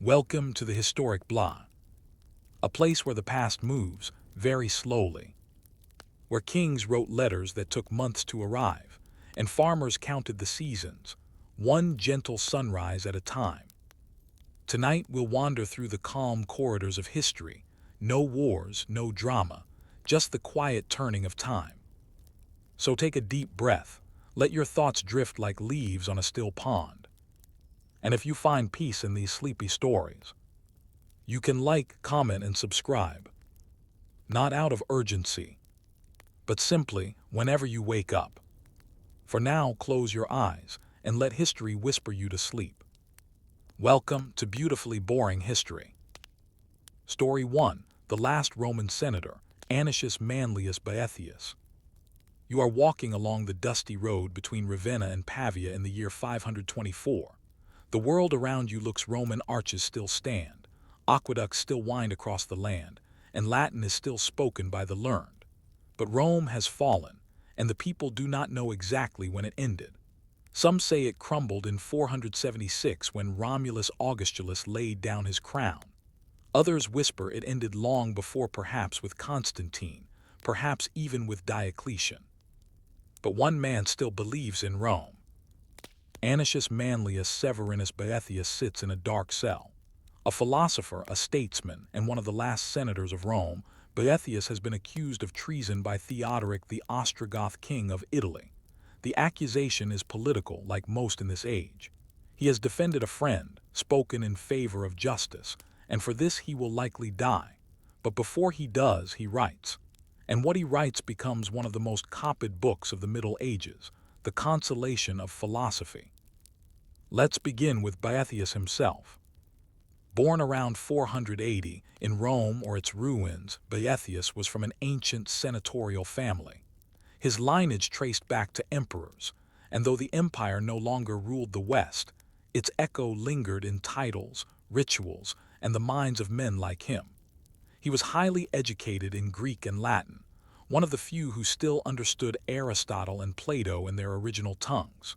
Welcome to the historic blah, a place where the past moves very slowly, where kings wrote letters that took months to arrive, and farmers counted the seasons, one gentle sunrise at a time. Tonight we'll wander through the calm corridors of history, no wars, no drama, just the quiet turning of time. So take a deep breath, let your thoughts drift like leaves on a still pond. And if you find peace in these sleepy stories, you can like, comment, and subscribe, not out of urgency, but simply whenever you wake up. For now, close your eyes and let history whisper you to sleep. Welcome to Beautifully Boring History. Story 1. The Last Roman Senator, Anicius Manlius Boethius. You are walking along the dusty road between Ravenna and Pavia in the year 524. The world around you looks Roman, arches still stand, aqueducts still wind across the land, and Latin is still spoken by the learned. But Rome has fallen, and the people do not know exactly when it ended. Some say it crumbled in 476 when Romulus Augustulus laid down his crown. Others whisper it ended long before, perhaps with Constantine, perhaps even with Diocletian. But one man still believes in Rome. Anicius Manlius Severinus Boethius sits in a dark cell. A philosopher, a statesman, and one of the last senators of Rome, Boethius has been accused of treason by Theodoric, the Ostrogoth king of Italy. The accusation is political, like most in this age. He has defended a friend, spoken in favor of justice, and for this he will likely die. But before he does, he writes. And what he writes becomes one of the most copied books of the Middle Ages, The Consolation of Philosophy. Let's begin with Boethius himself. Born around 480 in Rome or its ruins, Boethius was from an ancient senatorial family. His lineage traced back to emperors, and though the empire no longer ruled the West, its echo lingered in titles, rituals, and the minds of men like him. He was highly educated in Greek and Latin, one of the few who still understood Aristotle and Plato in their original tongues.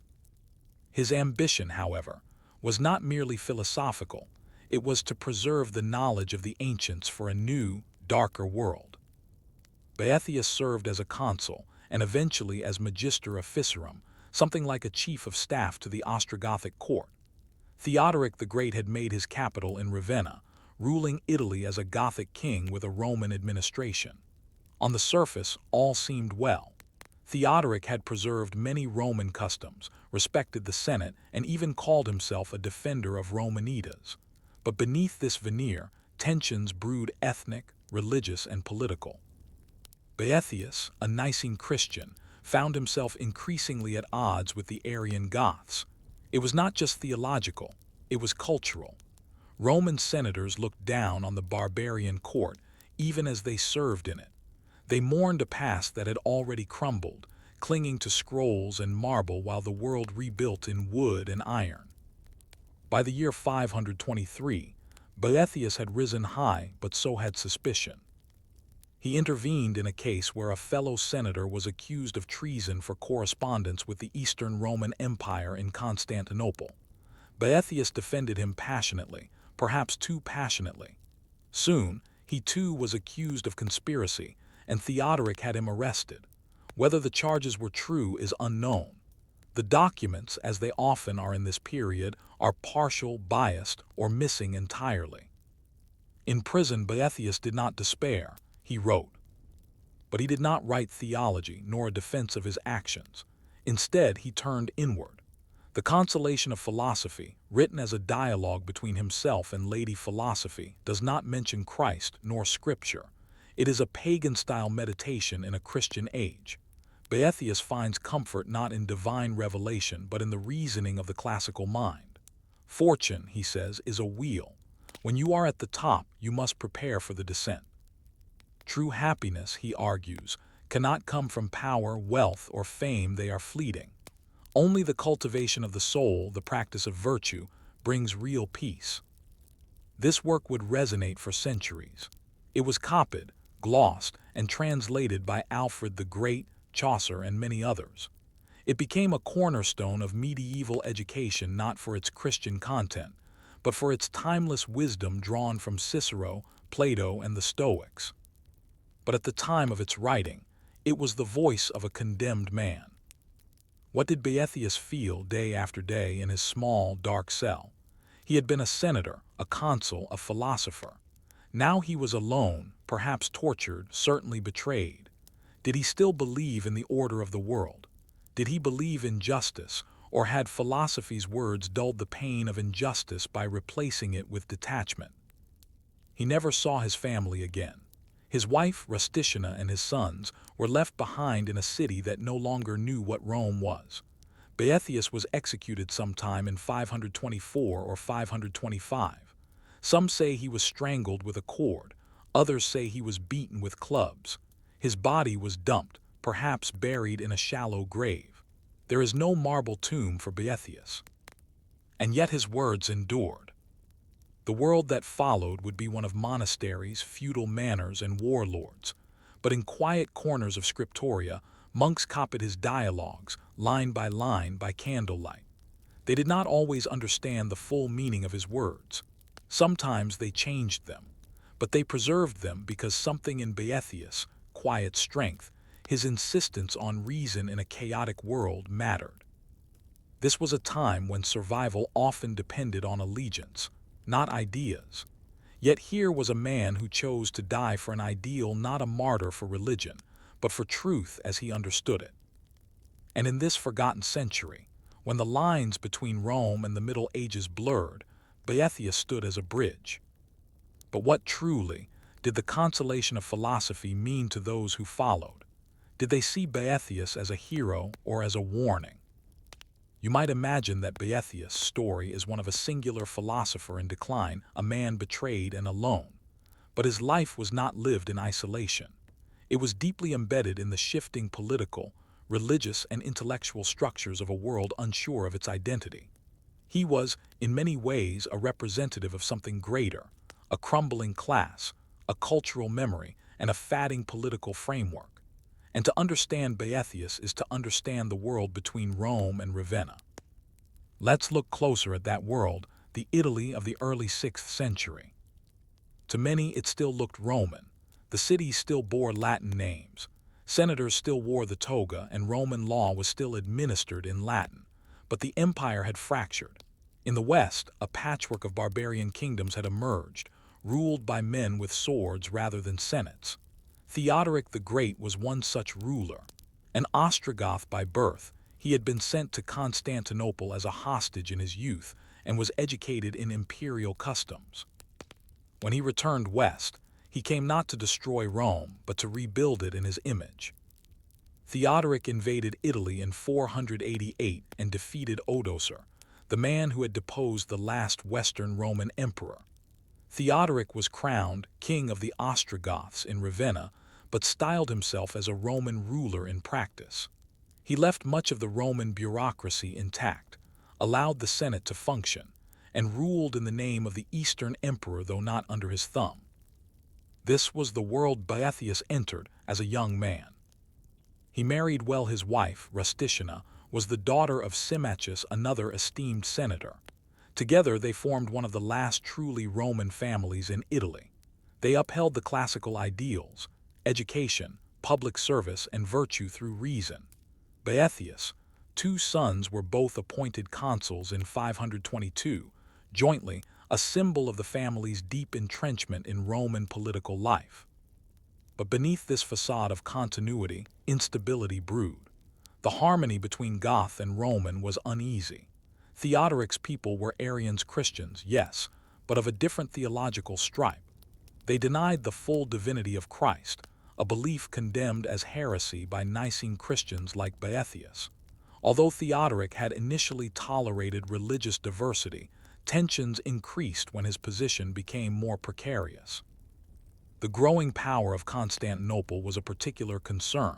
His ambition, however, was not merely philosophical. It was to preserve the knowledge of the ancients for a new, darker world. Boethius served as a consul and eventually as magister officerum, something like a chief of staff to the Ostrogothic court. Theodoric the Great had made his capital in Ravenna, ruling Italy as a Gothic king with a Roman administration. On the surface, all seemed well. Theodoric had preserved many Roman customs, respected the Senate, and even called himself a defender of Romanitas. But beneath this veneer, tensions brewed: ethnic, religious, and political. Boethius, a Nicene Christian, found himself increasingly at odds with the Arian Goths. It was not just theological, it was cultural. Roman senators looked down on the barbarian court, even as they served in it. They mourned a past that had already crumbled, clinging to scrolls and marble while the world rebuilt in wood and iron. By the year 523, Boethius had risen high, but so had suspicion. He intervened in a case where a fellow senator was accused of treason for correspondence with the Eastern Roman Empire in Constantinople. Boethius defended him passionately, perhaps too passionately. Soon, he too was accused of conspiracy, and Theodoric had him arrested. Whether the charges were true is unknown. The documents, as they often are in this period, are partial, biased, or missing entirely. In prison, Boethius did not despair. He wrote. But he did not write theology nor a defense of his actions. Instead, he turned inward. The Consolation of Philosophy, written as a dialogue between himself and Lady Philosophy, does not mention Christ nor Scripture. It is a pagan-style meditation in a Christian age. Boethius finds comfort not in divine revelation but in the reasoning of the classical mind. Fortune, he says, is a wheel. When you are at the top, you must prepare for the descent. True happiness, he argues, cannot come from power, wealth, or fame. They are fleeting. Only the cultivation of the soul, the practice of virtue, brings real peace. This work would resonate for centuries. It was copied, glossed, and translated by Alfred the Great, Chaucer, and many others. It became a cornerstone of medieval education, not for its Christian content, but for its timeless wisdom drawn from Cicero, Plato, and the Stoics. But at the time of its writing, it was the voice of a condemned man. What did Boethius feel day after day in his small, dark cell? He had been a senator, a consul, a philosopher. Now he was alone, perhaps tortured, certainly betrayed. Did he still believe in the order of the world? Did he believe in justice, or had philosophy's words dulled the pain of injustice by replacing it with detachment? He never saw his family again. His wife, Rusticia, and his sons were left behind in a city that no longer knew what Rome was. Boethius was executed sometime in 524 or 525. Some say he was strangled with a cord, others say he was beaten with clubs. His body was dumped, perhaps buried in a shallow grave. There is no marble tomb for Boethius. And yet his words endured. The world that followed would be one of monasteries, feudal manors, and warlords. But in quiet corners of scriptoria, monks copied his dialogues, line by candlelight. They did not always understand the full meaning of his words. Sometimes they changed them, but they preserved them because something in Boethius, quiet strength, his insistence on reason in a chaotic world mattered. This was a time when survival often depended on allegiance, not ideas. Yet here was a man who chose to die for an ideal, not a martyr for religion, but for truth as he understood it. And in this forgotten century, when the lines between Rome and the Middle Ages blurred, Boethius stood as a bridge. But what truly did the consolation of philosophy mean to those who followed? Did they see Boethius as a hero or as a warning? You might imagine that Boethius' story is one of a singular philosopher in decline, a man betrayed and alone. But his life was not lived in isolation. It was deeply embedded in the shifting political, religious, and intellectual structures of a world unsure of its identity. He was, in many ways, a representative of something greater, a crumbling class, a cultural memory, and a fading political framework. And to understand Boethius is to understand the world between Rome and Ravenna. Let's look closer at that world, the Italy of the early 6th century. To many, it still looked Roman. The cities still bore Latin names. Senators still wore the toga, and Roman law was still administered in Latin. But the empire had fractured. In the West, a patchwork of barbarian kingdoms had emerged, ruled by men with swords rather than senates. Theodoric the Great was one such ruler. An Ostrogoth by birth, he had been sent to Constantinople as a hostage in his youth and was educated in imperial customs. When he returned west, he came not to destroy Rome, but to rebuild it in his image. Theodoric invaded Italy in 488 and defeated Odoacer, the man who had deposed the last Western Roman emperor. Theodoric was crowned king of the Ostrogoths in Ravenna, but styled himself as a Roman ruler in practice. He left much of the Roman bureaucracy intact, allowed the Senate to function, and ruled in the name of the Eastern emperor though not under his thumb. This was the world Boethius entered as a young man. He married well. His wife, Rusticia, was the daughter of Symmachus, another esteemed senator. Together they formed one of the last truly Roman families in Italy. They upheld the classical ideals, education, public service, and virtue through reason. Boethius' two sons were both appointed consuls in 522, jointly a symbol of the family's deep entrenchment in Roman political life. But beneath this facade of continuity, instability brewed. The harmony between Goth and Roman was uneasy. Theodoric's people were Arians Christians, yes, but of a different theological stripe. They denied the full divinity of Christ, a belief condemned as heresy by Nicene Christians like Boethius. Although Theodoric had initially tolerated religious diversity, tensions increased when his position became more precarious. The growing power of Constantinople was a particular concern.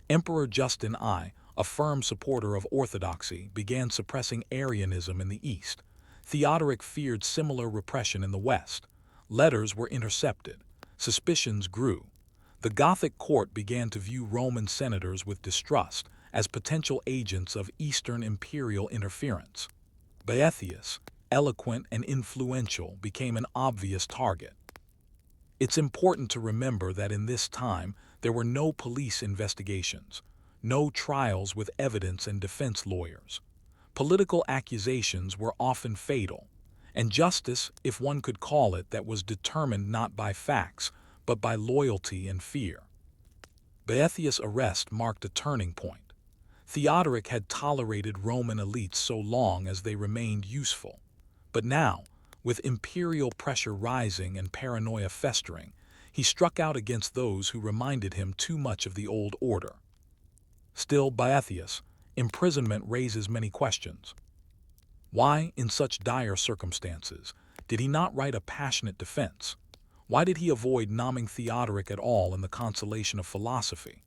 Emperor Justin I, a firm supporter of orthodoxy, began suppressing Arianism in the East. Theodoric feared similar repression in the West. Letters were intercepted. Suspicions grew. The Gothic court began to view Roman senators with distrust as potential agents of Eastern imperial interference. Boethius, eloquent and influential, became an obvious target. It's important to remember that in this time, there were no police investigations, no trials with evidence and defense lawyers. Political accusations were often fatal, and justice, if one could call it, that was determined not by facts, but by loyalty and fear. Boethius' arrest marked a turning point. Theodoric had tolerated Roman elites so long as they remained useful. But now, with imperial pressure rising and paranoia festering, he struck out against those who reminded him too much of the old order. Still, Boethius' imprisonment raises many questions. Why, in such dire circumstances, did he not write a passionate defense? Why did he avoid naming Theodoric at all in the consolation of philosophy?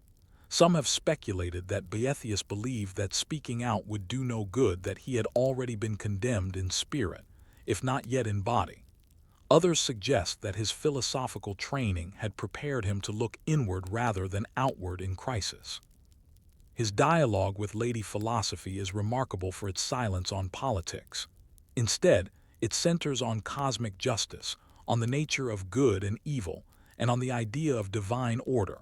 Some have speculated that Boethius believed that speaking out would do no good, that he had already been condemned in spirit, if not yet in body. Others suggest that his philosophical training had prepared him to look inward rather than outward in crisis. His dialogue with Lady Philosophy is remarkable for its silence on politics. Instead, it centers on cosmic justice, on the nature of good and evil, and on the idea of divine order.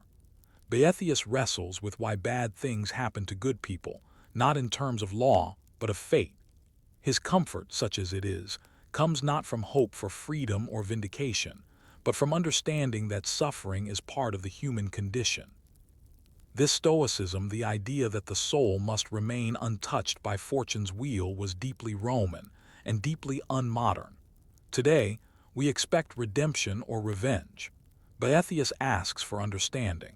Boethius wrestles with why bad things happen to good people, not in terms of law, but of fate. His comfort, such as it is, comes not from hope for freedom or vindication, but from understanding that suffering is part of the human condition. This stoicism, the idea that the soul must remain untouched by fortune's wheel, was deeply Roman and deeply unmodern. Today, we expect redemption or revenge. Boethius asks for understanding.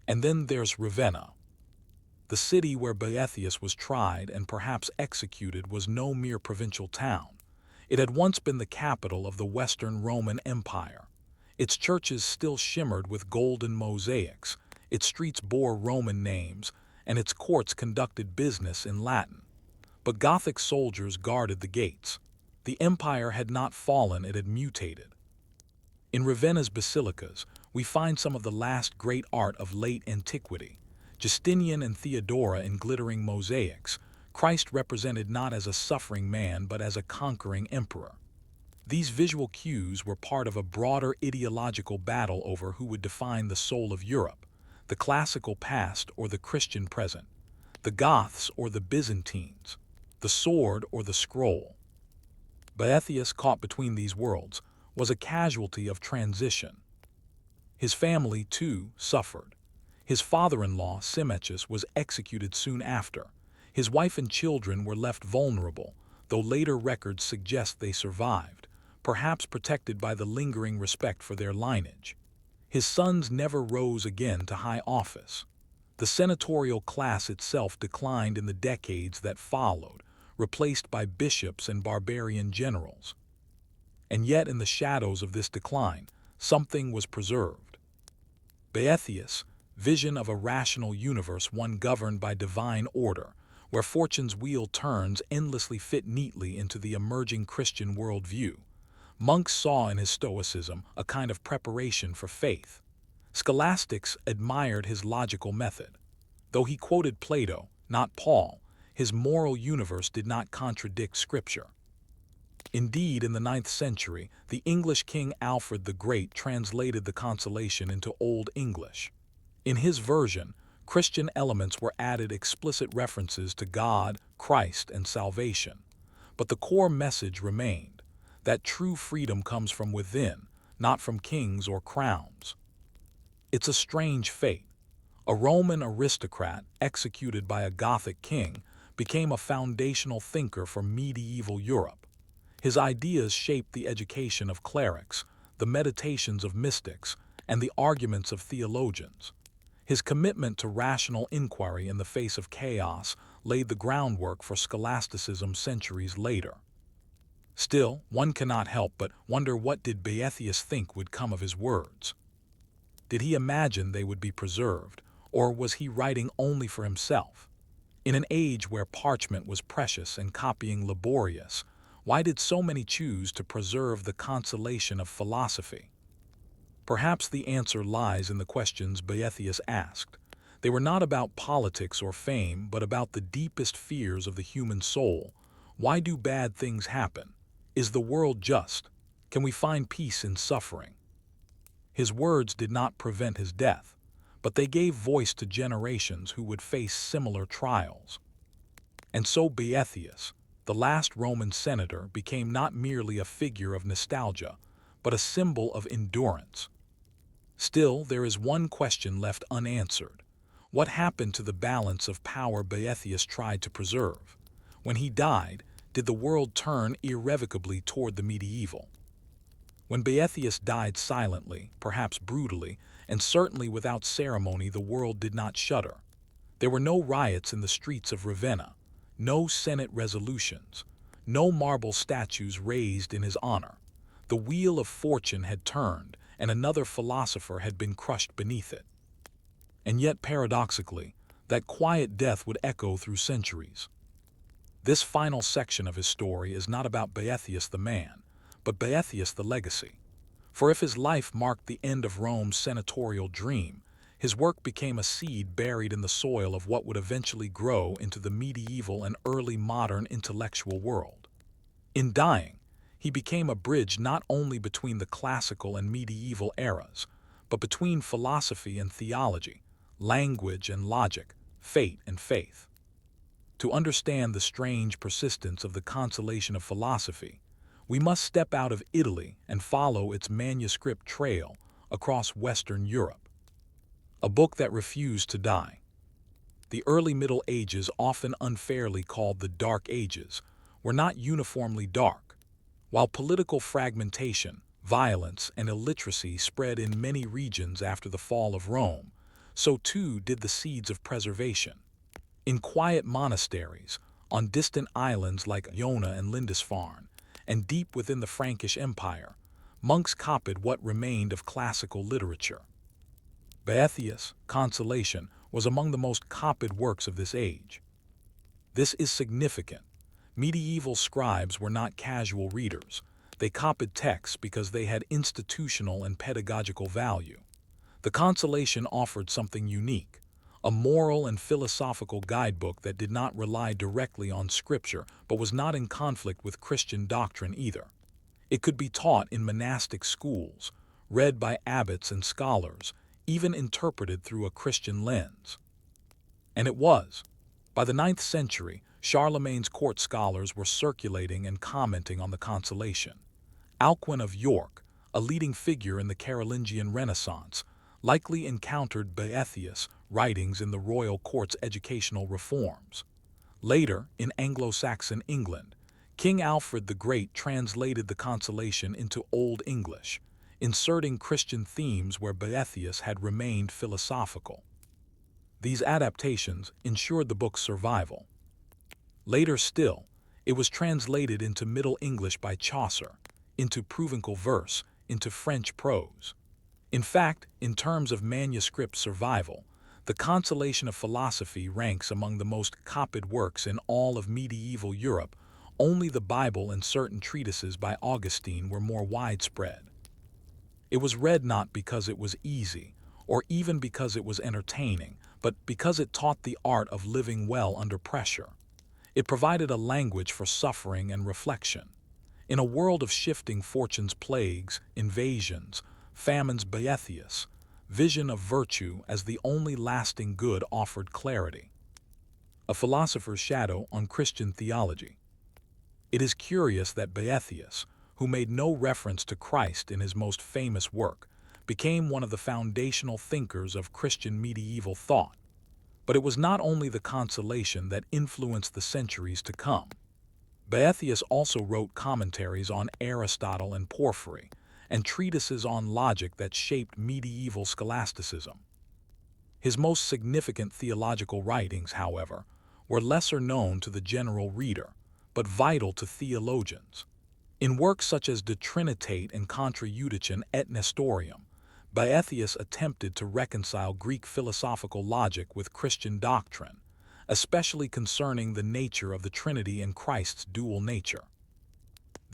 And then there's Ravenna. The city where Boethius was tried and perhaps executed was no mere provincial town. It had once been the capital of the Western Roman Empire. Its churches still shimmered with golden mosaics, its streets bore Roman names, and its courts conducted business in Latin. But Gothic soldiers guarded the gates. The empire had not fallen, it had mutated. In Ravenna's basilicas, we find some of the last great art of late antiquity. Justinian and Theodora in glittering mosaics, Christ represented not as a suffering man but as a conquering emperor. These visual cues were part of a broader ideological battle over who would define the soul of Europe, the classical past or the Christian present, the Goths or the Byzantines, the sword or the scroll. Boethius, caught between these worlds, was a casualty of transition. His family, too, suffered. His father-in-law, Symmachus, was executed soon after. His wife and children were left vulnerable, though later records suggest they survived, perhaps protected by the lingering respect for their lineage. His sons never rose again to high office. The senatorial class itself declined in the decades that followed, replaced by bishops and barbarian generals. And yet, in the shadows of this decline, something was preserved. Boethius' vision of a rational universe, one governed by divine order, where fortune's wheel turns endlessly, fit neatly into the emerging Christian worldview. Monks saw in his stoicism a kind of preparation for faith. Scholastics admired his logical method. Though he quoted Plato, not Paul, his moral universe did not contradict Scripture. Indeed, in the 9th century, the English king Alfred the Great translated the Consolation into Old English. In his version, Christian elements were added, explicit references to God, Christ, and salvation. But the core message remained, that true freedom comes from within, not from kings or crowns. It's a strange fate. A Roman aristocrat, executed by a Gothic king, became a foundational thinker for medieval Europe. His ideas shaped the education of clerics, the meditations of mystics, and the arguments of theologians. His commitment to rational inquiry in the face of chaos laid the groundwork for scholasticism centuries later. Still, one cannot help but wonder, what did Boethius think would come of his words? Did he imagine they would be preserved, or was he writing only for himself? In an age where parchment was precious and copying laborious, why did so many choose to preserve the consolation of philosophy? Perhaps the answer lies in the questions Boethius asked. They were not about politics or fame, but about the deepest fears of the human soul. Why do bad things happen? Is the world just? Can we find peace in suffering? His words did not prevent his death, but they gave voice to generations who would face similar trials. And so Boethius, the last Roman senator, became not merely a figure of nostalgia, but a symbol of endurance. Still, there is one question left unanswered. What happened to the balance of power Boethius tried to preserve? When he died, did the world turn irrevocably toward the medieval? When Boethius died silently, perhaps brutally, and certainly without ceremony, the world did not shudder. There were no riots in the streets of Ravenna, no Senate resolutions, no marble statues raised in his honor. The wheel of fortune had turned, and another philosopher had been crushed beneath it. And yet, paradoxically, that quiet death would echo through centuries. This final section of his story is not about Boethius the man, but Boethius the legacy. For if his life marked the end of Rome's senatorial dream, his work became a seed buried in the soil of what would eventually grow into the medieval and early modern intellectual world. In dying, he became a bridge not only between the classical and medieval eras, but between philosophy and theology, language and logic, fate and faith. To understand the strange persistence of the consolation of philosophy, we must step out of Italy and follow its manuscript trail across Western Europe. A book that refused to die. The early Middle Ages, often unfairly called the Dark Ages, were not uniformly dark. While political fragmentation, violence, and illiteracy spread in many regions after the fall of Rome, so too did the seeds of preservation. In quiet monasteries, on distant islands like Iona and Lindisfarne, and deep within the Frankish Empire, monks copied what remained of classical literature. Boethius' Consolation was among the most copied works of this age. This is significant. Medieval scribes were not casual readers. They copied texts because they had institutional and pedagogical value. The Consolation offered something unique, a moral and philosophical guidebook that did not rely directly on scripture but was not in conflict with Christian doctrine either. It could be taught in monastic schools, read by abbots and scholars, even interpreted through a Christian lens. And it was. By the 9th century, Charlemagne's court scholars were circulating and commenting on the Consolation. Alcuin of York, a leading figure in the Carolingian Renaissance, likely encountered Boethius' writings in the royal court's educational reforms. Later, in Anglo-Saxon England, King Alfred the Great translated the Consolation into Old English, inserting Christian themes where Boethius had remained philosophical. These adaptations ensured the book's survival. Later still, it was translated into Middle English by Chaucer, into Provençal verse, into French prose. In fact, in terms of manuscript survival, the Consolation of Philosophy ranks among the most copied works in all of medieval Europe. Only the Bible and certain treatises by Augustine were more widespread. It was read not because it was easy, or even because it was entertaining, but because it taught the art of living well under pressure. It provided a language for suffering and reflection. In a world of shifting fortunes, plagues, invasions, famines, Boethius' vision of virtue as the only lasting good offered clarity. A philosopher's shadow on Christian theology. It is curious that Boethius, who made no reference to Christ in his most famous work, became one of the foundational thinkers of Christian medieval thought. But it was not only the Consolation that influenced the centuries to come. Boethius also wrote commentaries on Aristotle and Porphyry, and treatises on logic that shaped medieval scholasticism. His most significant theological writings, however, were lesser known to the general reader, but vital to theologians. In works such as De Trinitate and Contra Judicium et Nestorium, Boethius attempted to reconcile Greek philosophical logic with Christian doctrine, especially concerning the nature of the Trinity and Christ's dual nature.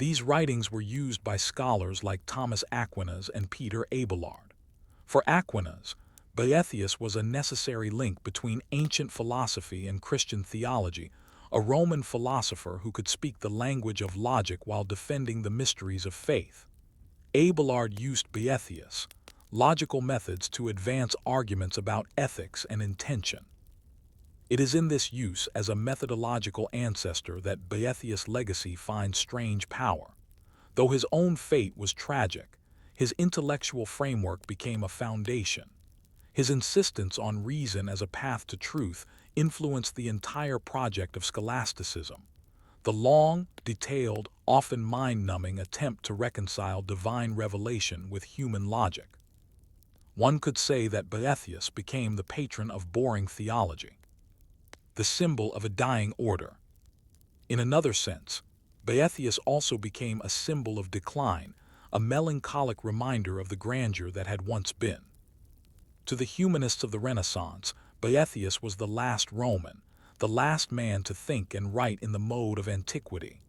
These writings were used by scholars like Thomas Aquinas and Peter Abelard. For Aquinas, Boethius was a necessary link between ancient philosophy and Christian theology, a Roman philosopher who could speak the language of logic while defending the mysteries of faith. Abelard used Boethius' logical methods to advance arguments about ethics and intention. It is in this use as a methodological ancestor that Boethius' legacy finds strange power. Though his own fate was tragic, his intellectual framework became a foundation. His insistence on reason as a path to truth influenced the entire project of scholasticism, the long, detailed, often mind-numbing attempt to reconcile divine revelation with human logic. One could say that Boethius became the patron of boring theology, the symbol of a dying order. In another sense, Boethius also became a symbol of decline, a melancholic reminder of the grandeur that had once been. To the humanists of the Renaissance, Boethius was the last Roman, the last man to think and write in the mode of antiquity.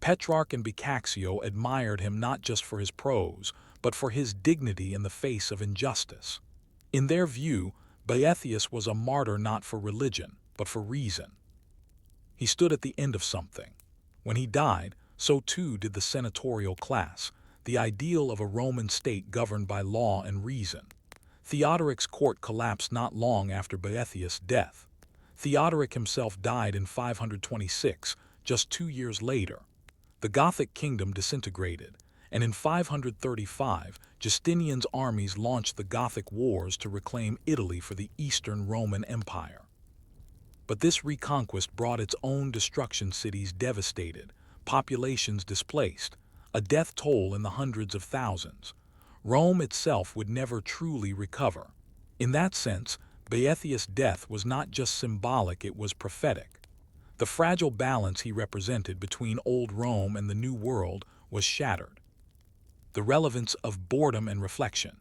Petrarch and Boccaccio admired him not just for his prose, but for his dignity in the face of injustice. In their view, Boethius was a martyr not for religion, but for reason. He stood at the end of something. When he died, so too did the senatorial class, the ideal of a Roman state governed by law and reason. Theodoric's court collapsed not long after Boethius' death. Theodoric himself died in 526, just 2 years later. The Gothic kingdom disintegrated, and in 535, Justinian's armies launched the Gothic Wars to reclaim Italy for the Eastern Roman Empire. But this reconquest brought its own destruction: cities devastated, populations displaced, a death toll in the hundreds of thousands. Rome itself would never truly recover. In that sense, Boethius' death was not just symbolic, it was prophetic. The fragile balance he represented between old Rome and the new world was shattered. The relevance of boredom and reflection.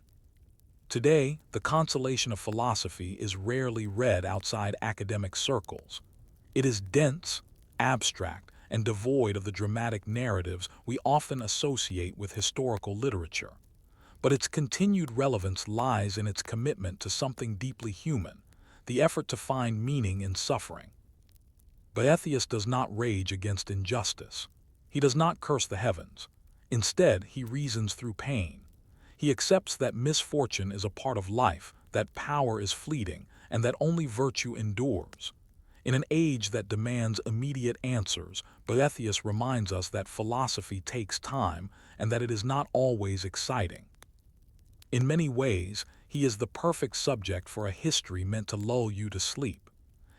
Today, the consolation of philosophy is rarely read outside academic circles. It is dense, abstract, and devoid of the dramatic narratives we often associate with historical literature. But its continued relevance lies in its commitment to something deeply human, the effort to find meaning in suffering. Boethius does not rage against injustice. He does not curse the heavens. Instead, he reasons through pain. He accepts that misfortune is a part of life, that power is fleeting, and that only virtue endures. In an age that demands immediate answers, Boethius reminds us that philosophy takes time and that it is not always exciting. In many ways, he is the perfect subject for a history meant to lull you to sleep.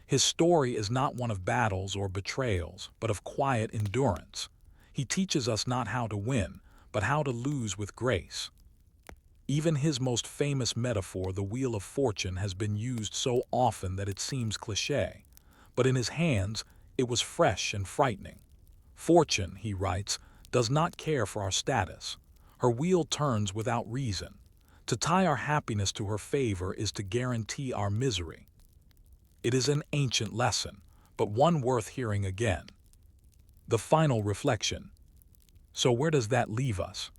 His story is not one of battles or betrayals, but of quiet endurance. He teaches us not how to win, but how to lose with grace. Even his most famous metaphor, the Wheel of Fortune, has been used so often that it seems cliché. But in his hands, it was fresh and frightening. Fortune, he writes, does not care for our status. Her wheel turns without reason. To tie our happiness to her favor is to guarantee our misery. It is an ancient lesson, but one worth hearing again. The final reflection. So where does that leave us?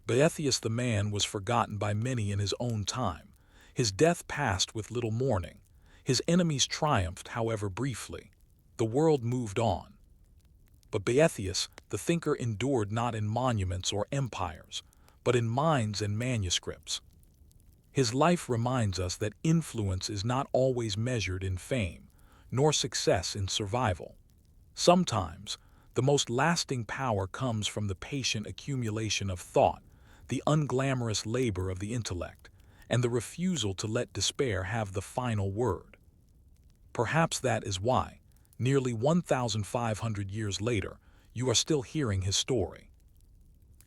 Boethius the man was forgotten by many in his own time. His death passed with little mourning. His enemies triumphed, however briefly. The world moved on. But Boethius, the thinker, endured not in monuments or empires, but in minds and manuscripts. His life reminds us that influence is not always measured in fame, nor success in survival. Sometimes, the most lasting power comes from the patient accumulation of thought, the unglamorous labor of the intellect, and the refusal to let despair have the final word. Perhaps that is why, nearly 1,500 years later, you are still hearing his story.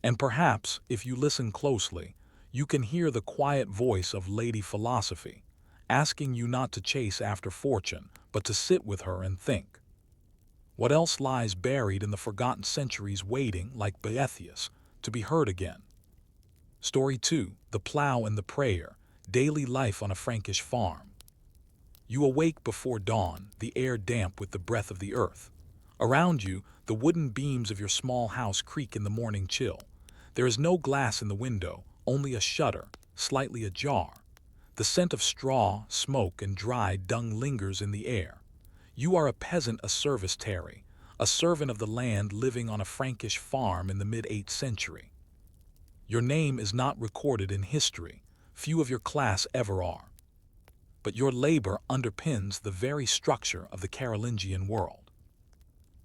And perhaps, if you listen closely, you can hear the quiet voice of Lady Philosophy, asking you not to chase after fortune, but to sit with her and think. What else lies buried in the forgotten centuries, waiting, like Boethius, to be heard again? Story 2, The Plow and the Prayer, Daily Life on a Frankish Farm. You awake before dawn, the air damp with the breath of the earth. Around you, the wooden beams of your small house creak in the morning chill. There is no glass in the window, only a shutter, slightly ajar. The scent of straw, smoke, and dry dung lingers in the air. You are a peasant, a servitary, a servant of the land living on a Frankish farm in the mid-8th century. Your name is not recorded in history, few of your class ever are. But your labor underpins the very structure of the Carolingian world.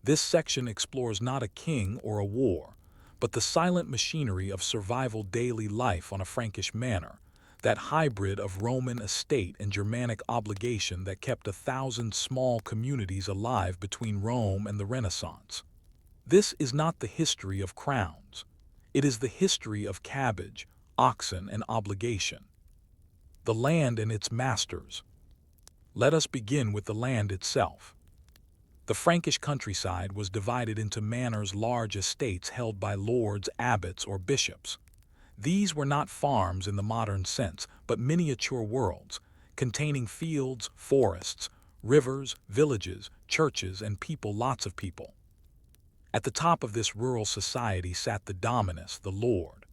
This section explores not a king or a war, but the silent machinery of survival daily life on a Frankish manor, that hybrid of Roman estate and Germanic obligation that kept 1,000 small communities alive between Rome and the Renaissance. This is not the history of crowns. It is the history of cabbage, oxen, and obligation. The land and its masters. Let us begin with the land itself. The Frankish countryside was divided into manors, large estates held by lords, abbots, or bishops. These were not farms in the modern sense, but miniature worlds, containing fields, forests, rivers, villages, churches, and people, lots of people. At the top of this rural society sat the dominus, the lord.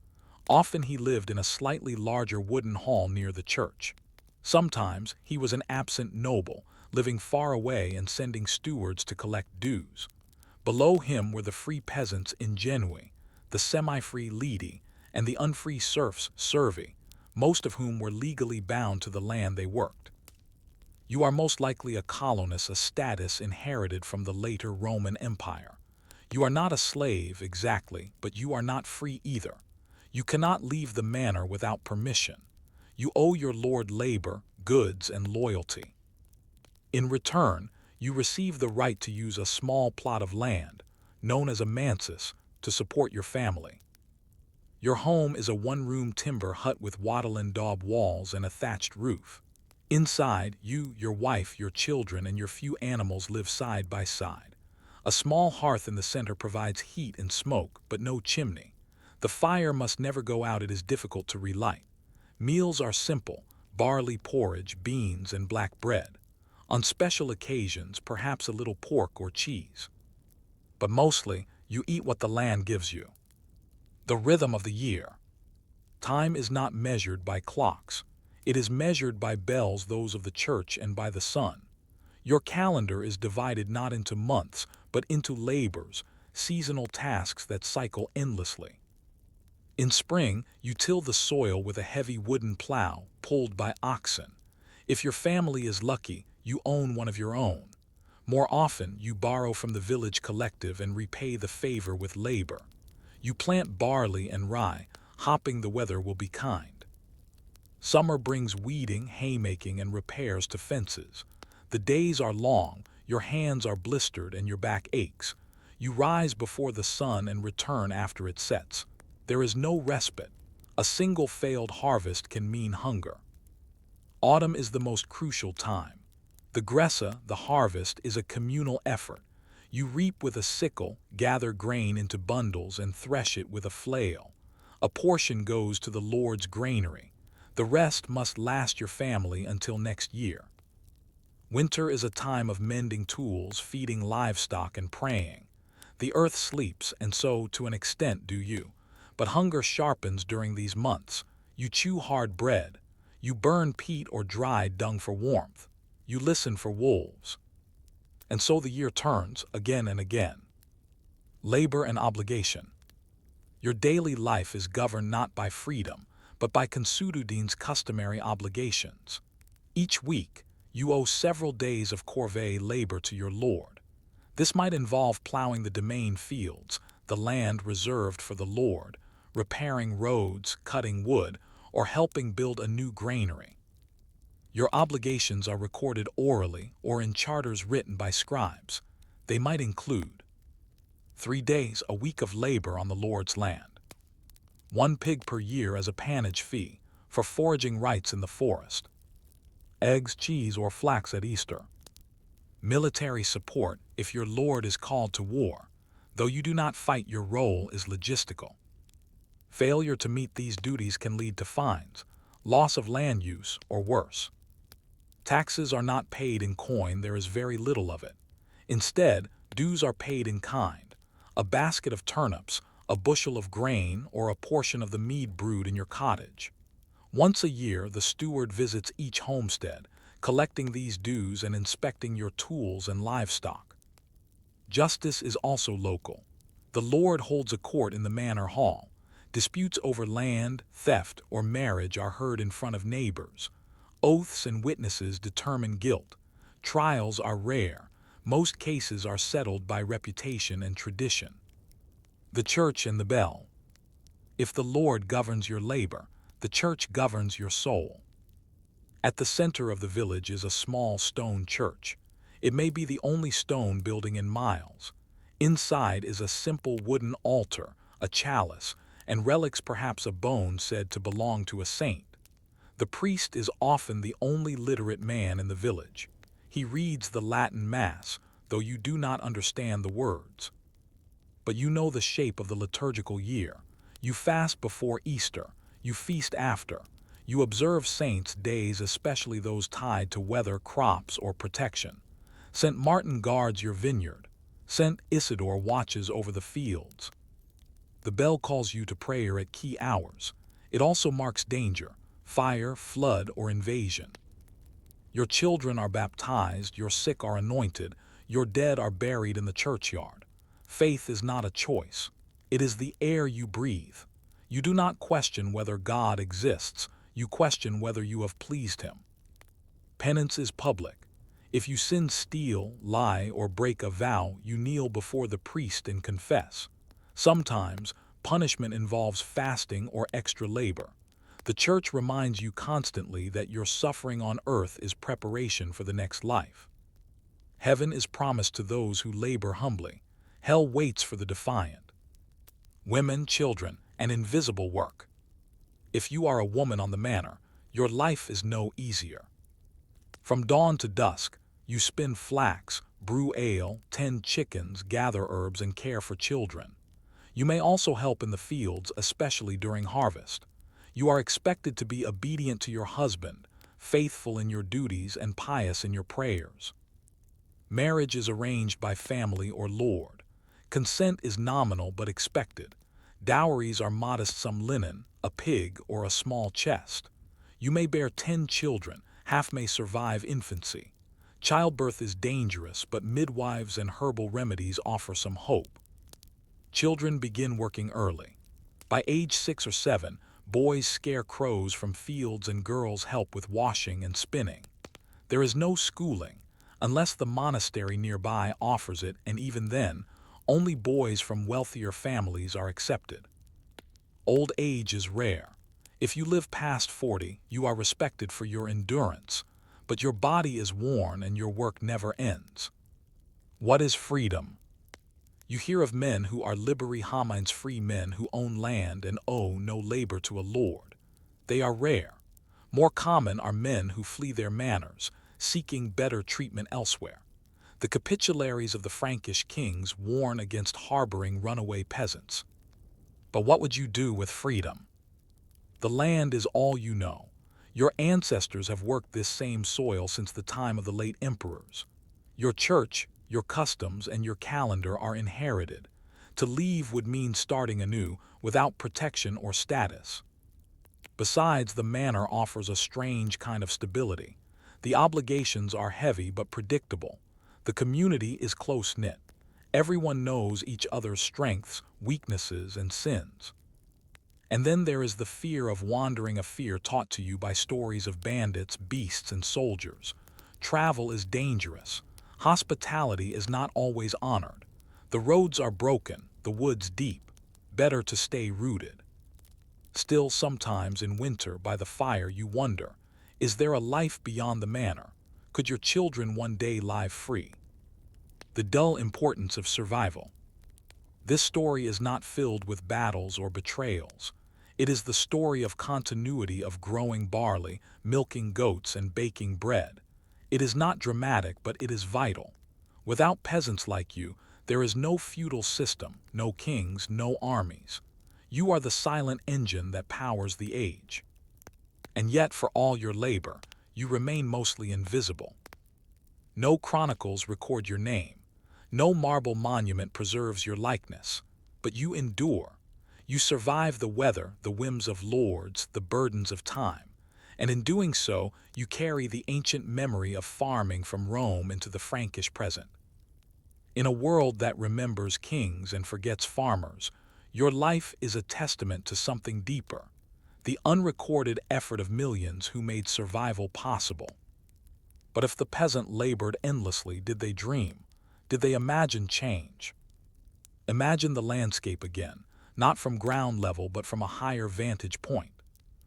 Often he lived in a slightly larger wooden hall near the church. Sometimes he was an absent noble, living far away and sending stewards to collect dues. Below him were the free peasants ingenui, the semi-free lidi, and the unfree serfs servi, most of whom were legally bound to the land they worked. You are most likely a colonist, a status inherited from the later Roman Empire. You are not a slave exactly, but you are not free either. You cannot leave the manor without permission. You owe your lord labor, goods, and loyalty. In return, you receive the right to use a small plot of land, known as a mansus, to support your family. Your home is a one-room timber hut with wattle and daub walls and a thatched roof. Inside, you, your wife, your children, and your few animals live side by side. A small hearth in the center provides heat and smoke, but no chimney. The fire must never go out. It is difficult to relight. Meals are simple: barley porridge, beans, and black bread. On special occasions, perhaps a little pork or cheese. But mostly, you eat what the land gives you. The rhythm of the year. Time is not measured by clocks. It is measured by bells, those of the church, and by the sun. Your calendar is divided not into months, but into labors, seasonal tasks that cycle endlessly. In spring, you till the soil with a heavy wooden plow, pulled by oxen. If your family is lucky, you own one of your own. More often, you borrow from the village collective and repay the favor with labor. You plant barley and rye, hoping the weather will be kind. Summer brings weeding, haymaking, and repairs to fences. The days are long, your hands are blistered, and your back aches. You rise before the sun and return after it sets. There is no respite. A single failed harvest can mean hunger. Autumn is the most crucial time. The gressa, the harvest, is a communal effort. You reap with a sickle, gather grain into bundles, and thresh it with a flail. A portion goes to the Lord's granary. The rest must last your family until next year. Winter is a time of mending tools, feeding livestock, and praying. The earth sleeps, and so, to an extent, do you. But hunger sharpens during these months. You chew hard bread. You burn peat or dry dung for warmth. You listen for wolves. And so the year turns, again and again. Labor and obligation. Your daily life is governed not by freedom, but by consuetudines, customary obligations. Each week, you owe several days of corvée labor to your lord. This might involve plowing the domain fields, the land reserved for the lord, repairing roads, cutting wood, or helping build a new granary. Your obligations are recorded orally or in charters written by scribes. They might include 3 days, a week of labor on the Lord's land. 1 pig per year as a pannage fee for foraging rights in the forest. Eggs, cheese, or flax at Easter. Military support if your lord is called to war. Though you do not fight, your role is logistical. Failure to meet these duties can lead to fines, loss of land use, or worse. Taxes are not paid in coin. There is very little of it. Instead, dues are paid in kind: a basket of turnips, a bushel of grain, or a portion of the mead brewed in your cottage. Once a year, the steward visits each homestead, collecting these dues and inspecting your tools and livestock. Justice is also local. The Lord holds a court in the manor hall. Disputes over land, theft, or marriage are heard in front of neighbors. Oaths and witnesses determine guilt. Trials are rare. Most cases are settled by reputation and tradition. The church and the bell. If the Lord governs your labor, the church governs your soul. At the center of the village is a small stone church. It may be the only stone building in miles. Inside is a simple wooden altar, a chalice, and relics, perhaps a bone said to belong to a saint. The priest is often the only literate man in the village. He reads the Latin Mass, though you do not understand the words. But you know the shape of the liturgical year. You fast before Easter. You feast after. You observe saints' days, especially those tied to weather, crops, or protection. St. Martin guards your vineyard. St. Isidore watches over the fields. The bell calls you to prayer at key hours. It also marks danger, fire, flood, or invasion. Your children are baptized, your sick are anointed, your dead are buried in the churchyard. Faith is not a choice. It is the air you breathe. You do not question whether God exists. You question whether you have pleased him. Penance is public. If you sin, steal, lie, or break a vow, you kneel before the priest and confess. Sometimes, punishment involves fasting or extra labor. The church reminds you constantly that your suffering on earth is preparation for the next life. Heaven is promised to those who labor humbly. Hell waits for the defiant. Women, children, and invisible work. If you are a woman on the manor, your life is no easier. From dawn to dusk, you spin flax, brew ale, tend chickens, gather herbs, and care for children. You may also help in the fields, especially during harvest. You are expected to be obedient to your husband, faithful in your duties, and pious in your prayers. Marriage is arranged by family or lord. Consent is nominal but expected. Dowries are modest, some linen, a pig, or a small chest. You may bear 10 children, half may survive infancy. Childbirth is dangerous, but midwives and herbal remedies offer some hope. Children begin working early. By age 6 or 7, boys scare crows from fields and girls help with washing and spinning. There is no schooling, unless the monastery nearby offers it, and even then, only boys from wealthier families are accepted. Old age is rare. If you live past 40, you are respected for your endurance, but your body is worn and your work never ends. What is freedom? You hear of men who are liberi homines, free men who own land and owe no labor to a lord. They are rare. More common are men who flee their manors, seeking better treatment elsewhere. The capitularies of the Frankish kings warn against harboring runaway peasants. But what would you do with freedom? The land is all you know. Your ancestors have worked this same soil since the time of the late emperors. Your church, your customs, and your calendar are inherited. To leave would mean starting anew, without protection or status. Besides, the manor offers a strange kind of stability. The obligations are heavy but predictable. The community is close-knit. Everyone knows each other's strengths, weaknesses, and sins. And then there is the fear of wandering, a fear taught to you by stories of bandits, beasts, and soldiers. Travel is dangerous. Hospitality is not always honored. The roads are broken, the woods deep. Better to stay rooted. Still, sometimes in winter by the fire you wonder, is there a life beyond the manor? Could your children one day live free? The dull importance of survival. This story is not filled with battles or betrayals. It is the story of continuity, of growing barley, milking goats, and baking bread. It is not dramatic, but it is vital. Without peasants like you, there is no feudal system, no kings, no armies. You are the silent engine that powers the age. And yet, for all your labor, you remain mostly invisible. No chronicles record your name. No marble monument preserves your likeness. But you endure. You survive the weather, the whims of lords, the burdens of time. and in doing so, you carry the ancient memory of farming from Rome into the Frankish present. In a world that remembers kings and forgets farmers, your life is a testament to something deeper, the unrecorded effort of millions who made survival possible. But if the peasant labored endlessly, did they dream? Did they imagine change? Imagine the landscape again, not from ground level but from a higher vantage point.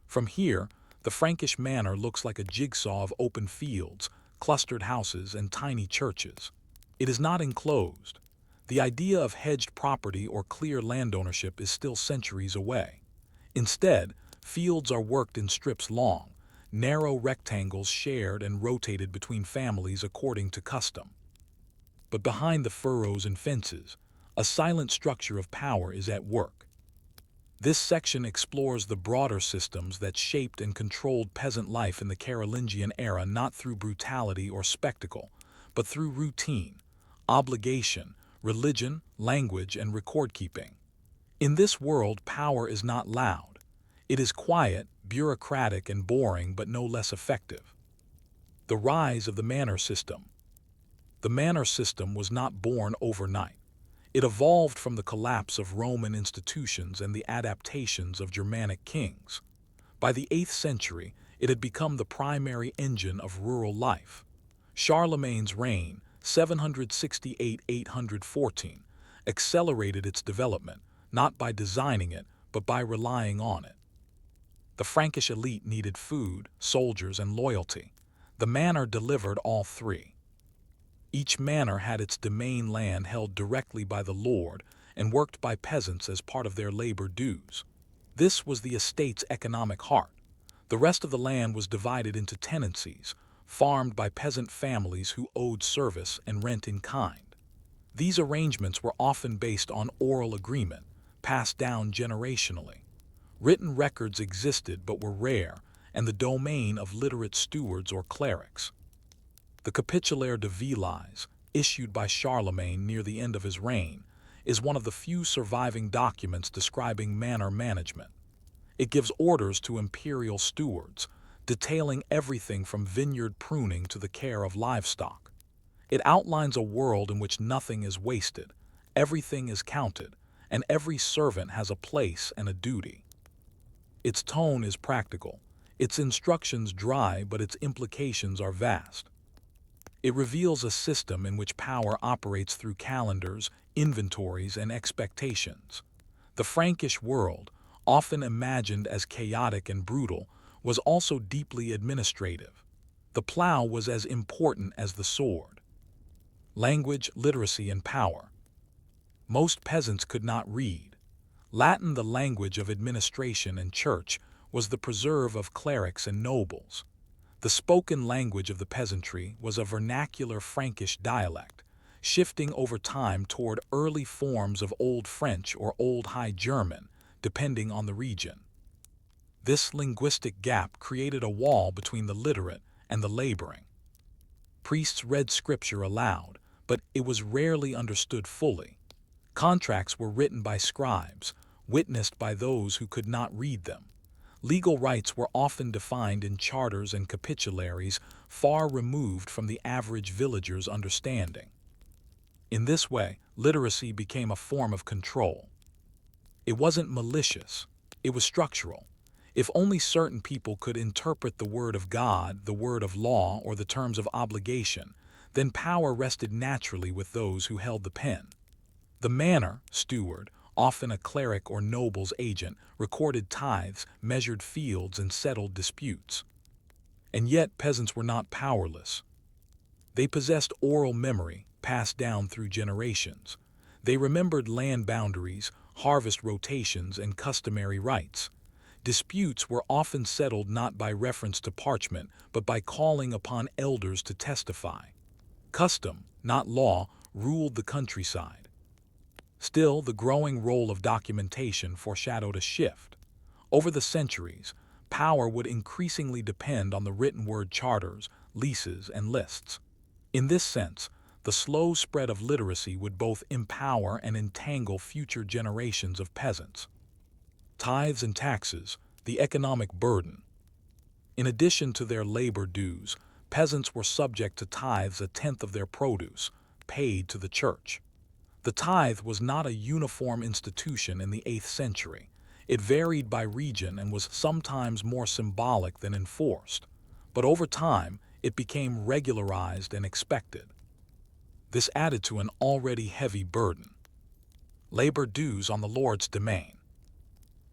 From here, the Frankish manor looks like a jigsaw of open fields, clustered houses, and tiny churches. It is not enclosed. The idea of hedged property or clear land ownership is still centuries away. Instead, fields are worked in strips long, narrow rectangles shared and rotated between families according to custom. But behind the furrows and fences, a silent structure of power is at work. This section explores the broader systems that shaped and controlled peasant life in the Carolingian era, not through brutality or spectacle, but through routine, obligation, religion, language, and record-keeping. In this world, power is not loud. It is quiet, bureaucratic, and boring, but no less effective. The rise of the manor system. The manor system was not born overnight. It evolved from the collapse of Roman institutions and the adaptations of Germanic kings. By the 8th century, it had become the primary engine of rural life. Charlemagne's reign, 768–814, accelerated its development, not by designing it, but by relying on it. The Frankish elite needed food, soldiers, and loyalty. The manor delivered all three. Each manor had its domain land held directly by the lord and worked by peasants as part of their labor dues. This was the estate's economic heart. The rest of the land was divided into tenancies, farmed by peasant families who owed service and rent in kind. These arrangements were often based on oral agreement, passed down generationally. Written records existed but were rare, and the domain of literate stewards or clerics. The Capitulaire de Villiers, issued by Charlemagne near the end of his reign, is one of the few surviving documents describing manor management. It gives orders to imperial stewards, detailing everything from vineyard pruning to the care of livestock. It outlines a world in which nothing is wasted, everything is counted, and every servant has a place and a duty. Its tone is practical, its instructions dry, but its implications are vast. It reveals a system in which power operates through calendars, inventories, and expectations. The Frankish world, often imagined as chaotic and brutal, was also deeply administrative. The plow was as important as the sword. Language, literacy, and power. Most peasants could not read. Latin, the language of administration and church, was the preserve of clerics and nobles. The spoken language of the peasantry was a vernacular Frankish dialect, shifting over time toward early forms of Old French or Old High German, depending on the region. This linguistic gap created a wall between the literate and the laboring. Priests read scripture aloud, but it was rarely understood fully. Contracts were written by scribes, witnessed by those who could not read them. Legal rights were often defined in charters and capitularies, far removed from the average villager's understanding. In this way, literacy became a form of control. It wasn't malicious, it was structural. If only certain people could interpret the word of God, the word of law, or the terms of obligation, then power rested naturally with those who held the pen. The manor steward, often a cleric or noble's agent, recorded tithes, measured fields, and settled disputes. And yet peasants were not powerless. They possessed oral memory, passed down through generations. They remembered land boundaries, harvest rotations, and customary rights. Disputes were often settled not by reference to parchment, but by calling upon elders to testify. Custom, not law, ruled the countryside. Still, the growing role of documentation foreshadowed a shift. Over the centuries, power would increasingly depend on the written word charters, leases, and lists. In this sense, the slow spread of literacy would both empower and entangle future generations of peasants. Tithes and taxes, the economic burden. In addition to their labor dues, peasants were subject to tithes, a tenth of their produce, paid to the church. The tithe was not a uniform institution in the 8th century. It varied by region and was sometimes more symbolic than enforced, but over time it became regularized and expected. This added to an already heavy burden. Labor dues on the Lord's domain.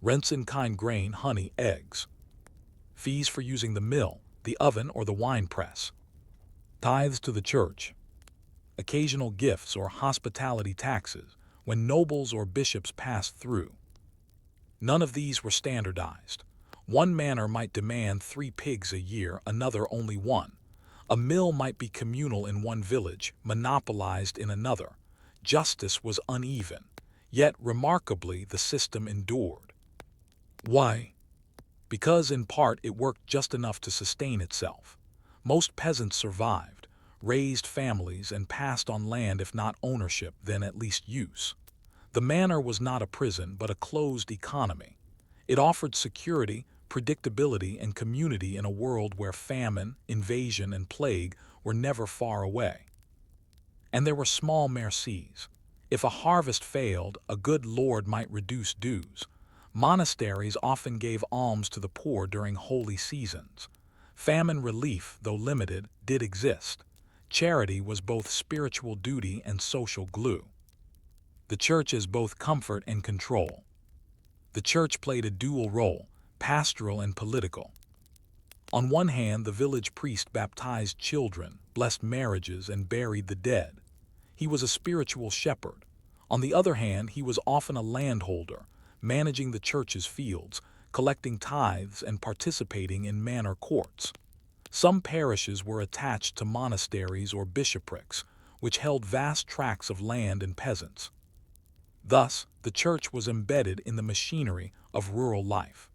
Rents in kind: grain, honey, eggs. Fees for using the mill, the oven, or the wine press. Tithes to the church. Occasional gifts or hospitality taxes when nobles or bishops passed through. None of these were standardized. One manor might demand 3 pigs a year, another only 1. A mill might be communal in one village, monopolized in another. Justice was uneven, yet remarkably the system endured. Why? Because in part it worked just enough to sustain itself. Most peasants survived, raised families, and passed on land, if not ownership, then at least use. The manor was not a prison, but a closed economy. It offered security, predictability, and community in a world where famine, invasion, and plague were never far away. And there were small mercies. If a harvest failed, a good lord might reduce dues. Monasteries often gave alms to the poor during holy seasons. Famine relief, though limited, did exist. Charity was both spiritual duty and social glue. The church is both comfort and control. The church played a dual role, pastoral and political. On one hand, the village priest baptized children, blessed marriages, and buried the dead. He was a spiritual shepherd. On the other hand, he was often a landholder, managing the church's fields, collecting tithes, and participating in manor courts. Some parishes were attached to monasteries or bishoprics, which held vast tracts of land and peasants. Thus, the church was embedded in the machinery of rural life.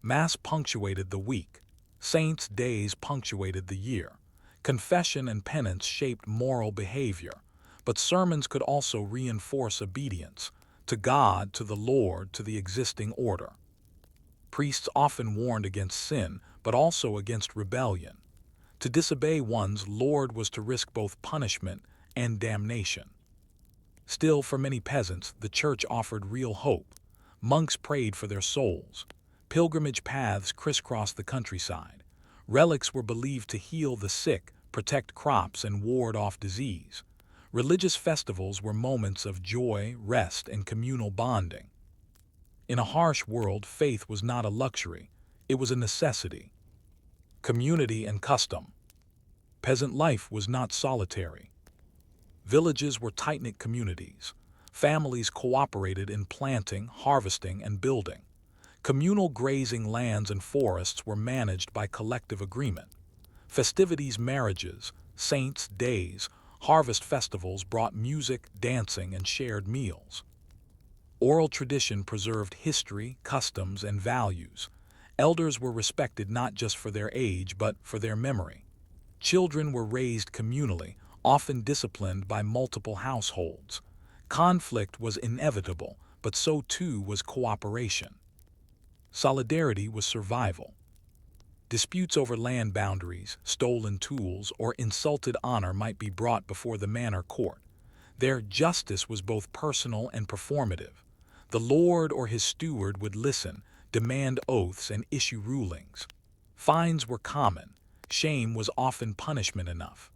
Mass punctuated the week. Saints' days punctuated the year. Confession and penance shaped moral behavior, but sermons could also reinforce obedience to God, to the Lord, to the existing order. Priests often warned against sin, but also against rebellion. To disobey one's Lord was to risk both punishment and damnation. Still, for many peasants, the church offered real hope. Monks prayed for their souls. Pilgrimage paths crisscrossed the countryside. Relics were believed to heal the sick, protect crops, and ward off disease. Religious festivals were moments of joy, rest, and communal bonding. In a harsh world, faith was not a luxury, it was a necessity. Community and custom. Peasant life was not solitary. Villages were tight-knit communities. Families cooperated in planting, harvesting, and building. Communal grazing lands and forests were managed by collective agreement. Festivities, marriages, saints' days, harvest festivals brought music, dancing, and shared meals. Oral tradition preserved history, customs, and values. Elders were respected not just for their age, but for their memory. Children were raised communally, often disciplined by multiple households. Conflict was inevitable, but so too was cooperation. Solidarity was survival. Disputes over land boundaries, stolen tools, or insulted honor might be brought before the manor court. Their justice was both personal and performative. The lord or his steward would listen, demand oaths, and issue rulings. Fines were common. Shame was often punishment enough.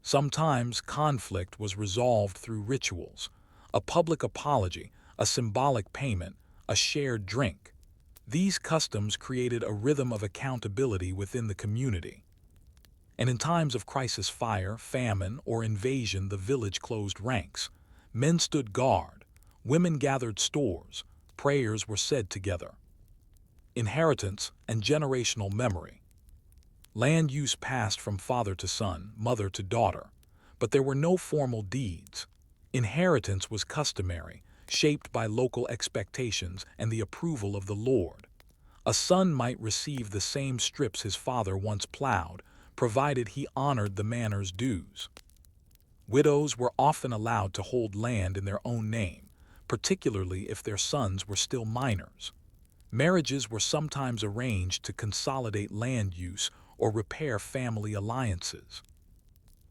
Sometimes conflict was resolved through rituals, a public apology, a symbolic payment, a shared drink. These customs created a rhythm of accountability within the community. And in times of crisis, fire, famine, or invasion, the village closed ranks. Men stood guard. Women gathered stores. Prayers were said together. Inheritance and generational memory. Land use passed from father to son, mother to daughter, but there were no formal deeds. Inheritance was customary, shaped by local expectations and the approval of the Lord. A son might receive the same strips his father once plowed, provided he honored the manor's dues. Widows were often allowed to hold land in their own name, particularly if their sons were still minors. Marriages were sometimes arranged to consolidate land use or repair family alliances.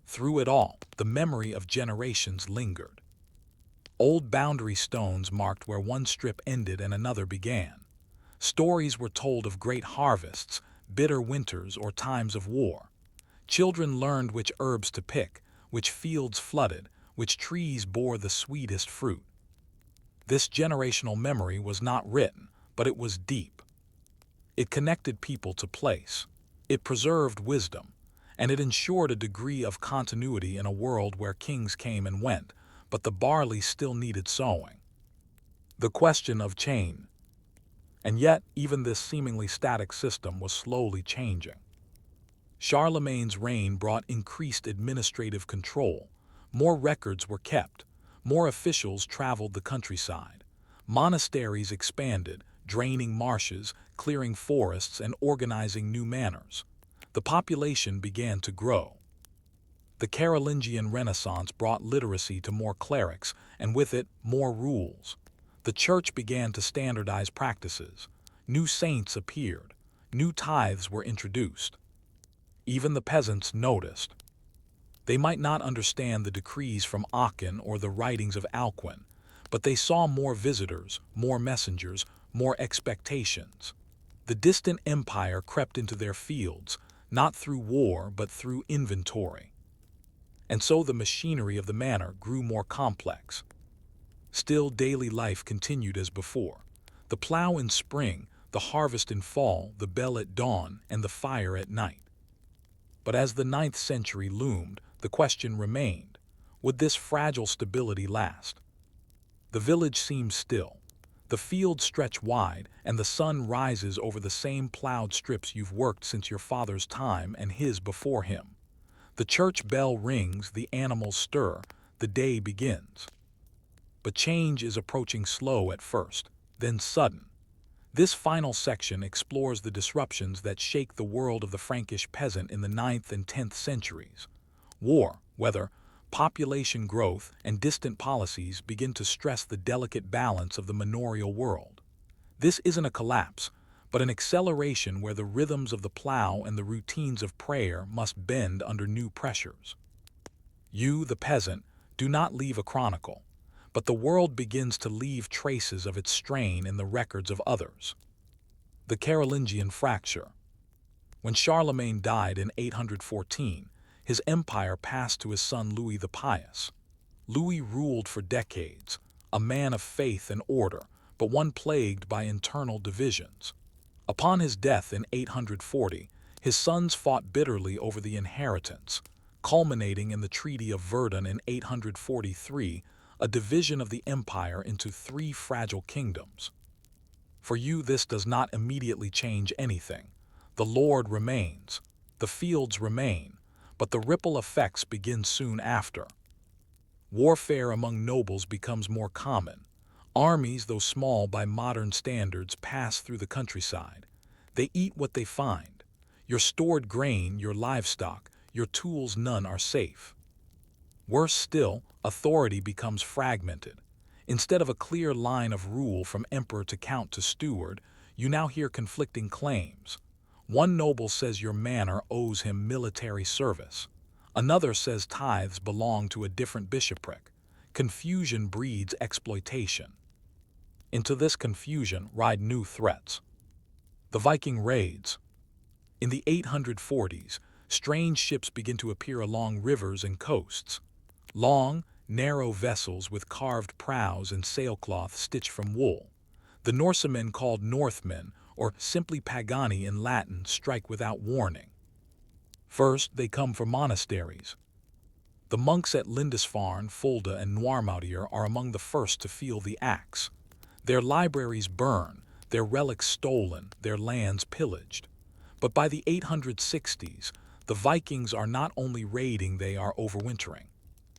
Through it all, the memory of generations lingered. Old boundary stones marked where one strip ended and another began. Stories were told of great harvests, bitter winters, or times of war. Children learned which herbs to pick, which fields flooded, which trees bore the sweetest fruit. This generational memory was not written, but it was deep. It connected people to place. It preserved wisdom, and it ensured a degree of continuity in a world where kings came and went, but the barley still needed sowing. The question of change. And yet, even this seemingly static system was slowly changing. Charlemagne's reign brought increased administrative control. More records were kept. More officials traveled the countryside. Monasteries expanded, draining marshes, clearing forests, and organizing new manors. The population began to grow. The Carolingian Renaissance brought literacy to more clerics, and with it, more rules. The church began to standardize practices. New saints appeared. New tithes were introduced. Even the peasants noticed. They might not understand the decrees from Aachen or the writings of Alcuin, but they saw more visitors, more messengers, more expectations. The distant empire crept into their fields, not through war but through inventory. And so the machinery of the manor grew more complex. Still, daily life continued as before. The plow in spring, the harvest in fall, the bell at dawn, and the fire at night. But as the 9th century loomed, the question remained, would this fragile stability last? The village seems still. The fields stretch wide, and the sun rises over the same plowed strips you've worked since your father's time and his before him. The church bell rings, the animals stir, the day begins. But change is approaching slow at first, then sudden. This final section explores the disruptions that shake the world of the Frankish peasant in the 9th and 10th centuries. War, weather, population growth, and distant policies begin to stress the delicate balance of the manorial world. This isn't a collapse, but an acceleration where the rhythms of the plow and the routines of prayer must bend under new pressures. You, the peasant, do not leave a chronicle, but the world begins to leave traces of its strain in the records of others. The Carolingian fracture. When Charlemagne died in 814, his empire passed to his son Louis the Pious. Louis ruled for decades, a man of faith and order, but one plagued by internal divisions. Upon his death in 840, his sons fought bitterly over the inheritance, culminating in the Treaty of Verdun in 843, a division of the empire into 3 fragile kingdoms. For you, this does not immediately change anything. The Lord remains, the fields remain, but the ripple effects begin soon after. Warfare among nobles becomes more common. Armies, though small by modern standards, pass through the countryside. They eat what they find. Your stored grain, your livestock, your tools, none are safe. Worse still, authority becomes fragmented. Instead of a clear line of rule from emperor to count to steward, you now hear conflicting claims. One noble says your manor owes him military service. Another says tithes belong to a different bishopric. Confusion breeds exploitation. Into this confusion ride new threats. The Viking raids. In the 840s, strange ships begin to appear along rivers and coasts. Long, narrow vessels with carved prows and sailcloth stitched from wool. The Norsemen, called Northmen, or simply Pagani in Latin, strike without warning. First, they come for monasteries. The monks at Lindisfarne, Fulda, and Noirmoutier are among the first to feel the axe. Their libraries burn, their relics stolen, their lands pillaged. But by the 860s, the Vikings are not only raiding, they are overwintering.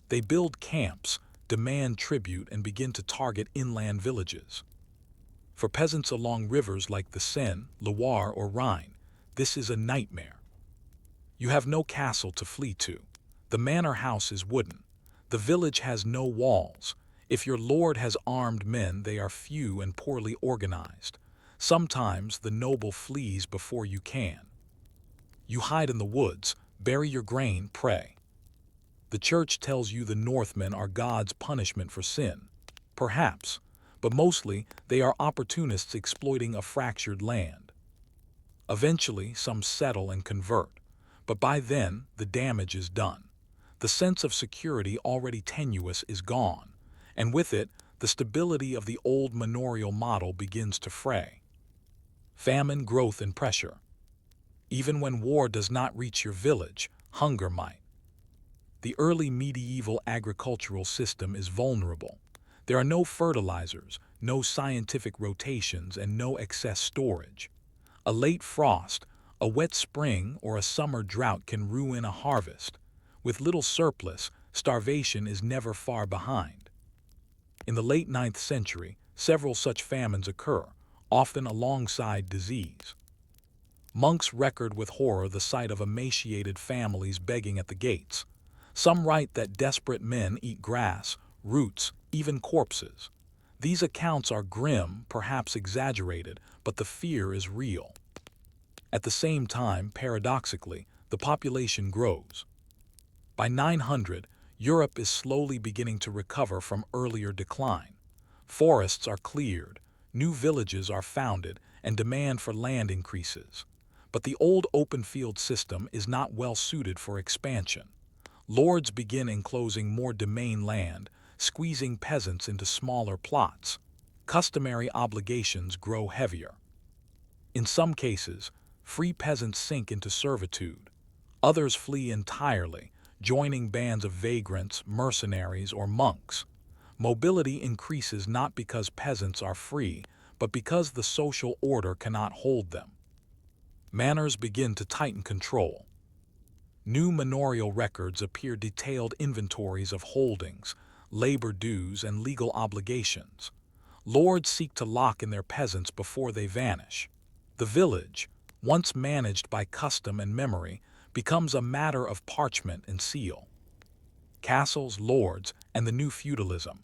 They build camps, demand tribute, and begin to target inland villages. For peasants along rivers like the Seine, Loire, or Rhine, this is a nightmare. You have no castle to flee to. The manor house is wooden. The village has no walls. If your lord has armed men, they are few and poorly organized. Sometimes the noble flees before you can. You hide in the woods, bury your grain, pray. The church tells you the Northmen are God's punishment for sin. Perhaps, but mostly they are opportunists exploiting a fractured land. Eventually, some settle and convert, but by then the damage is done. The sense of security, already tenuous, is gone, and with it, the stability of the old manorial model begins to fray. Famine, growth, and pressure. Even when war does not reach your village, hunger might. The early medieval agricultural system is vulnerable. There are no fertilizers, no scientific rotations, and no excess storage. A late frost, a wet spring, or a summer drought can ruin a harvest. With little surplus, starvation is never far behind. In the late 9th century, several such famines occur, often alongside disease. Monks record with horror the sight of emaciated families begging at the gates. Some write that desperate men eat grass, roots, even corpses. These accounts are grim, perhaps exaggerated, but the fear is real. At the same time, paradoxically, the population grows. By 900, Europe is slowly beginning to recover from earlier decline. Forests are cleared, new villages are founded, and demand for land increases. But the old open field system is not well suited for expansion. Lords begin enclosing more domain land, squeezing peasants into smaller plots. Customary obligations grow heavier. In some cases, free peasants sink into servitude. Others flee entirely, joining bands of vagrants, mercenaries, or monks. Mobility increases not because peasants are free, but because the social order cannot hold them. Manors begin to tighten control. New manorial records appear, detailed inventories of holdings, labor dues, and legal obligations. Lords seek to lock in their peasants before they vanish. The village, once managed by custom and memory, becomes a matter of parchment and seal. Castles, lords, and the new feudalism.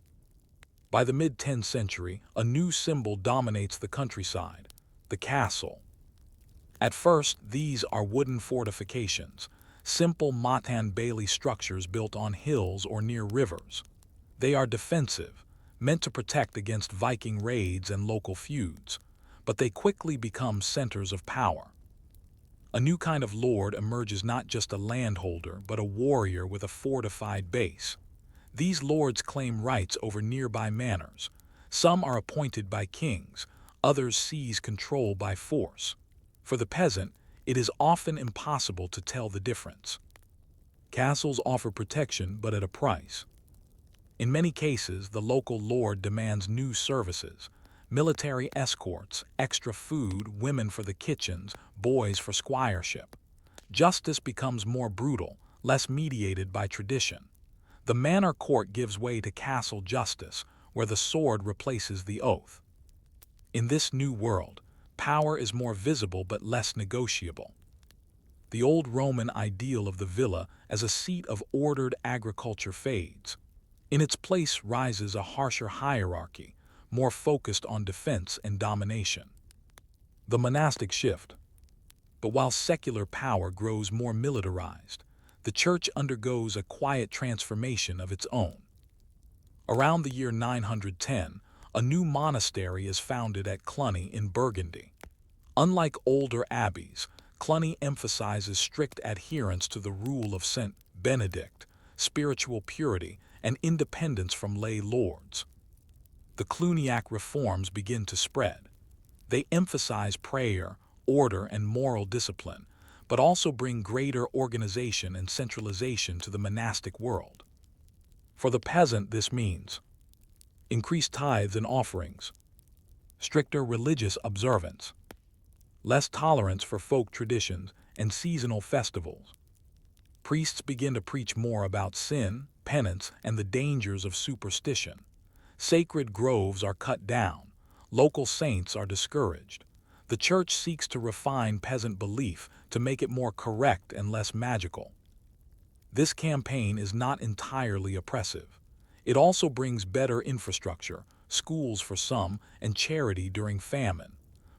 By the mid-10th century, a new symbol dominates the countryside: the castle. At first, these are wooden fortifications, simple motte-and-bailey structures built on hills or near rivers. They are defensive, meant to protect against Viking raids and local feuds, but they quickly become centers of power. A new kind of lord emerges, not just a landholder, but a warrior with a fortified base. These lords claim rights over nearby manors. Some are appointed by kings, others seize control by force. For the peasant, it is often impossible to tell the difference. Castles offer protection, but at a price. In many cases, the local lord demands new services: military escorts, extra food, women for the kitchens, boys for squireship. Justice becomes more brutal, less mediated by tradition. The manor court gives way to castle justice, where the sword replaces the oath. In this new world, power is more visible but less negotiable. The old Roman ideal of the villa as a seat of ordered agriculture fades. In its place rises a harsher hierarchy, more focused on defense and domination. The monastic shift. But while secular power grows more militarized, the church undergoes a quiet transformation of its own. Around the year 910, a new monastery is founded at Cluny in Burgundy. Unlike older abbeys, Cluny emphasizes strict adherence to the rule of Saint Benedict, spiritual purity, and independence from lay lords. The Cluniac reforms begin to spread. They emphasize prayer, order, and moral discipline, but also bring greater organization and centralization to the monastic world. For the peasant, this means increased tithes and offerings, stricter religious observance, less tolerance for folk traditions and seasonal festivals. Priests begin to preach more about sin, penance, and the dangers of superstition. Sacred groves are cut down. Local saints are discouraged. The church seeks to refine peasant belief to make it more correct and less magical. This campaign is not entirely oppressive. It also brings better infrastructure, schools for some, and charity during famine.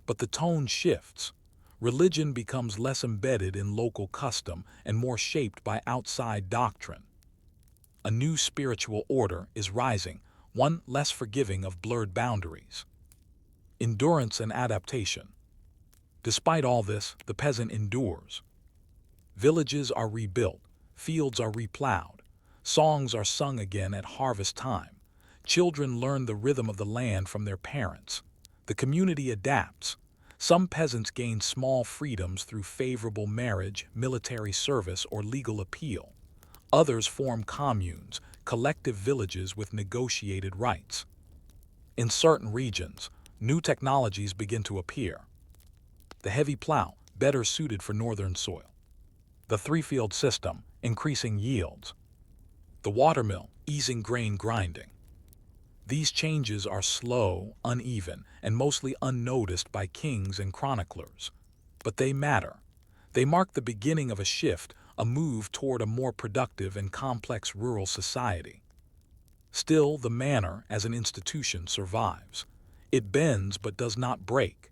But the tone shifts. Religion becomes less embedded in local custom and more shaped by outside doctrine. A new spiritual order is rising, one less forgiving of blurred boundaries. Endurance and adaptation. Despite all this, the peasant endures. Villages are rebuilt, fields are replowed, songs are sung again at harvest time. Children learn the rhythm of the land from their parents. The community adapts. Some peasants gain small freedoms through favorable marriage, military service, or legal appeal. Others form communes, collective villages with negotiated rights. In certain regions, new technologies begin to appear. The heavy plow, better suited for northern soil. The three-field system, increasing yields. The watermill, easing grain grinding. These changes are slow, uneven, and mostly unnoticed by kings and chroniclers. But they matter. They mark the beginning of a shift, a move toward a more productive and complex rural society. Still, the manor as an institution survives. It bends but does not break.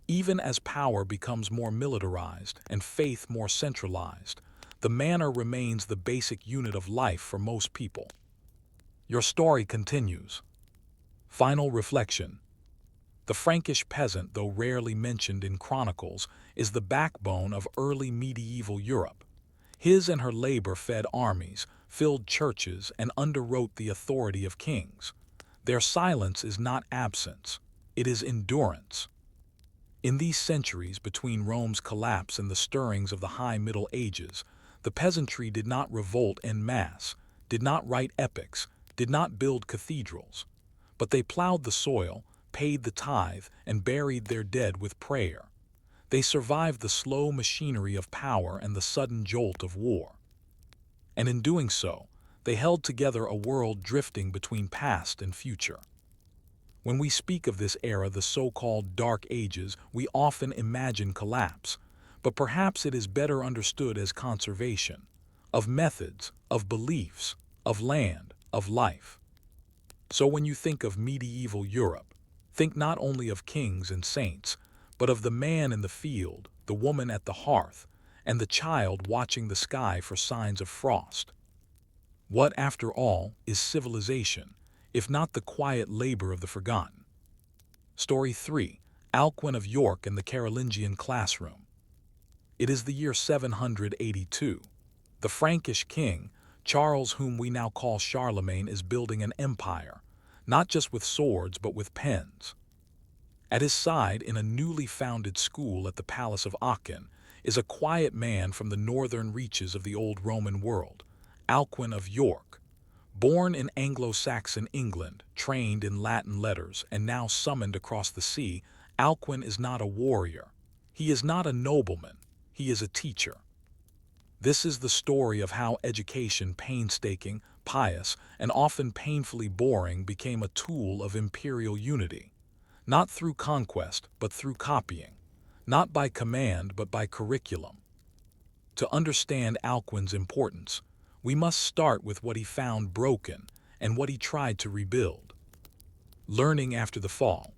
Even as power becomes more militarized and faith more centralized, the manor remains the basic unit of life for most people. Your story continues. Final reflection. The Frankish peasant, though rarely mentioned in chronicles, is the backbone of early medieval Europe. His and her labor fed armies, filled churches, and underwrote the authority of kings. Their silence is not absence, it is endurance. In these centuries between Rome's collapse and the stirrings of the High Middle Ages, the peasantry did not revolt en masse, did not write epics, did not build cathedrals. But they plowed the soil, paid the tithe, and buried their dead with prayer. They survived the slow machinery of power and the sudden jolt of war. And in doing so, they held together a world drifting between past and future. When we speak of this era, the so-called Dark Ages, we often imagine collapse, but perhaps it is better understood as conservation, of methods, of beliefs, of land, of life. So when you think of medieval Europe, think not only of kings and saints, but of the man in the field, the woman at the hearth, and the child watching the sky for signs of frost. What, after all, is civilization, if not the quiet labor of the forgotten? Story 3. Alcuin of York and the Carolingian Classroom. It is the year 782. The Frankish king, Charles, whom we now call Charlemagne, is building an empire, not just with swords but with pens. At his side, in a newly founded school at the Palace of Aachen, is a quiet man from the northern reaches of the old Roman world, Alcuin of York. Born in Anglo-Saxon England, trained in Latin letters, and now summoned across the sea, Alcuin is not a warrior. He is not a nobleman. He is a teacher. This is the story of how education, painstaking, pious, and often painfully boring, became a tool of imperial unity. Not through conquest, but through copying. Not by command, but by curriculum. To understand Alcuin's importance, we must start with what he found broken and what he tried to rebuild. Learning after the fall.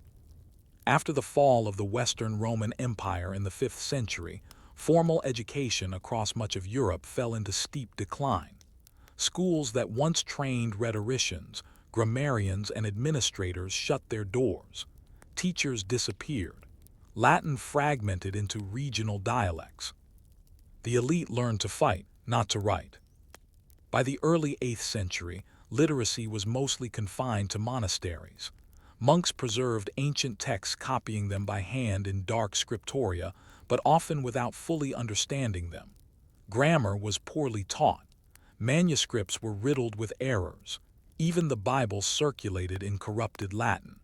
After the fall of the Western Roman Empire in the 5th century, formal education across much of Europe fell into steep decline. Schools that once trained rhetoricians, grammarians, and administrators shut their doors. Teachers disappeared. Latin fragmented into regional dialects. The elite learned to fight, not to write. By the early 8th century, literacy was mostly confined to monasteries. Monks preserved ancient texts, copying them by hand in dark scriptoria, but often without fully understanding them. Grammar was poorly taught. Manuscripts were riddled with errors. Even the Bible circulated in corrupted Latin.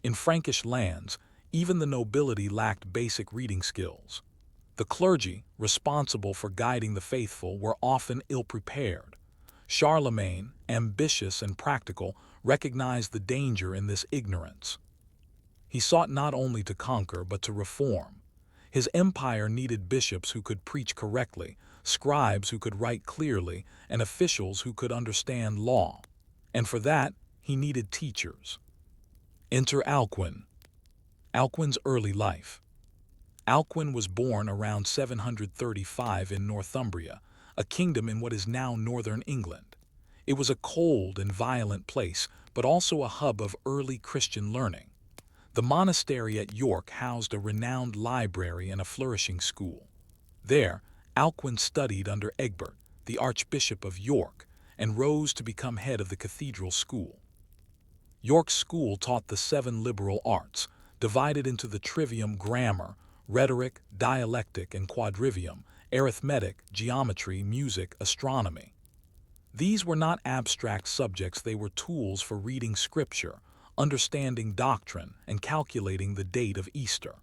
In Frankish lands, even the nobility lacked basic reading skills. The clergy, responsible for guiding the faithful, were often ill-prepared. Charlemagne, ambitious and practical, recognized the danger in this ignorance. He sought not only to conquer but to reform. His empire needed bishops who could preach correctly, scribes who could write clearly, and officials who could understand law. And for that, he needed teachers. Enter Alcuin. Alcuin's early life. Alcuin was born around 735 in Northumbria, a kingdom in what is now northern England. It was a cold and violent place, but also a hub of early Christian learning. The monastery at York housed a renowned library and a flourishing school. There, Alcuin studied under Egbert, the Archbishop of York, and rose to become head of the cathedral school. York's school taught the 7 liberal arts, divided into the trivium grammar, rhetoric, dialectic, and quadrivium, arithmetic, geometry, music, astronomy. These were not abstract subjects, they were tools for reading scripture, understanding doctrine, and calculating the date of Easter.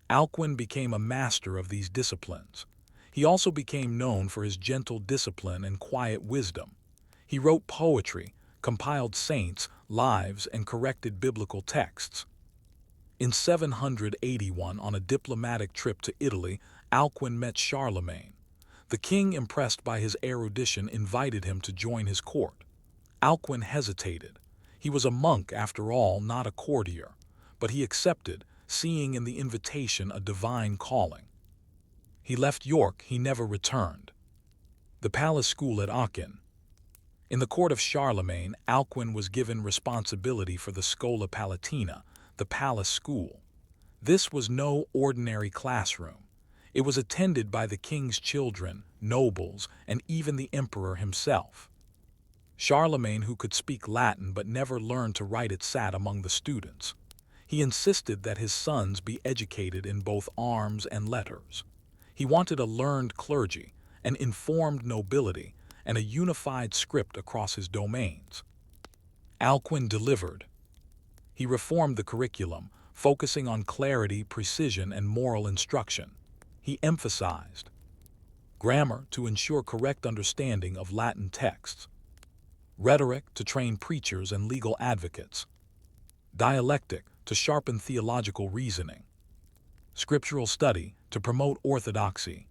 Alcuin became a master of these disciplines. He also became known for his gentle discipline and quiet wisdom. He wrote poetry, compiled saints' lives, and corrected biblical texts. In 781, on a diplomatic trip to Italy, Alcuin met Charlemagne. The king, impressed by his erudition, invited him to join his court. Alcuin hesitated. He was a monk, after all, not a courtier, but he accepted, seeing in the invitation a divine calling. He left York, he never returned. The palace school at Aachen. In the court of Charlemagne, Alcuin was given responsibility for the Schola Palatina, the palace school. This was no ordinary classroom. It was attended by the king's children, nobles, and even the emperor himself. Charlemagne, who could speak Latin but never learned to write it, sat among the students. He insisted that his sons be educated in both arms and letters. He wanted a learned clergy, an informed nobility, and a unified script across his domains. Alcuin delivered. He reformed the curriculum, focusing on clarity, precision, and moral instruction. He emphasized grammar to ensure correct understanding of Latin texts, rhetoric to train preachers and legal advocates, dialectic to sharpen theological reasoning, scriptural study to promote orthodoxy.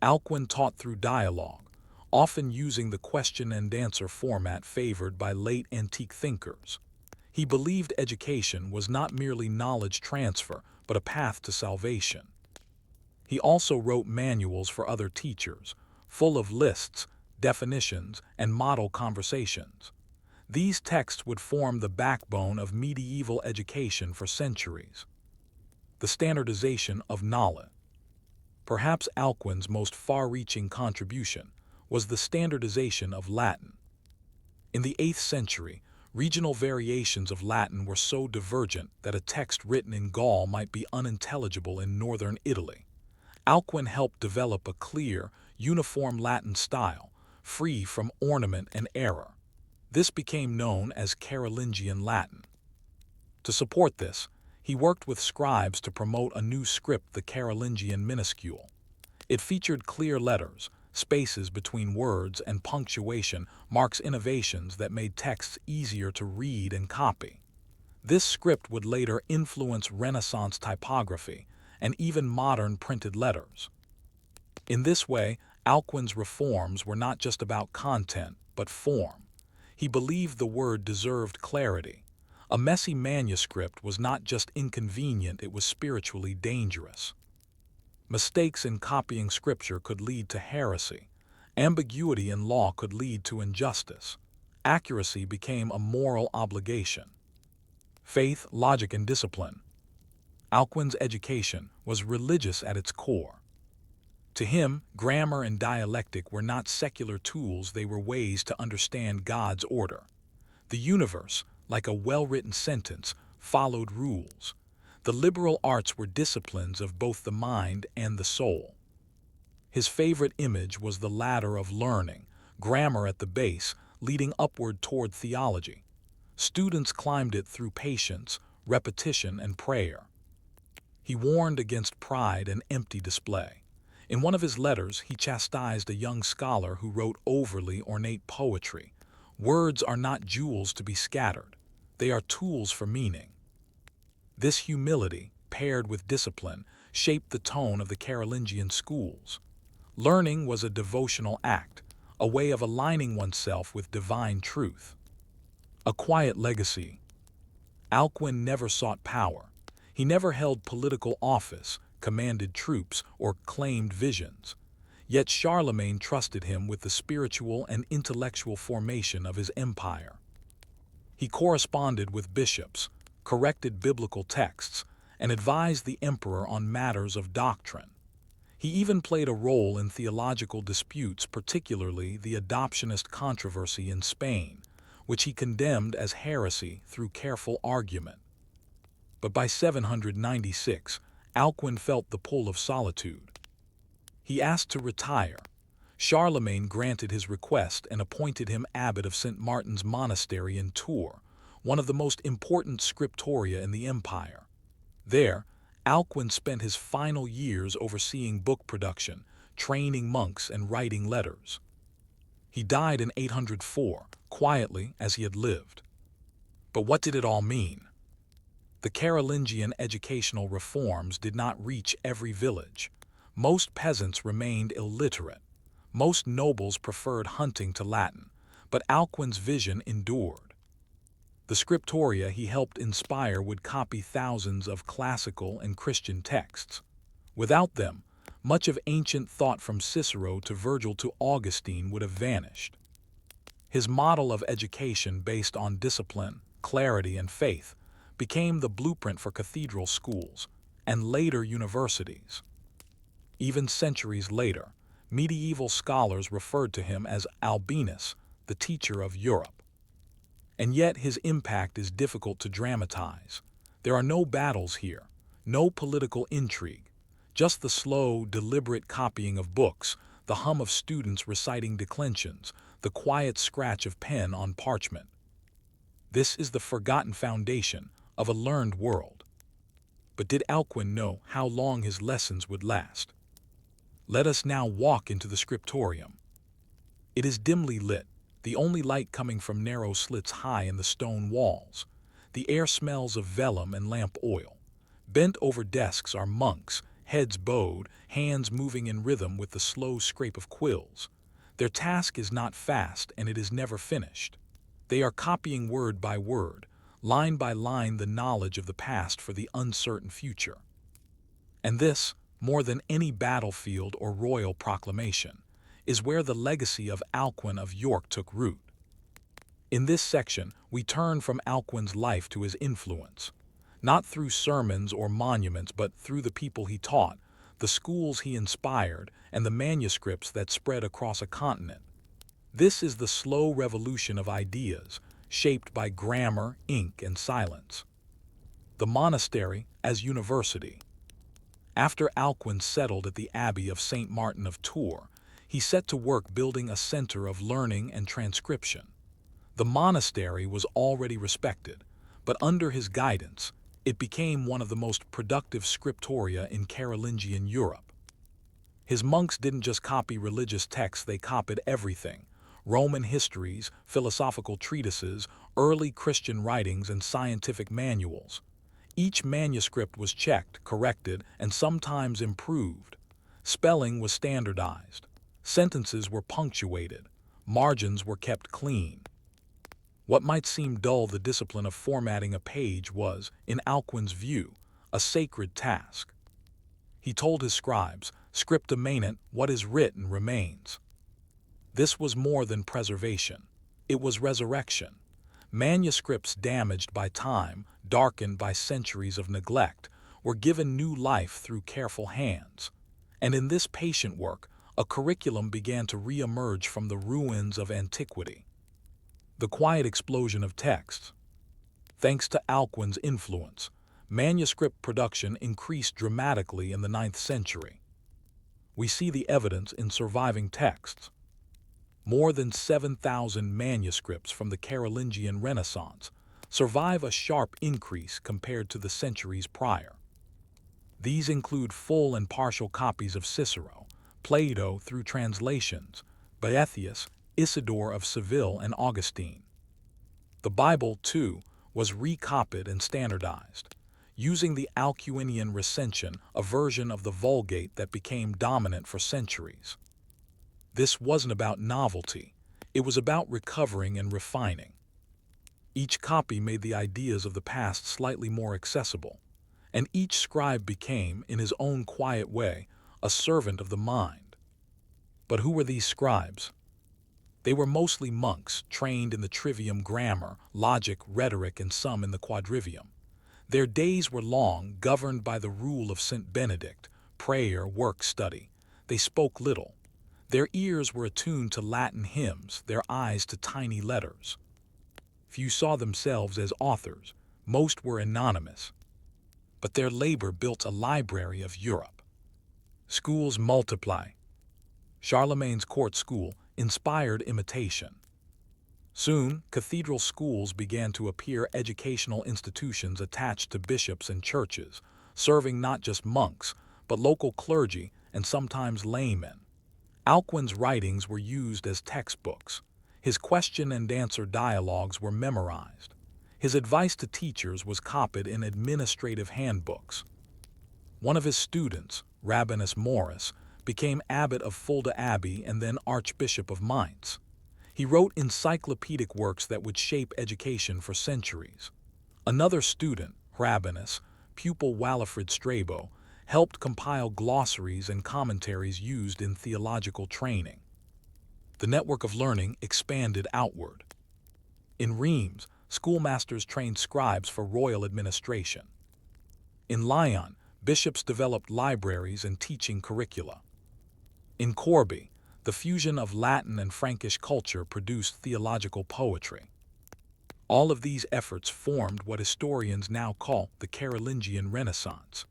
Alcuin taught through dialogue, often using the question and answer format favored by late antique thinkers. He believed education was not merely knowledge transfer, but a path to salvation. He also wrote manuals for other teachers, full of lists, definitions, and model conversations. These texts would form the backbone of medieval education for centuries. The standardization of knowledge. Perhaps Alcuin's most far-reaching contribution was the standardization of Latin. In the 8th century, regional variations of Latin were so divergent that a text written in Gaul might be unintelligible in northern Italy. Alcuin helped develop a clear, uniform Latin style, free from ornament and error. This became known as Carolingian Latin. To support this, he worked with scribes to promote a new script, the Carolingian minuscule. It featured clear letters, spaces between words, and punctuation marks, innovations that made texts easier to read and copy. This script would later influence Renaissance typography and even modern printed letters. In this way, Alcuin's reforms were not just about content, but form. He believed the word deserved clarity. A messy manuscript was not just inconvenient, it was spiritually dangerous. Mistakes in copying scripture could lead to heresy. Ambiguity in law could lead to injustice. Accuracy became a moral obligation. Faith, logic, and discipline. Alcuin's education was religious at its core. To him, grammar and dialectic were not secular tools, they were ways to understand God's order. The universe, like a well-written sentence, followed rules. The liberal arts were disciplines of both the mind and the soul. His favorite image was the ladder of learning, grammar at the base, leading upward toward theology. Students climbed it through patience, repetition, and prayer. He warned against pride and empty display. In one of his letters, he chastised a young scholar who wrote overly ornate poetry. Words are not jewels to be scattered. They are tools for meaning. This humility, paired with discipline, shaped the tone of the Carolingian schools. Learning was a devotional act, a way of aligning oneself with divine truth. A quiet legacy. Alcuin never sought power. He never held political office, commanded troops, or claimed visions. Yet Charlemagne trusted him with the spiritual and intellectual formation of his empire. He corresponded with bishops, corrected biblical texts, and advised the emperor on matters of doctrine. He even played a role in theological disputes, particularly the adoptionist controversy in Spain, which he condemned as heresy through careful argument. But by 796, Alcuin felt the pull of solitude. He asked to retire. Charlemagne granted his request and appointed him abbot of St. Martin's Monastery in Tours, one of the most important scriptoria in the empire. There, Alcuin spent his final years overseeing book production, training monks, and writing letters. He died in 804, quietly as he had lived. But what did it all mean? The Carolingian educational reforms did not reach every village. Most peasants remained illiterate. Most nobles preferred hunting to Latin, but Alcuin's vision endured. The scriptoria he helped inspire would copy thousands of classical and Christian texts. Without them, much of ancient thought from Cicero to Virgil to Augustine would have vanished. His model of education based on discipline, clarity, and faith became the blueprint for cathedral schools and later universities. Even centuries later, medieval scholars referred to him as Albinus, the teacher of Europe. And yet his impact is difficult to dramatize. There are no battles here, no political intrigue, just the slow, deliberate copying of books, the hum of students reciting declensions, the quiet scratch of pen on parchment. This is the forgotten foundation of a learned world. But did Alcuin know how long his lessons would last? Let us now walk into the scriptorium. It is dimly lit, the only light coming from narrow slits high in the stone walls. The air smells of vellum and lamp oil. Bent over desks are monks, heads bowed, hands moving in rhythm with the slow scrape of quills. Their task is not fast, and it is never finished. They are copying word by word, line by line, the knowledge of the past for the uncertain future. And this, more than any battlefield or royal proclamation, is where the legacy of Alcuin of York took root. In this section, we turn from Alcuin's life to his influence, not through sermons or monuments, but through the people he taught, the schools he inspired, and the manuscripts that spread across a continent. This is the slow revolution of ideas, shaped by grammar, ink, and silence. The monastery as university. After Alcuin settled at the Abbey of St. Martin of Tours, he set to work building a center of learning and transcription. The monastery was already respected, but under his guidance, it became one of the most productive scriptoria in Carolingian Europe. His monks didn't just copy religious texts, they copied everything: Roman histories, philosophical treatises, early Christian writings, and scientific manuals. Each manuscript was checked, corrected, and sometimes improved. Spelling was standardized. Sentences were punctuated. Margins were kept clean. What might seem dull, the discipline of formatting a page was, in Alcuin's view, a sacred task. He told his scribes, "Scripta manet, what is written remains." This was more than preservation. It was resurrection. Manuscripts damaged by time, darkened by centuries of neglect, were given new life through careful hands. And in this patient work, a curriculum began to re-emerge from the ruins of antiquity. The quiet explosion of texts. Thanks to Alcuin's influence, manuscript production increased dramatically in the 9th century. We see the evidence in surviving texts. More than 7,000 manuscripts from the Carolingian Renaissance survive, a sharp increase compared to the centuries prior. These include full and partial copies of Cicero, Plato through translations, Boethius, Isidore of Seville, and Augustine. The Bible, too, was recopied and standardized, using the Alcuinian recension, a version of the Vulgate that became dominant for centuries. This wasn't about novelty, it was about recovering and refining. Each copy made the ideas of the past slightly more accessible, and each scribe became, in his own quiet way, a servant of the mind. But who were these scribes? They were mostly monks, trained in the trivium grammar, logic, rhetoric, and some in the quadrivium. Their days were long, governed by the rule of St. Benedict: prayer, work, study. They spoke little. Their ears were attuned to Latin hymns, their eyes to tiny letters. Few saw themselves as authors, most were anonymous. But their labor built a library of Europe. Schools multiply. Charlemagne's court school inspired imitation. Soon, cathedral schools began to appear, educational institutions attached to bishops and churches, serving not just monks, but local clergy and sometimes laymen. Alcuin's writings were used as textbooks. His question-and-answer dialogues were memorized. His advice to teachers was copied in administrative handbooks. One of his students, Rabanus Maurus, became abbot of Fulda Abbey and then Archbishop of Mainz. He wrote encyclopedic works that would shape education for centuries. Another student, Rabanus, pupil Walafrid Strabo, helped compile glossaries and commentaries used in theological training. The network of learning expanded outward. In Reims, schoolmasters trained scribes for royal administration. In Lyon, bishops developed libraries and teaching curricula. In Corbie, the fusion of Latin and Frankish culture produced theological poetry. All of these efforts formed what historians now call the Carolingian Renaissance.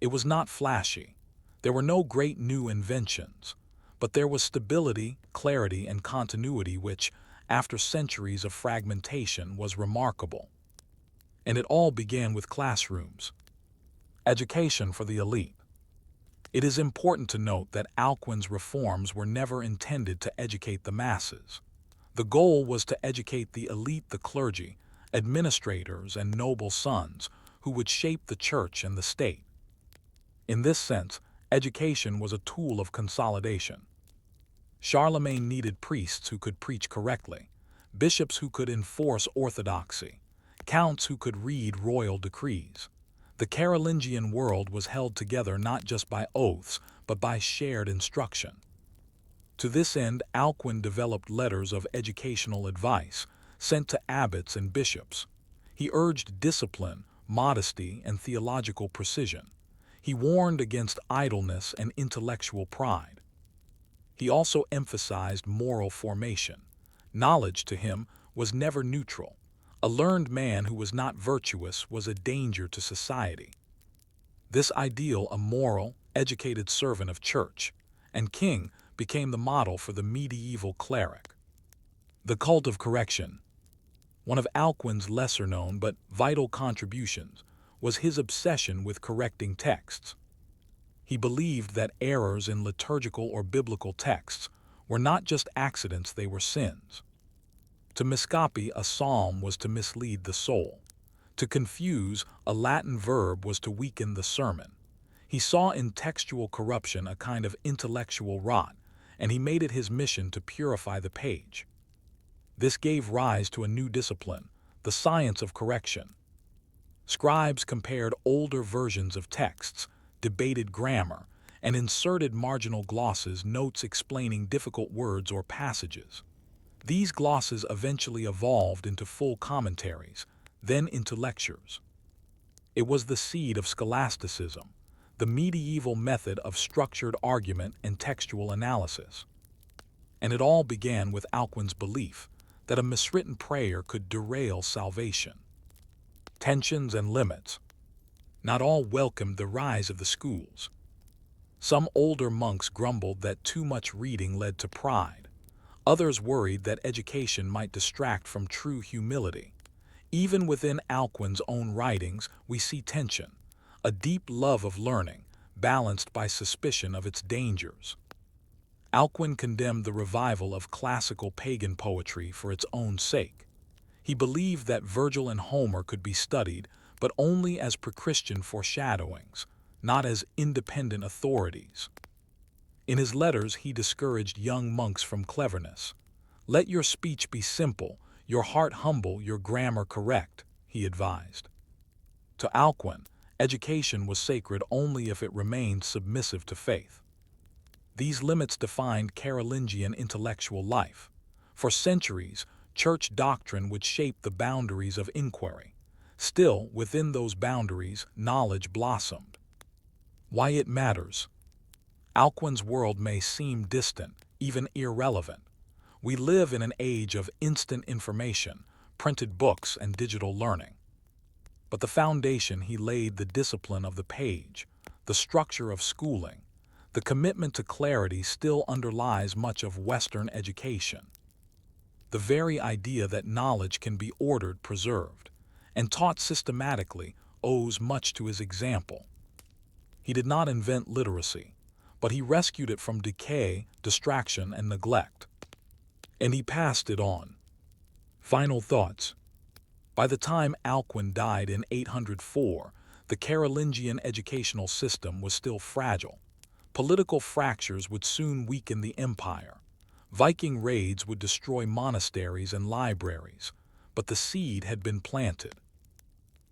It was not flashy. There were no great new inventions, but there was stability, clarity, and continuity which, after centuries of fragmentation, was remarkable. And it all began with classrooms. Education for the elite. It is important to note that Alcuin's reforms were never intended to educate the masses. The goal was to educate the elite, the clergy, administrators, and noble sons who would shape the church and the state. In this sense, education was a tool of consolidation. Charlemagne needed priests who could preach correctly, bishops who could enforce orthodoxy, counts who could read royal decrees. The Carolingian world was held together not just by oaths, but by shared instruction. To this end, Alcuin developed letters of educational advice sent to abbots and bishops. He urged discipline, modesty, and theological precision. He warned against idleness and intellectual pride. He also emphasized moral formation. Knowledge to him was never neutral. A learned man who was not virtuous was a danger to society. This ideal, a moral, educated servant of church and king, became the model for the medieval cleric. The cult of correction. One of Alcuin's lesser-known but vital contributions was his obsession with correcting texts. He believed that errors in liturgical or biblical texts were not just accidents, they were sins. To miscopy a psalm was to mislead the soul. To confuse a Latin verb was to weaken the sermon. He saw in textual corruption a kind of intellectual rot, and he made it his mission to purify the page. This gave rise to a new discipline, the science of correction. Scribes compared older versions of texts, debated grammar, and inserted marginal glosses, notes explaining difficult words or passages. These glosses eventually evolved into full commentaries, then into lectures. It was the seed of scholasticism, the medieval method of structured argument and textual analysis. And it all began with Alcuin's belief that a miswritten prayer could derail salvation. Tensions and limits. Not all welcomed the rise of the schools. Some older monks grumbled that too much reading led to pride. Others worried that education might distract from true humility. Even within Alcuin's own writings, we see tension, a deep love of learning, balanced by suspicion of its dangers. Alcuin condemned the revival of classical pagan poetry for its own sake. He believed that Virgil and Homer could be studied, but only as pre-Christian foreshadowings, not as independent authorities. In his letters, he discouraged young monks from cleverness. Let your speech be simple, your heart humble, your grammar correct, he advised. To Alcuin, Education was sacred only if it remained submissive to faith. These limits defined Carolingian intellectual life. For centuries, church doctrine would shape the boundaries of inquiry. Still, within those boundaries, knowledge blossomed. Why it matters. Alcuin's world may seem distant, even irrelevant. We live in an age of instant information, printed books, and digital learning. But the foundation he laid, the discipline of the page, the structure of schooling, the commitment to clarity still underlies much of Western education. The very idea that knowledge can be ordered, preserved, and taught systematically owes much to his example. He did not invent literacy, but he rescued it from decay, distraction, and neglect. And he passed it on. Final thoughts. By the time Alcuin died in 804, the Carolingian educational system was still fragile. Political fractures would soon weaken the empire. Viking raids would destroy monasteries and libraries, but the seed had been planted.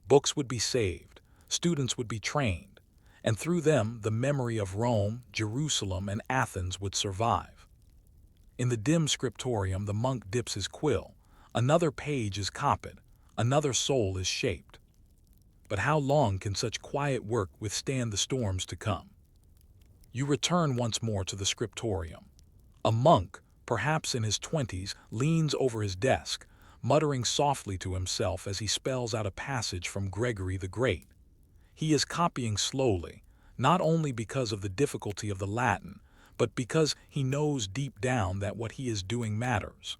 Books would be saved, students would be trained, and through them the memory of Rome, Jerusalem, and Athens would survive. In the dim scriptorium, the monk dips his quill. Another page is copied, another soul is shaped. But how long can such quiet work withstand the storms to come? You return once more to the scriptorium. A monk, perhaps in his 20s, leans over his desk, muttering softly to himself as he spells out a passage from Gregory the Great. He is copying slowly, not only because of the difficulty of the Latin, but because he knows deep down that what he is doing matters.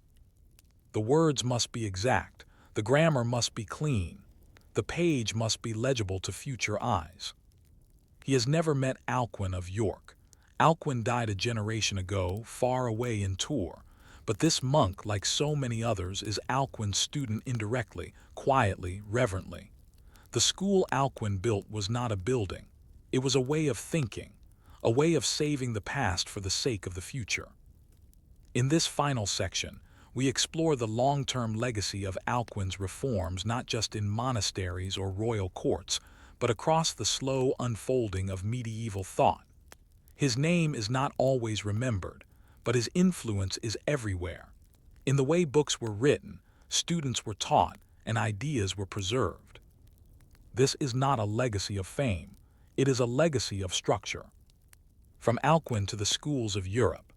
The words must be exact, the grammar must be clean, the page must be legible to future eyes. He has never met Alcuin of York. Alcuin died a generation ago, far away in Tours. But this monk, like so many others, is Alcuin's student indirectly, quietly, reverently. The school Alcuin built was not a building. It was a way of thinking, a way of saving the past for the sake of the future. In this final section, we explore the long-term legacy of Alcuin's reforms, not just in monasteries or royal courts, but across the slow unfolding of medieval thought. His name is not always remembered, but his influence is everywhere. In the way books were written, students were taught, and ideas were preserved. This is not a legacy of fame, it is a legacy of structure. From Alcuin to the schools of Europe.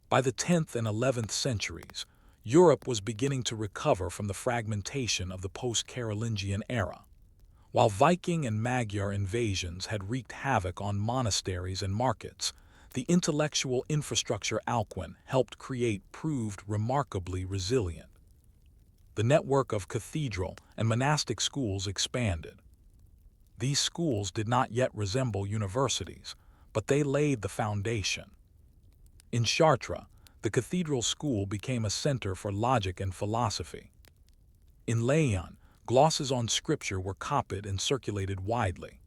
By the 10th and 11th centuries, Europe was beginning to recover from the fragmentation of the post-Carolingian era. While Viking and Magyar invasions had wreaked havoc on monasteries and markets, the intellectual infrastructure Alcuin helped create proved remarkably resilient. The network of cathedral and monastic schools expanded. These schools did not yet resemble universities, but they laid the foundation. In Chartres, the cathedral school became a center for logic and philosophy. In Lyon, glosses on scripture were copied and circulated widely.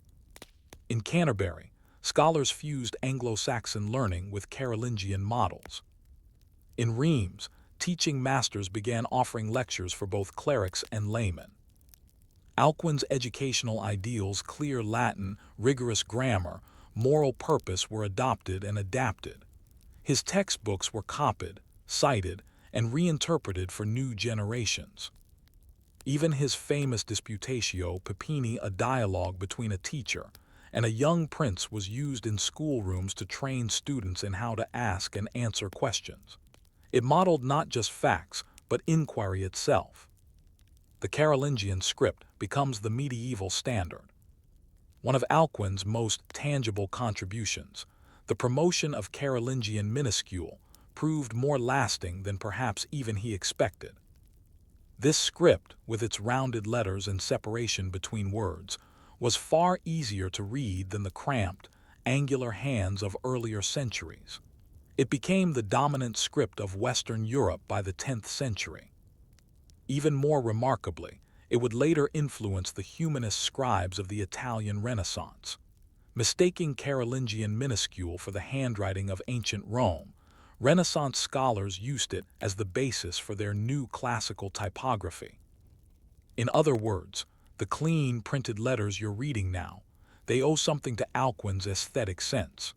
In Canterbury, scholars fused Anglo-Saxon learning with Carolingian models. In Reims, teaching masters began offering lectures for both clerics and laymen. Alcuin's educational ideals, clear Latin, rigorous grammar, moral purpose, were adopted and adapted. His textbooks were copied, cited, and reinterpreted for new generations. Even his famous Disputatio Pipini, a dialogue between a teacher and a young prince, was used in schoolrooms to train students in how to ask and answer questions. It modeled not just facts, but inquiry itself. The Carolingian script becomes the medieval standard. One of Alcuin's most tangible contributions, the promotion of Carolingian minuscule, proved more lasting than perhaps even he expected. This script, with its rounded letters and separation between words, was far easier to read than the cramped, angular hands of earlier centuries. It became the dominant script of Western Europe by the 10th century. Even more remarkably, it would later influence the humanist scribes of the Italian Renaissance. Mistaking Carolingian minuscule for the handwriting of ancient Rome, Renaissance scholars used it as the basis for their new classical typography. In other words, The clean, printed letters you're reading now, they owe something to Alcuin's aesthetic sense.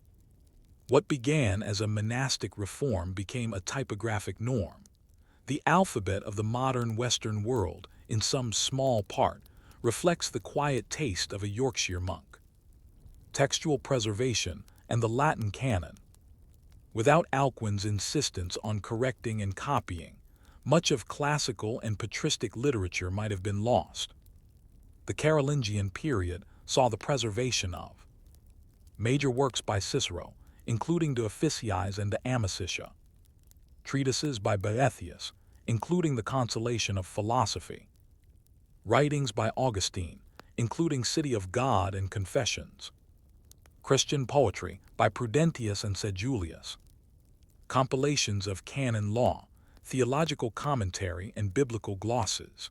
What began as a monastic reform became a typographic norm. The alphabet of the modern Western world, in some small part, reflects the quiet taste of a Yorkshire monk. Textual preservation and the Latin canon. Without Alcuin's insistence on correcting and copying, much of classical and patristic literature might have been lost. The Carolingian period saw the preservation of major works by Cicero, including De Officiis and De Amicitia, treatises by Boethius, including the Consolation of Philosophy, writings by Augustine, including City of God and Confessions, Christian poetry by Prudentius and Sedulius, compilations of canon law, theological commentary, and biblical glosses.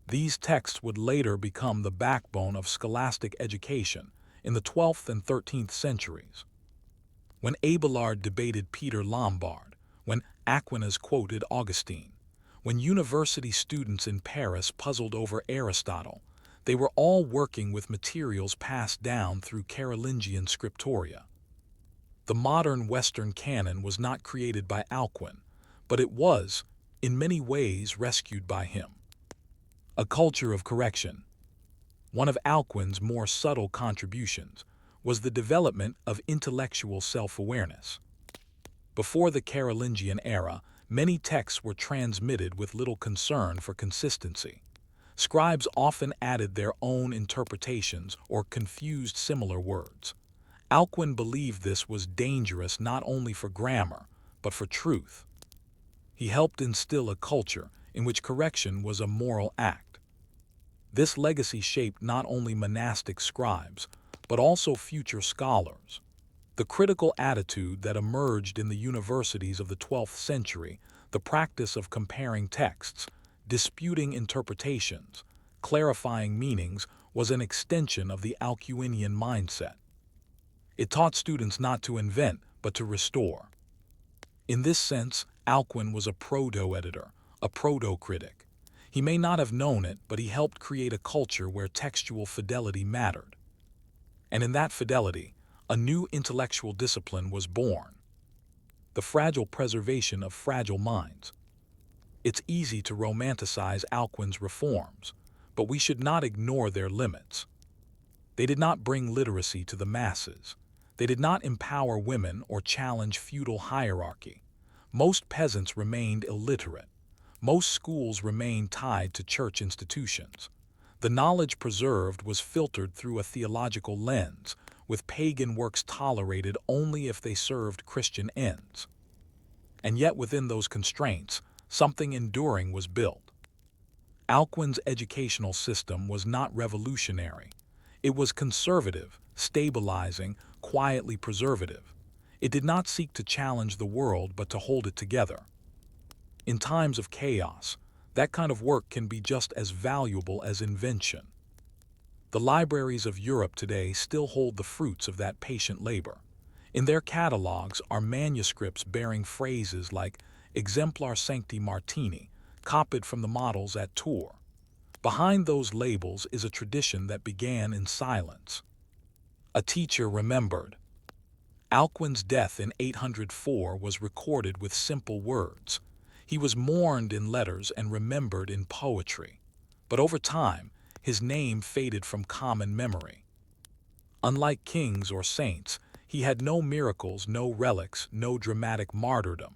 These texts would later become the backbone of scholastic education in the 12th and 13th centuries. When Abelard debated Peter Lombard, when Aquinas quoted Augustine, when university students in Paris puzzled over Aristotle, they were all working with materials passed down through Carolingian scriptoria. The modern Western canon was not created by Alcuin, but it was, in many ways, rescued by him. A culture of correction. One of Alcuin's more subtle contributions was the development of intellectual self-awareness. Before the Carolingian era, many texts were transmitted with little concern for consistency. Scribes often added their own interpretations or confused similar words. Alcuin believed this was dangerous not only for grammar, but for truth. He helped instill a culture in which correction was a moral act. This legacy shaped not only monastic scribes, but also future scholars. The critical attitude that emerged in the universities of the 12th century, the practice of comparing texts, disputing interpretations, clarifying meanings, was an extension of the Alcuinian mindset. It taught students not to invent, but to restore. In this sense, Alcuin was a proto-editor, a proto-critic. He may not have known it, but he helped create a culture where textual fidelity mattered. And in that fidelity, a new intellectual discipline was born: the fragile preservation of fragile minds. It's easy to romanticize Alcuin's reforms, but we should not ignore their limits. They did not bring literacy to the masses. They did not empower women or challenge feudal hierarchy. Most peasants remained illiterate. Most schools remained tied to church institutions. The knowledge preserved was filtered through a theological lens, with pagan works tolerated only if they served Christian ends. And yet within those constraints, something enduring was built. Alcuin's educational system was not revolutionary. It was conservative, stabilizing, quietly preservative. It did not seek to challenge the world but to hold it together. In times of chaos, that kind of work can be just as valuable as invention. The libraries of Europe today still hold the fruits of that patient labor. In their catalogs are manuscripts bearing phrases like Exemplar Sancti Martini, copied from the models at Tours. Behind those labels is a tradition that began in silence. A teacher remembered. Alcuin's death in 804 was recorded with simple words. He was mourned in letters and remembered in poetry. But over time, his name faded from common memory. Unlike kings or saints, he had no miracles, no relics, no dramatic martyrdom.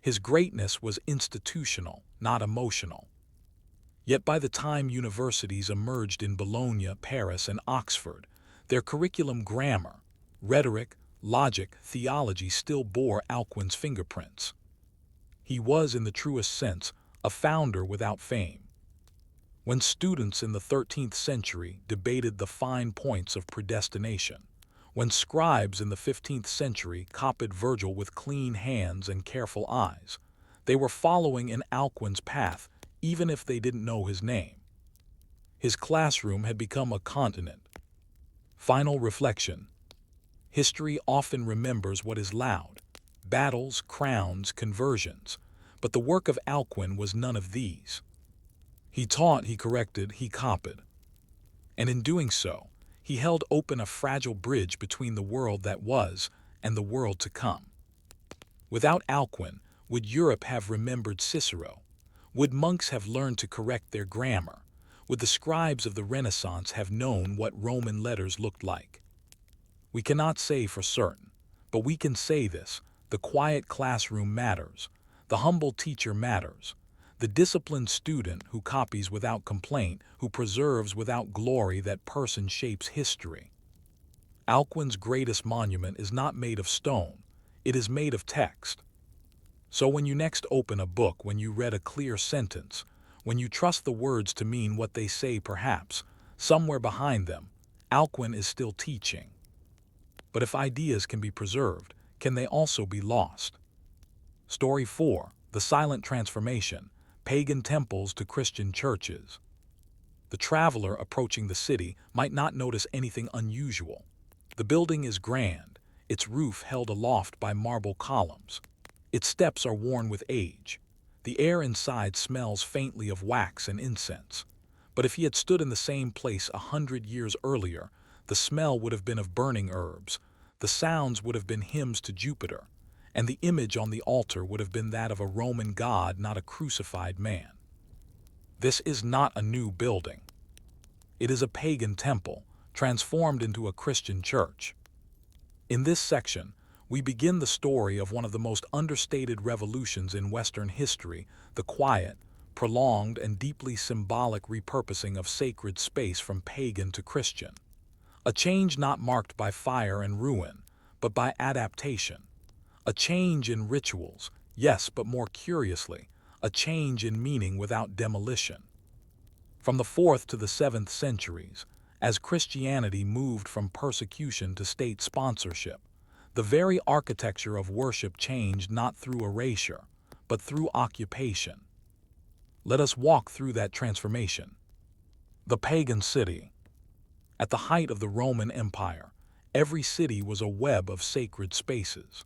His greatness was institutional, not emotional. Yet by the time universities emerged in Bologna, Paris, and Oxford, their curriculum, grammar, rhetoric, logic, theology still bore Alcuin's fingerprints. He was, in the truest sense, a founder without fame. When students in the 13th century debated the fine points of predestination, when scribes in the 15th century copied Virgil with clean hands and careful eyes, they were following in Alcuin's path, even if they didn't know his name. His classroom had become a continent. Final reflection. History often remembers what is loud: battles, crowns, conversions. But the work of Alcuin was none of these. He taught, he corrected, he copied. and in doing so, he held open a fragile bridge between the world that was and the world to come. Without Alcuin, would Europe have remembered Cicero? Would monks have learned to correct their grammar? Would the scribes of the Renaissance have known what Roman letters looked like? We cannot say for certain, but we can say this: the quiet classroom matters, the humble teacher matters, the disciplined student who copies without complaint, who preserves without glory, that person shapes history. Alcuin's greatest monument is not made of stone, it is made of text. So when you next open a book, when you read a clear sentence, when you trust the words to mean what they say, perhaps, somewhere behind them, Alcuin is still teaching. But if ideas can be preserved, can they also be lost? Story 4. The Silent Transformation, Pagan Temples to Christian Churches. The traveler approaching the city might not notice anything unusual. The building is grand, its roof held aloft by marble columns. Its steps are worn with age. The air inside smells faintly of wax and incense. But if he had stood in the same place 100 years earlier, the smell would have been of burning herbs, the sounds would have been hymns to Jupiter, and the image on the altar would have been that of a Roman god, not a crucified man. This is not a new building. It is a pagan temple, transformed into a Christian church. In this section, we begin the story of one of the most understated revolutions in Western history, the quiet, prolonged, and deeply symbolic repurposing of sacred space from pagan to Christian. A change not marked by fire and ruin, but by adaptation. A change in rituals, yes, but more curiously, a change in meaning without demolition. From the 4th to the 7th centuries, as Christianity moved from persecution to state sponsorship, the very architecture of worship changed, not through erasure, but through occupation. Let us walk through that transformation. The pagan city. At the height of the Roman Empire, every city was a web of sacred spaces.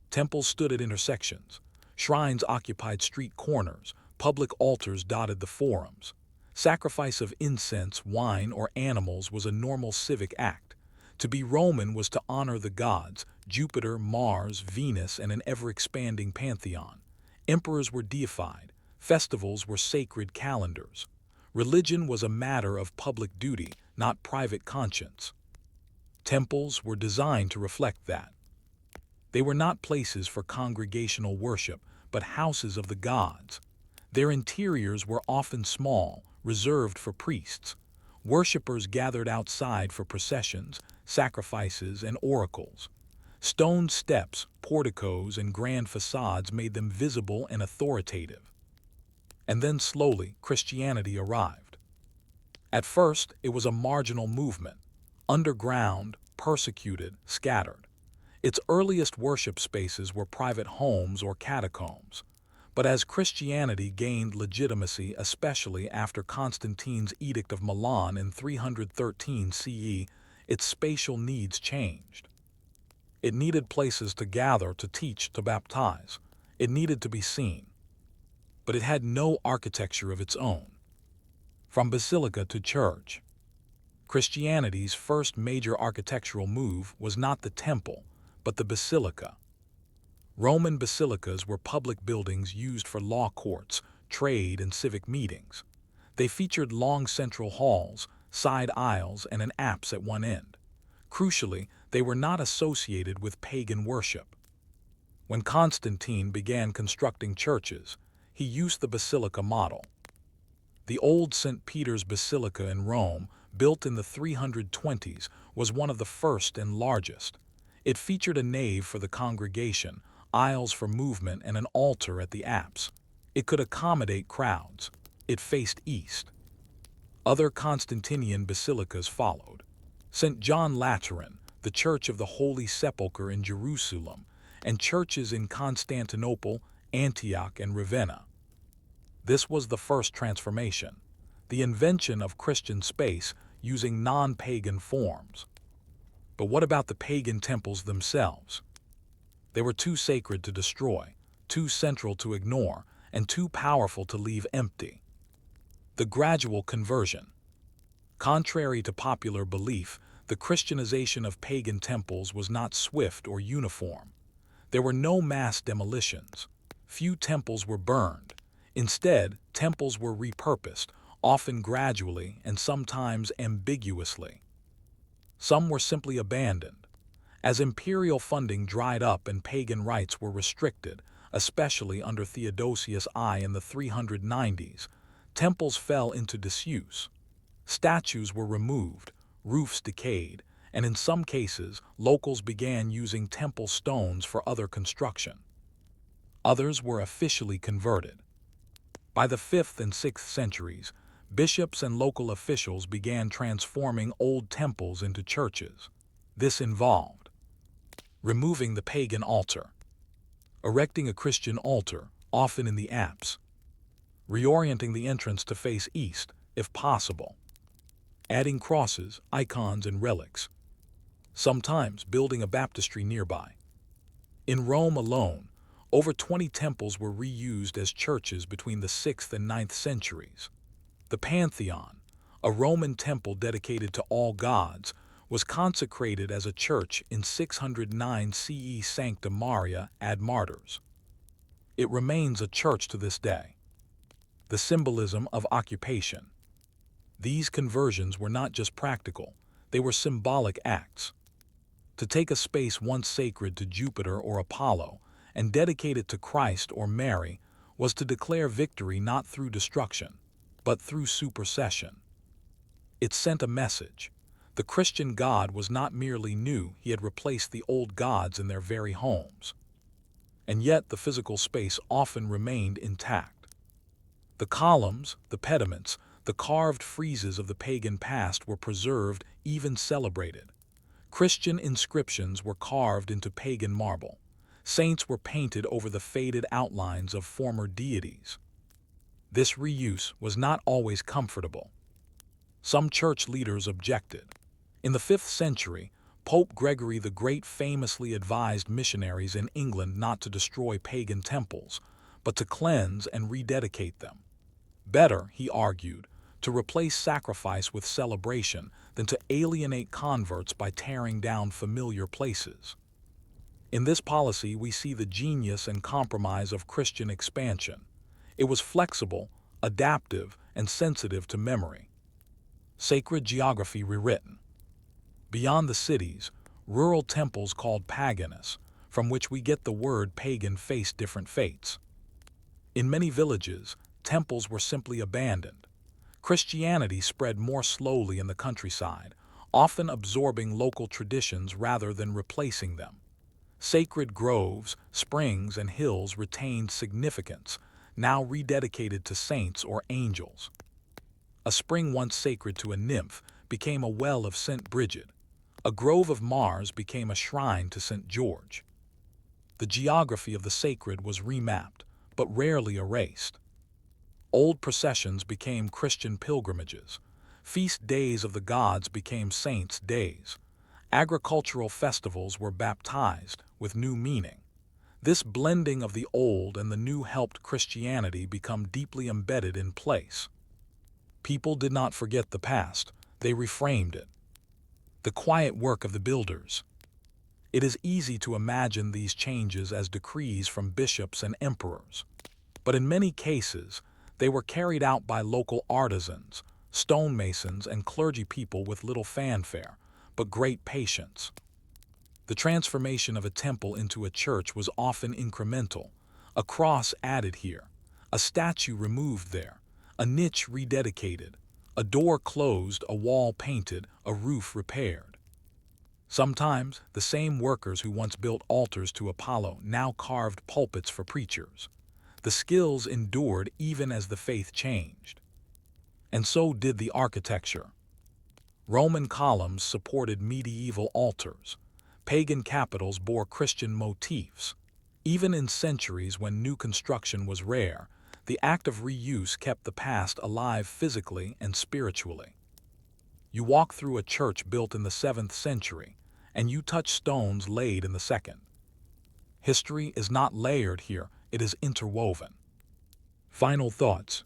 Temples stood at intersections, shrines occupied street corners, public altars dotted the forums. Sacrifice of incense, wine, or animals was a normal civic act. To be Roman was to honor the gods, Jupiter, Mars, Venus, and an ever-expanding pantheon. Emperors were deified, festivals were sacred calendars. Religion was a matter of public duty, not private conscience. Temples were designed to reflect that. They were not places for congregational worship, but houses of the gods. Their interiors were often small, reserved for priests. Worshippers gathered outside for processions, sacrifices, and oracles. Stone steps, porticos, and grand facades made them visible and authoritative. And then slowly, Christianity arrived. At first, it was a marginal movement, underground, persecuted, scattered. Its earliest worship spaces were private homes or catacombs. But as Christianity gained legitimacy, especially after Constantine's Edict of Milan in 313 CE, its spatial needs changed. It needed places to gather, to teach, to baptize. It needed to be seen. But it had no architecture of its own. From basilica to church. Christianity's first major architectural move was not the temple, but the basilica. Roman basilicas were public buildings used for law courts, trade, and civic meetings. They featured long central halls, side aisles, and an apse at one end. Crucially, they were not associated with pagan worship. When Constantine began constructing churches, he used the basilica model. The old St. Peter's Basilica in Rome, built in the 320s, was one of the first and largest. It featured a nave for the congregation, aisles for movement, and an altar at the apse. It could accommodate crowds. It faced east. Other Constantinian basilicas followed. St. John Lateran, the Church of the Holy Sepulchre in Jerusalem, and churches in Constantinople, Antioch, and Ravenna. This was the first transformation, the invention of Christian space using non-pagan forms. But what about the pagan temples themselves? They were too sacred to destroy, too central to ignore, and too powerful to leave empty. The gradual conversion. Contrary to popular belief, the Christianization of pagan temples was not swift or uniform. There were no mass demolitions. Few temples were burned. Instead, temples were repurposed, often gradually and sometimes ambiguously. Some were simply abandoned. As imperial funding dried up and pagan rites were restricted, especially under Theodosius I in the 390s, temples fell into disuse. Statues were removed, roofs decayed, and in some cases, locals began using temple stones for other construction. Others were officially converted. By the 5th and 6th centuries, bishops and local officials began transforming old temples into churches. This involved removing the pagan altar, erecting a Christian altar, often in the apse, reorienting the entrance to face east, if possible, adding crosses, icons, and relics, sometimes building a baptistry nearby. In Rome alone, over 20 temples were reused as churches between the 6th and 9th centuries. The Pantheon, a Roman temple dedicated to all gods, was consecrated as a church in 609 CE Sancta Maria ad Martyrs. It remains a church to this day. The symbolism of occupation. These conversions were not just practical, they were symbolic acts. To take a space once sacred to Jupiter or Apollo and dedicate it to Christ or Mary was to declare victory not through destruction, but through supersession. It sent a message. The Christian God was not merely new, he had replaced the old gods in their very homes. And yet the physical space often remained intact. The columns, the pediments, the carved friezes of the pagan past were preserved, even celebrated. Christian inscriptions were carved into pagan marble. Saints were painted over the faded outlines of former deities. This reuse was not always comfortable. Some church leaders objected. In the 5th century, Pope Gregory the Great famously advised missionaries in England not to destroy pagan temples, but to cleanse and rededicate them. Better, he argued, to replace sacrifice with celebration than to alienate converts by tearing down familiar places. In this policy, we see the genius and compromise of Christian expansion. It was flexible, adaptive, and sensitive to memory. Sacred geography rewritten. Beyond the cities, rural temples called paganus, from which we get the word pagan, faced different fates. In many villages, temples were simply abandoned. Christianity spread more slowly in the countryside, often absorbing local traditions rather than replacing them. Sacred groves, springs, and hills retained significance, now rededicated to saints or angels. A spring once sacred to a nymph became a well of St. Bridget. A grove of Mars became a shrine to St. George. The geography of the sacred was remapped, but rarely erased. Old processions became Christian pilgrimages. Feast days of the gods became saints' days. Agricultural festivals were baptized with new meaning. This blending of the old and the new helped Christianity become deeply embedded in place. People did not forget the past, they reframed it. The quiet work of the builders. It is easy to imagine these changes as decrees from bishops and emperors. But in many cases, they were carried out by local artisans, stonemasons, and clergy people with little fanfare, but great patience. The transformation of a temple into a church was often incremental. A cross added here, a statue removed there, a niche rededicated, a door closed, a wall painted, a roof repaired. Sometimes, the same workers who once built altars to Apollo now carved pulpits for preachers. The skills endured even as the faith changed. And so did the architecture. Roman columns supported medieval altars. Pagan capitals bore Christian motifs. Even in centuries when new construction was rare, the act of reuse kept the past alive physically and spiritually. You walk through a church built in the 7th century, and you touch stones laid in the 2nd. History is not layered here, it is interwoven. Final thoughts.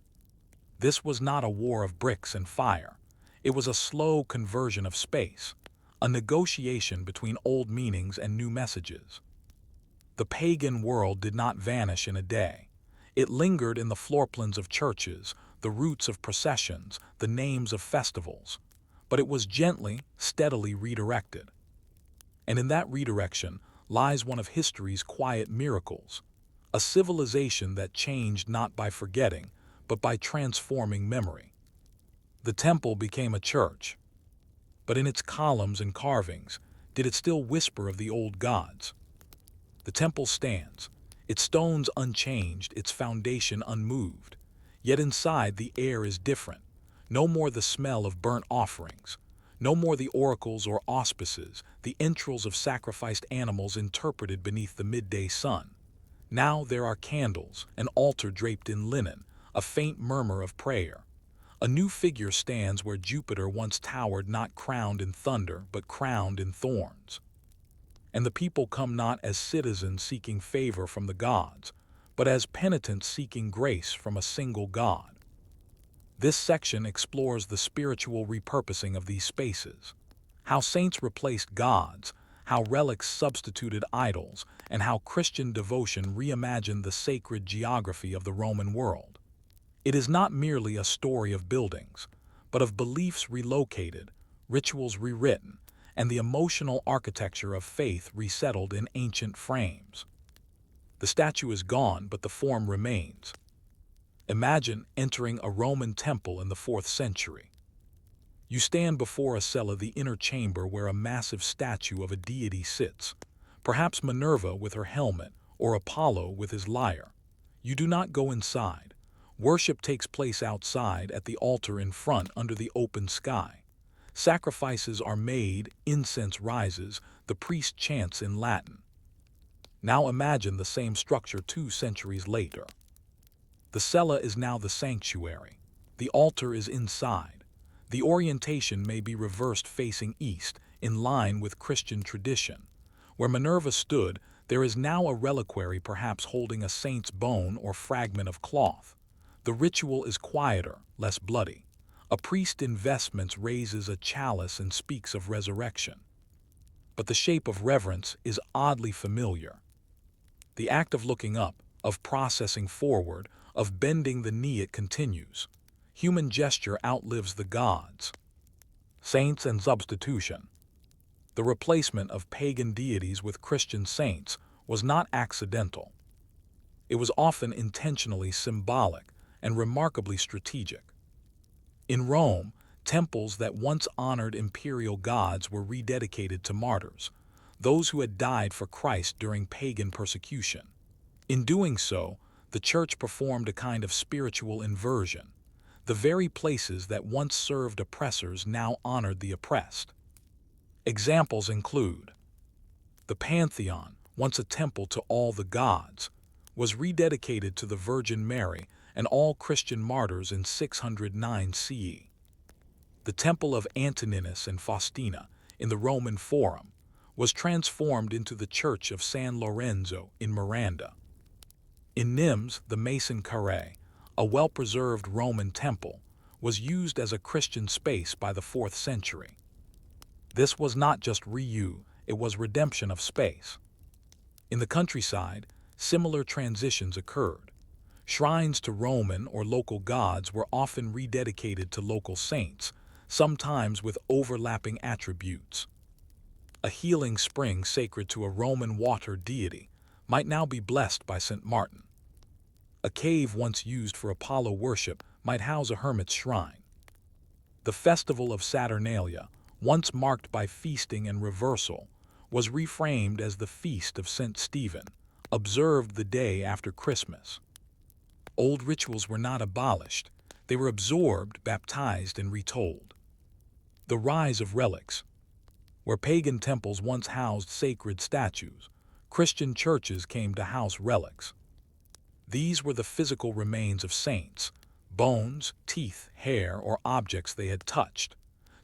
This was not a war of bricks and fire. It was a slow conversion of space, a negotiation between old meanings and new messages. The pagan world did not vanish in a day. It lingered in the floorplans of churches, the roots of processions, the names of festivals. But it was gently, steadily redirected. And in that redirection lies one of history's quiet miracles, a civilization that changed not by forgetting, but by transforming memory. The temple became a church, but in its columns and carvings, did it still whisper of the old gods? The temple stands, its stones unchanged, its foundation unmoved. Yet inside the air is different. No more the smell of burnt offerings. No more the oracles or auspices, the entrails of sacrificed animals interpreted beneath the midday sun. Now there are candles, an altar draped in linen, a faint murmur of prayer. A new figure stands where Jupiter once towered, not crowned in thunder, but crowned in thorns. And the people come not as citizens seeking favor from the gods, but as penitents seeking grace from a single God. This section explores the spiritual repurposing of these spaces, how saints replaced gods, how relics substituted idols, and how Christian devotion reimagined the sacred geography of the Roman world. It is not merely a story of buildings, but of beliefs relocated, rituals rewritten, and the emotional architecture of faith resettled in ancient frames. The statue is gone, but the form remains. Imagine entering a Roman temple in the 4th century. You stand before a cella, the inner chamber where a massive statue of a deity sits, perhaps Minerva with her helmet or Apollo with his lyre. You do not go inside. Worship takes place outside at the altar in front under the open sky. Sacrifices are made, incense rises, the priest chants in Latin. Now imagine the same structure 2 centuries later. The cella is now the sanctuary. The altar is inside. The orientation may be reversed facing east, in line with Christian tradition. Where Minerva stood, there is now a reliquary, perhaps holding a saint's bone or fragment of cloth. The ritual is quieter, less bloody. A priest in vestments raises a chalice and speaks of resurrection. But the shape of reverence is oddly familiar. The act of looking up, of processing forward, of bending the knee, it continues. Human gesture outlives the gods. Saints and substitution. The replacement of pagan deities with Christian saints was not accidental. It was often intentionally symbolic and remarkably strategic. In Rome, temples that once honored imperial gods were rededicated to martyrs, those who had died for Christ during pagan persecution. In doing so, the church performed a kind of spiritual inversion. The very places that once served oppressors now honored the oppressed. Examples include the Pantheon, once a temple to all the gods, was rededicated to the Virgin Mary and all Christian martyrs in 609 CE. The temple of Antoninus and Faustina in the Roman Forum was transformed into the Church of San Lorenzo in Miranda. In Nimes, the Maison Carrée, a well-preserved Roman temple, was used as a Christian space by the 4th century. This was not just reuse, it was redemption of space. In the countryside, similar transitions occurred. Shrines to Roman or local gods were often rededicated to local saints, sometimes with overlapping attributes. A healing spring sacred to a Roman water deity might now be blessed by St. Martin. A cave once used for Apollo worship might house a hermit's shrine. The festival of Saturnalia, once marked by feasting and reversal, was reframed as the Feast of St. Stephen, observed the day after Christmas. Old rituals were not abolished, they were absorbed, baptized, and retold. The rise of relics. Where pagan temples once housed sacred statues, Christian churches came to house relics. These were the physical remains of saints, bones, teeth, hair, or objects they had touched.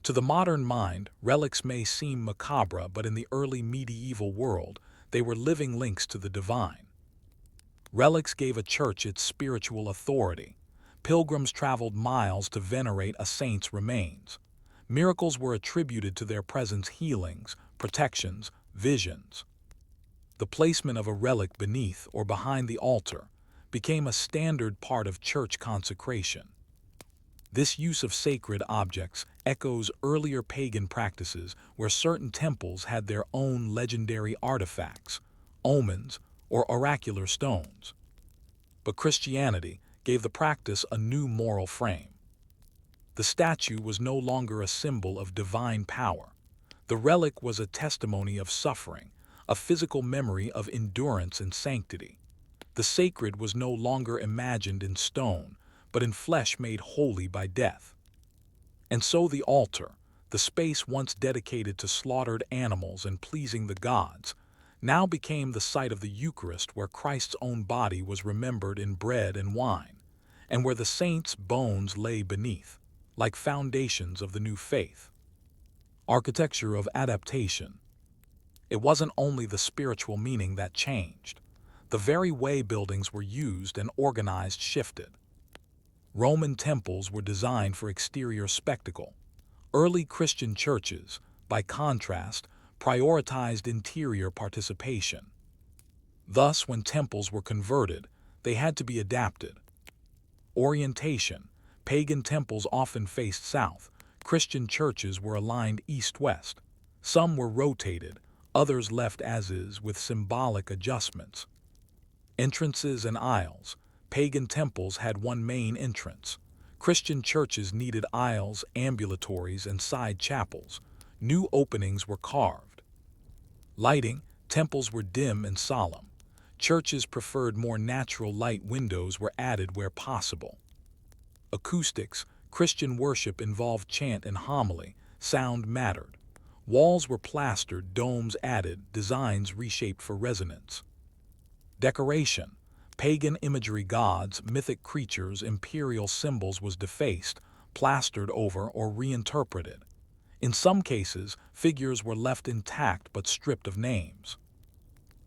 To the modern mind, relics may seem macabre, but in the early medieval world, they were living links to the divine. Relics gave a church its spiritual authority. Pilgrims traveled miles to venerate a saint's remains. Miracles were attributed to their presence: healings, protections, visions. The placement of a relic beneath or behind the altar became a standard part of church consecration. This use of sacred objects echoes earlier pagan practices where certain temples had their own legendary artifacts, omens, or oracular stones. But Christianity gave the practice a new moral frame. The statue was no longer a symbol of divine power. The relic was a testimony of suffering, a physical memory of endurance and sanctity. The sacred was no longer imagined in stone, but in flesh made holy by death. And so the altar, the space once dedicated to slaughtered animals and pleasing the gods, now became the site of the Eucharist, where Christ's own body was remembered in bread and wine, and where the saints' bones lay beneath, like foundations of the new faith. Architecture of adaptation. It wasn't only the spiritual meaning that changed. The very way buildings were used and organized shifted. Roman temples were designed for exterior spectacle. Early Christian churches, by contrast, prioritized interior participation. Thus, when temples were converted, they had to be adapted. Orientation. Pagan temples often faced south. Christian churches were aligned east-west. Some were rotated, others left as is with symbolic adjustments. Entrances and aisles. Pagan temples had one main entrance. Christian churches needed aisles, ambulatories, and side chapels. New openings were carved. Lighting. Temples were dim and solemn. Churches preferred more natural light. Windows were added where possible. Acoustics. Christian worship involved chant and homily. Sound mattered. Walls were plastered, domes added, designs reshaped for resonance. Decoration. Pagan imagery, gods, mythic creatures, imperial symbols was defaced, plastered over, or reinterpreted. In some cases, figures were left intact but stripped of names.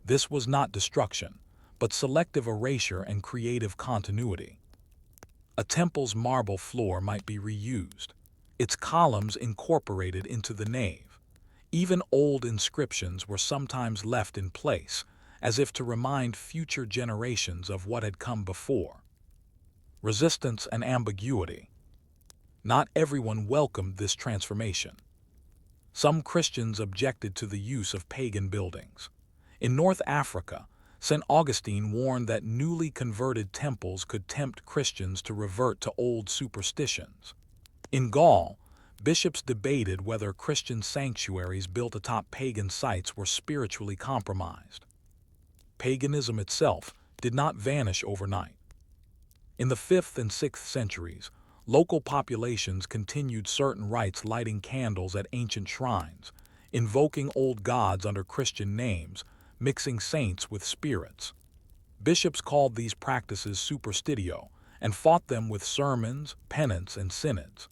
This was not destruction, but selective erasure and creative continuity. A temple's marble floor might be reused, its columns incorporated into the nave. Even old inscriptions were sometimes left in place, as if to remind future generations of what had come before. Resistance and ambiguity. Not everyone welcomed this transformation. Some Christians objected to the use of pagan buildings. In North Africa, St. Augustine warned that newly converted temples could tempt Christians to revert to old superstitions. In Gaul, bishops debated whether Christian sanctuaries built atop pagan sites were spiritually compromised. Paganism itself did not vanish overnight. In the 5th and 6th centuries, local populations continued certain rites, lighting candles at ancient shrines, invoking old gods under Christian names, mixing saints with spirits. Bishops called these practices superstitio and fought them with sermons, penance, and synods.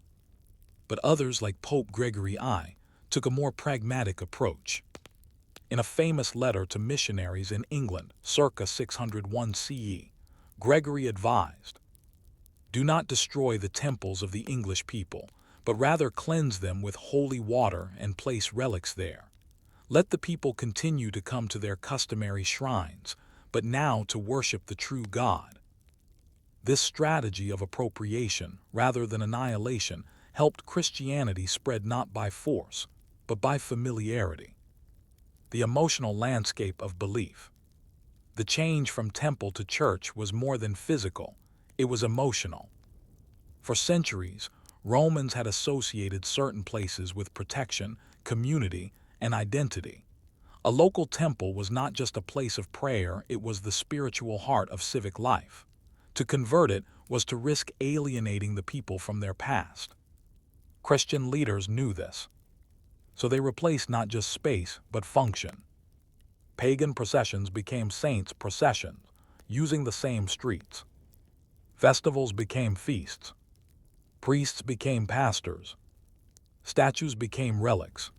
But others, like Pope Gregory I, took a more pragmatic approach. In a famous letter to missionaries in England, circa 601 CE, Gregory advised, "Do not destroy the temples of the English people, but rather cleanse them with holy water and place relics there. Let the people continue to come to their customary shrines, but now to worship the true God." This strategy of appropriation, rather than annihilation, helped Christianity spread not by force, but by familiarity. The emotional landscape of belief. The change from temple to church was more than physical, it was emotional. For centuries, Romans had associated certain places with protection, community, and identity. A local temple was not just a place of prayer, it was the spiritual heart of civic life. To convert it was to risk alienating the people from their past. Christian leaders knew this. So they replaced not just space, but function. Pagan processions became saints' processions, using the same streets. Festivals became feasts. Priests became pastors. Statues became relics.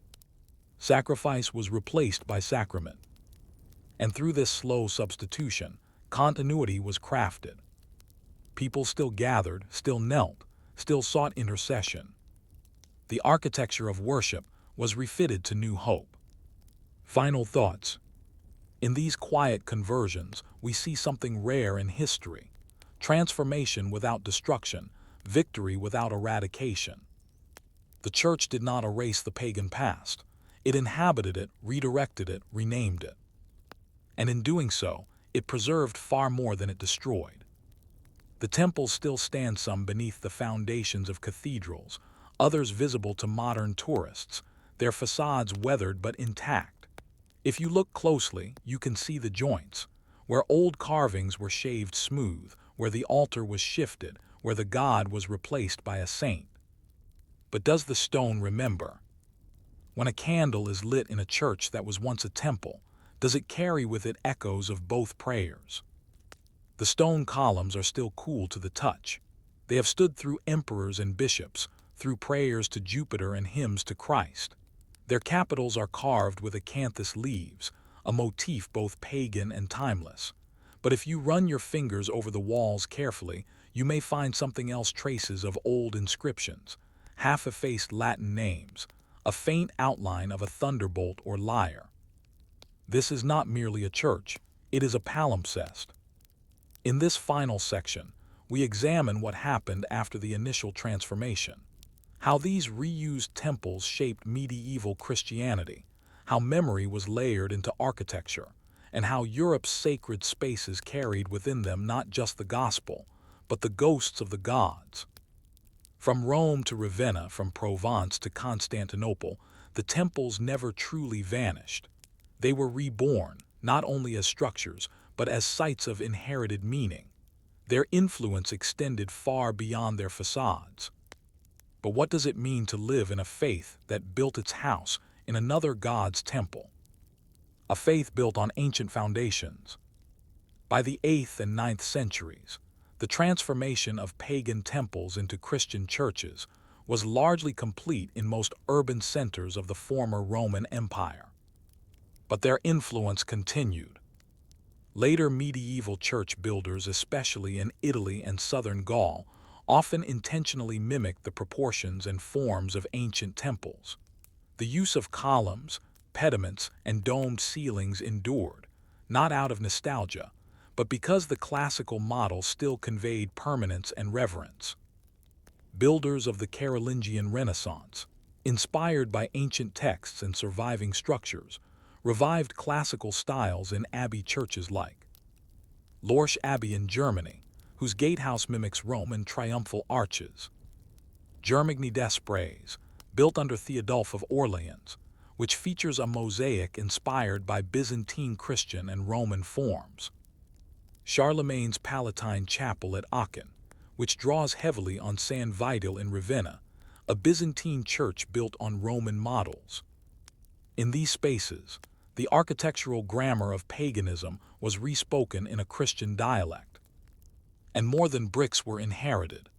Sacrifice was replaced by sacrament. And through this slow substitution, continuity was crafted. People still gathered, still knelt, still sought intercession. The architecture of worship was refitted to new hope. Final thoughts. In these quiet conversions, we see something rare in history: transformation without destruction, victory without eradication. The church did not erase the pagan past. It inhabited it, redirected it, renamed it. And in doing so, it preserved far more than it destroyed. The temples still stand, some beneath the foundations of cathedrals, others visible to modern tourists, their facades weathered but intact. If you look closely, you can see the joints, where old carvings were shaved smooth, where the altar was shifted, where the god was replaced by a saint. But does the stone remember? When a candle is lit in a church that was once a temple, does it carry with it echoes of both prayers? The stone columns are still cool to the touch. They have stood through emperors and bishops, through prayers to Jupiter and hymns to Christ. Their capitals are carved with acanthus leaves, a motif both pagan and timeless. But if you run your fingers over the walls carefully, you may find something else: traces of old inscriptions, half-effaced Latin names, a faint outline of a thunderbolt or lyre. This is not merely a church, it is a palimpsest. In this final section, we examine what happened after the initial transformation, how these reused temples shaped medieval Christianity, how memory was layered into architecture, and how Europe's sacred spaces carried within them not just the gospel, but the ghosts of the gods. From Rome to Ravenna, from Provence to Constantinople, the temples never truly vanished. They were reborn, not only as structures, but as sites of inherited meaning. Their influence extended far beyond their facades. But what does it mean to live in a faith that built its house in another god's temple? A faith built on ancient foundations. By the 8th and 9th centuries, the transformation of pagan temples into Christian churches was largely complete in most urban centers of the former Roman Empire. But their influence continued. Later medieval church builders, especially in Italy and southern Gaul, often intentionally mimicked the proportions and forms of ancient temples. The use of columns, pediments, and domed ceilings endured, not out of nostalgia, but because the classical model still conveyed permanence and reverence. Builders of the Carolingian Renaissance, inspired by ancient texts and surviving structures, revived classical styles in abbey churches like Lorsch Abbey in Germany, whose gatehouse mimics Roman triumphal arches; Germigny des Prés, built under Theodulf of Orleans, which features a mosaic inspired by Byzantine Christian and Roman forms; Charlemagne's Palatine Chapel at Aachen, which draws heavily on San Vidal in Ravenna, a Byzantine church built on Roman models. In these spaces, the architectural grammar of paganism was respoken in a Christian dialect. And more than bricks were inherited: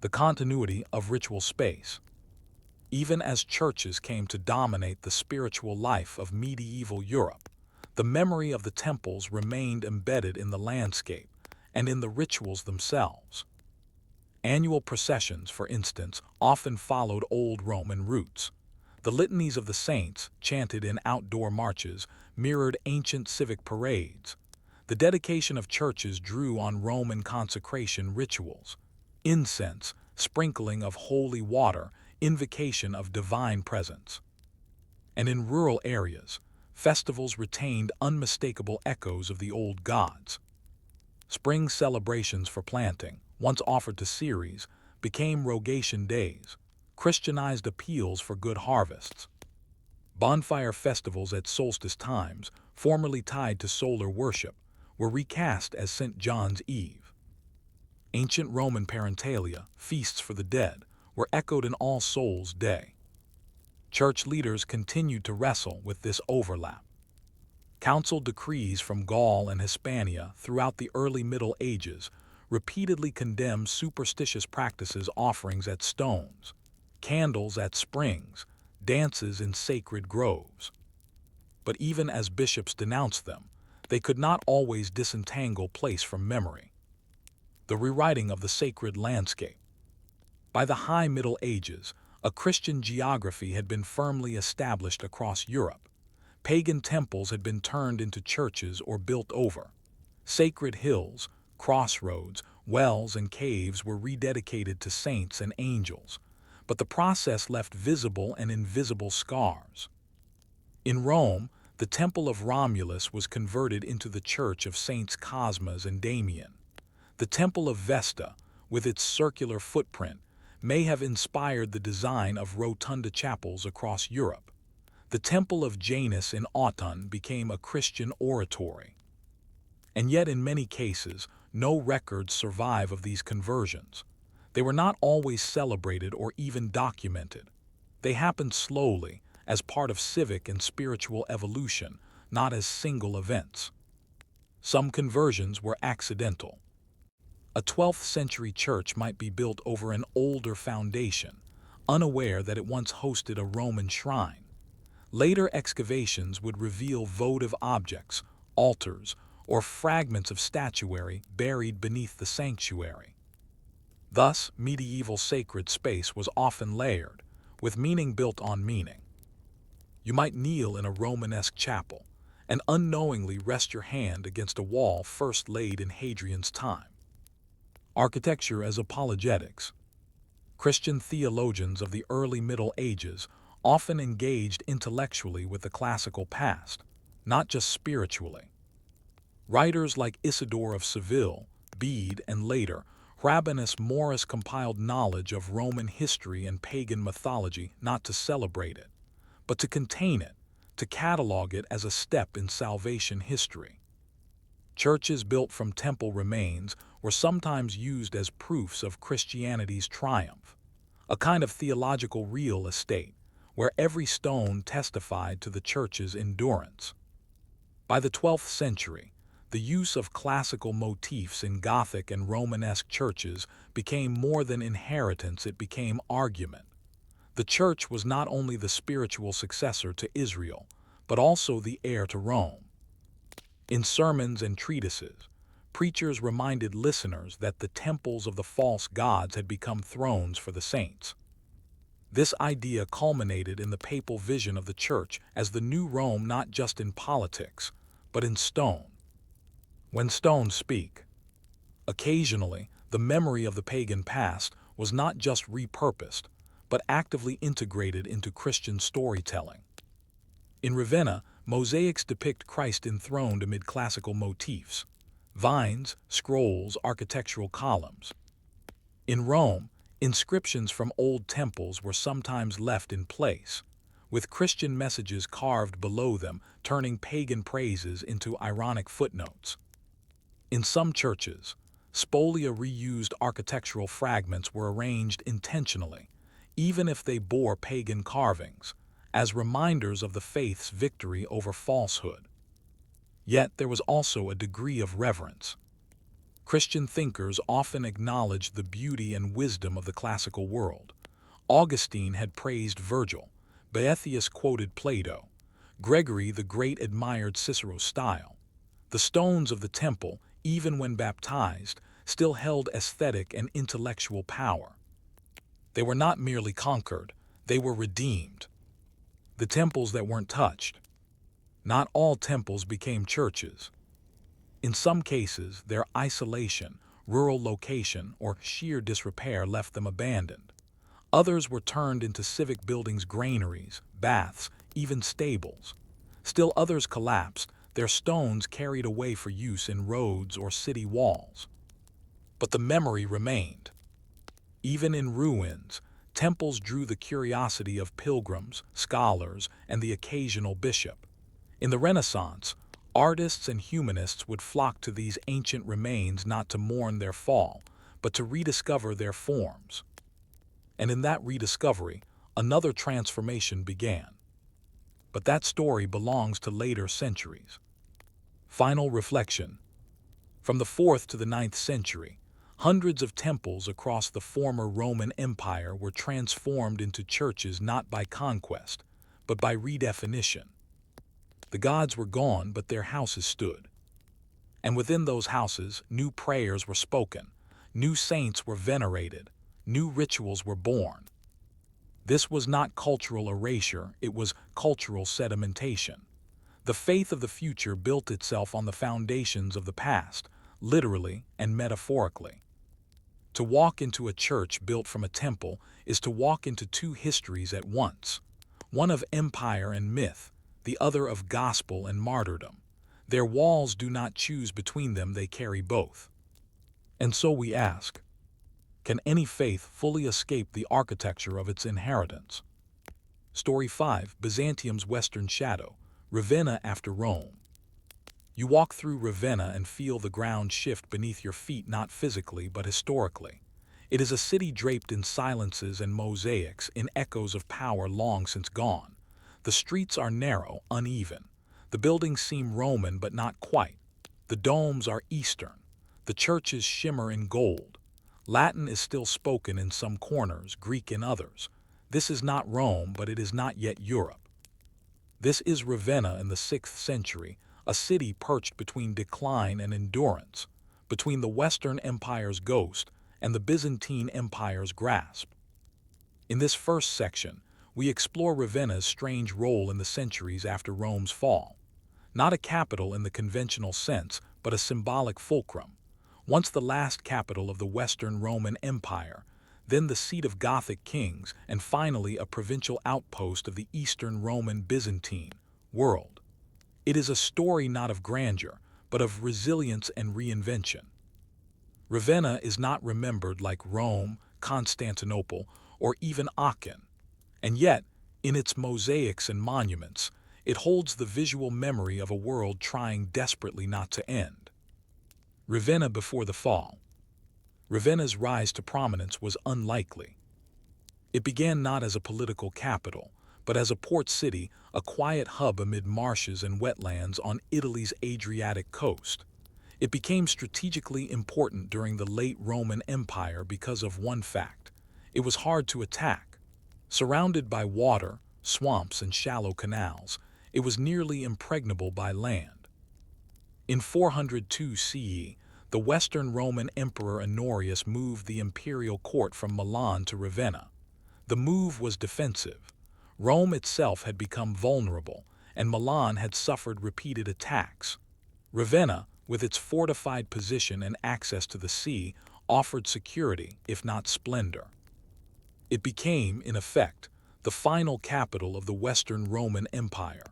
the continuity of ritual space. Even as churches came to dominate the spiritual life of medieval Europe, the memory of the temples remained embedded in the landscape and in the rituals themselves. Annual processions, for instance, often followed old Roman roots. The litanies of the saints, chanted in outdoor marches, mirrored ancient civic parades. The dedication of churches drew on Roman consecration rituals: incense, sprinkling of holy water, invocation of divine presence. And in rural areas, festivals retained unmistakable echoes of the old gods. Spring celebrations for planting, once offered to Ceres, became rogation days, Christianized appeals for good harvests. Bonfire festivals at solstice times, formerly tied to solar worship, were recast as St. John's Eve. Ancient Roman parentalia, feasts for the dead, were echoed in All Souls' Day. Church leaders continued to wrestle with this overlap. Council decrees from Gaul and Hispania throughout the early Middle Ages repeatedly condemned superstitious practices: offerings at stones, candles at springs, dances in sacred groves. But even as bishops denounced them, they could not always disentangle place from memory. The rewriting of the sacred landscape. By the High Middle Ages, A Christian geography had been firmly established across Europe. Pagan temples had been turned into churches or built over. Sacred hills, crossroads, wells, and caves were rededicated to saints and angels, but the process left visible and invisible scars. In Rome, the Temple of Romulus was converted into the Church of Saints Cosmas and Damian. The Temple of Vesta, with its circular footprint, may have inspired the design of rotunda chapels across Europe. The Temple of Janus in Autun became a Christian oratory. And yet in many cases, no records survive of these conversions. They were not always celebrated or even documented. They happened slowly, as part of civic and spiritual evolution, not as single events. Some conversions were accidental. A 12th century church might be built over an older foundation, unaware that it once hosted a Roman shrine. Later excavations would reveal votive objects, altars, or fragments of statuary buried beneath the sanctuary. Thus, medieval sacred space was often layered, with meaning built on meaning. You might kneel in a Romanesque chapel and unknowingly rest your hand against a wall first laid in Hadrian's time. Architecture as apologetics. Christian theologians of the early Middle Ages often engaged intellectually with the classical past, not just spiritually. Writers like Isidore of Seville, Bede, and later, Rabanus Maurus compiled knowledge of Roman history and pagan mythology not to celebrate it, but to contain it, to catalog it as a step in salvation history. Churches built from temple remains were sometimes used as proofs of Christianity's triumph, a kind of theological real estate, where every stone testified to the church's endurance. By the 12th century, the use of classical motifs in Gothic and Romanesque churches became more than inheritance, it became argument. The church was not only the spiritual successor to Israel, but also the heir to Rome. In sermons and treatises, preachers reminded listeners that the temples of the false gods had become thrones for the saints. This idea culminated in the papal vision of the church as the new Rome, not just in politics, but in stone. When stones speak. Occasionally, the memory of the pagan past was not just repurposed, but actively integrated into Christian storytelling. In Ravenna, mosaics depict Christ enthroned amid classical motifs: vines, scrolls, architectural columns. In Rome, inscriptions from old temples were sometimes left in place, with Christian messages carved below them, turning pagan praises into ironic footnotes. In some churches, spolia reused architectural fragments were arranged intentionally, even if they bore pagan carvings, as reminders of the faith's victory over falsehood. Yet there was also a degree of reverence. Christian thinkers often acknowledged the beauty and wisdom of the classical world. Augustine had praised Virgil, Boethius quoted Plato, Gregory the Great admired Cicero's style. The stones of the temple, even when baptized, still held aesthetic and intellectual power. They were not merely conquered, they were redeemed. The temples that weren't touched. Not all temples became churches. In some cases, their isolation, rural location, or sheer disrepair left them abandoned. Others were turned into civic buildings, granaries, baths, even stables. Still others collapsed, their stones carried away for use in roads or city walls. But the memory remained. Even in ruins, temples drew the curiosity of pilgrims, scholars, and the occasional bishop. In the Renaissance, artists and humanists would flock to these ancient remains not to mourn their fall, but to rediscover their forms. And in that rediscovery, another transformation began. But that story belongs to later centuries. Final reflection. From the 4th to the 9th century, hundreds of temples across the former Roman Empire were transformed into churches not by conquest, but by redefinition. The gods were gone, but their houses stood. And within those houses, new prayers were spoken, new saints were venerated, new rituals were born. This was not cultural erasure, it was cultural sedimentation. The faith of the future built itself on the foundations of the past, literally and metaphorically. To walk into a church built from a temple is to walk into two histories at once, one of empire and myth, the other of gospel and martyrdom. Their walls do not choose between them, they carry both. And so we ask, can any faith fully escape the architecture of its inheritance? Story 5, Byzantium's Western Shadow, Ravenna after Rome. You walk through Ravenna and feel the ground shift beneath your feet, not physically but historically. It is a city draped in silences and mosaics, in echoes of power long since gone. The streets are narrow, uneven. The buildings seem Roman but not quite. The domes are Eastern. The churches shimmer in gold. Latin is still spoken in some corners, Greek in others. This is not Rome, but it is not yet Europe. This is Ravenna in the 6th century, a city perched between decline and endurance, between the Western Empire's ghost and the Byzantine Empire's grasp. In this first section, we explore Ravenna's strange role in the centuries after Rome's fall. Not a capital in the conventional sense, but a symbolic fulcrum. Once the last capital of the Western Roman Empire, then the seat of Gothic kings, and finally a provincial outpost of the Eastern Roman Byzantine world. It is a story not of grandeur, but of resilience and reinvention. Ravenna is not remembered like Rome, Constantinople, or even Aachen. And yet, in its mosaics and monuments, it holds the visual memory of a world trying desperately not to end. Ravenna before the fall. Ravenna's rise to prominence was unlikely. It began not as a political capital, but as a port city, a quiet hub amid marshes and wetlands on Italy's Adriatic coast. It became strategically important during the late Roman Empire because of one fact: it was hard to attack. Surrounded by water, swamps, and shallow canals, it was nearly impregnable by land. In 402 CE, the Western Roman Emperor Honorius moved the imperial court from Milan to Ravenna. The move was defensive. Rome itself had become vulnerable, and Milan had suffered repeated attacks. Ravenna, with its fortified position and access to the sea, offered security, if not splendor. It became, in effect, the final capital of the Western Roman Empire.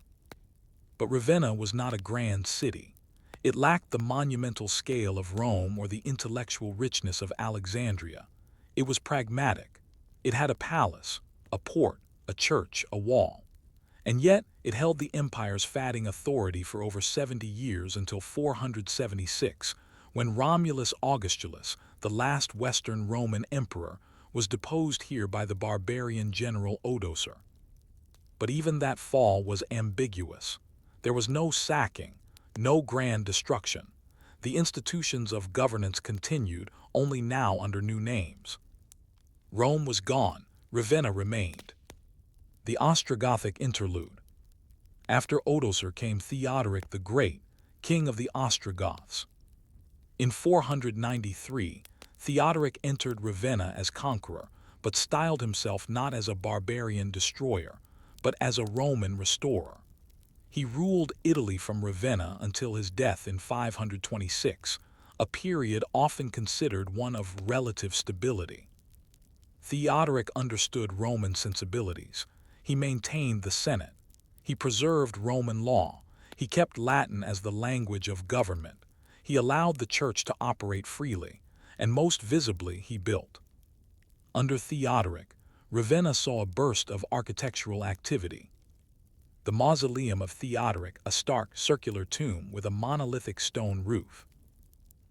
But Ravenna was not a grand city. It lacked the monumental scale of Rome or the intellectual richness of Alexandria. It was pragmatic. It had a palace, a port, a church, a wall. And yet, it held the empire's fatting authority for over 70 years until 476, when Romulus Augustulus, the last Western Roman emperor, was deposed here by the barbarian general Odoacer. But even that fall was ambiguous. There was no sacking, no grand destruction. The institutions of governance continued, only now under new names. Rome was gone, Ravenna remained. The Ostrogothic interlude. After Odoacer came Theodoric the Great, king of the Ostrogoths. In 493, Theodoric entered Ravenna as conqueror, but styled himself not as a barbarian destroyer, but as a Roman restorer. He ruled Italy from Ravenna until his death in 526, a period often considered one of relative stability. Theodoric understood Roman sensibilities. He maintained the Senate. He preserved Roman law. He kept Latin as the language of government. He allowed the church to operate freely, and most visibly he built. Under Theodoric, Ravenna saw a burst of architectural activity. The mausoleum of Theodoric, a stark, circular tomb with a monolithic stone roof.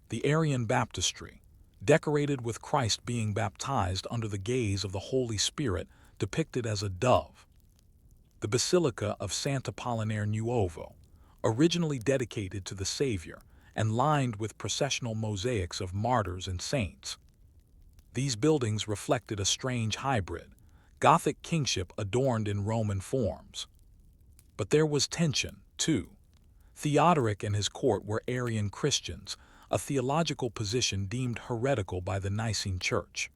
The Arian baptistry, decorated with Christ being baptized under the gaze of the Holy Spirit, depicted as a dove. The Basilica of Sant'Apollinare Nuovo, originally dedicated to the Savior and lined with processional mosaics of martyrs and saints. These buildings reflected a strange hybrid, Gothic kingship adorned in Roman forms. But there was tension, too. Theodoric and his court were Arian Christians, a theological position deemed heretical by the Nicene Church.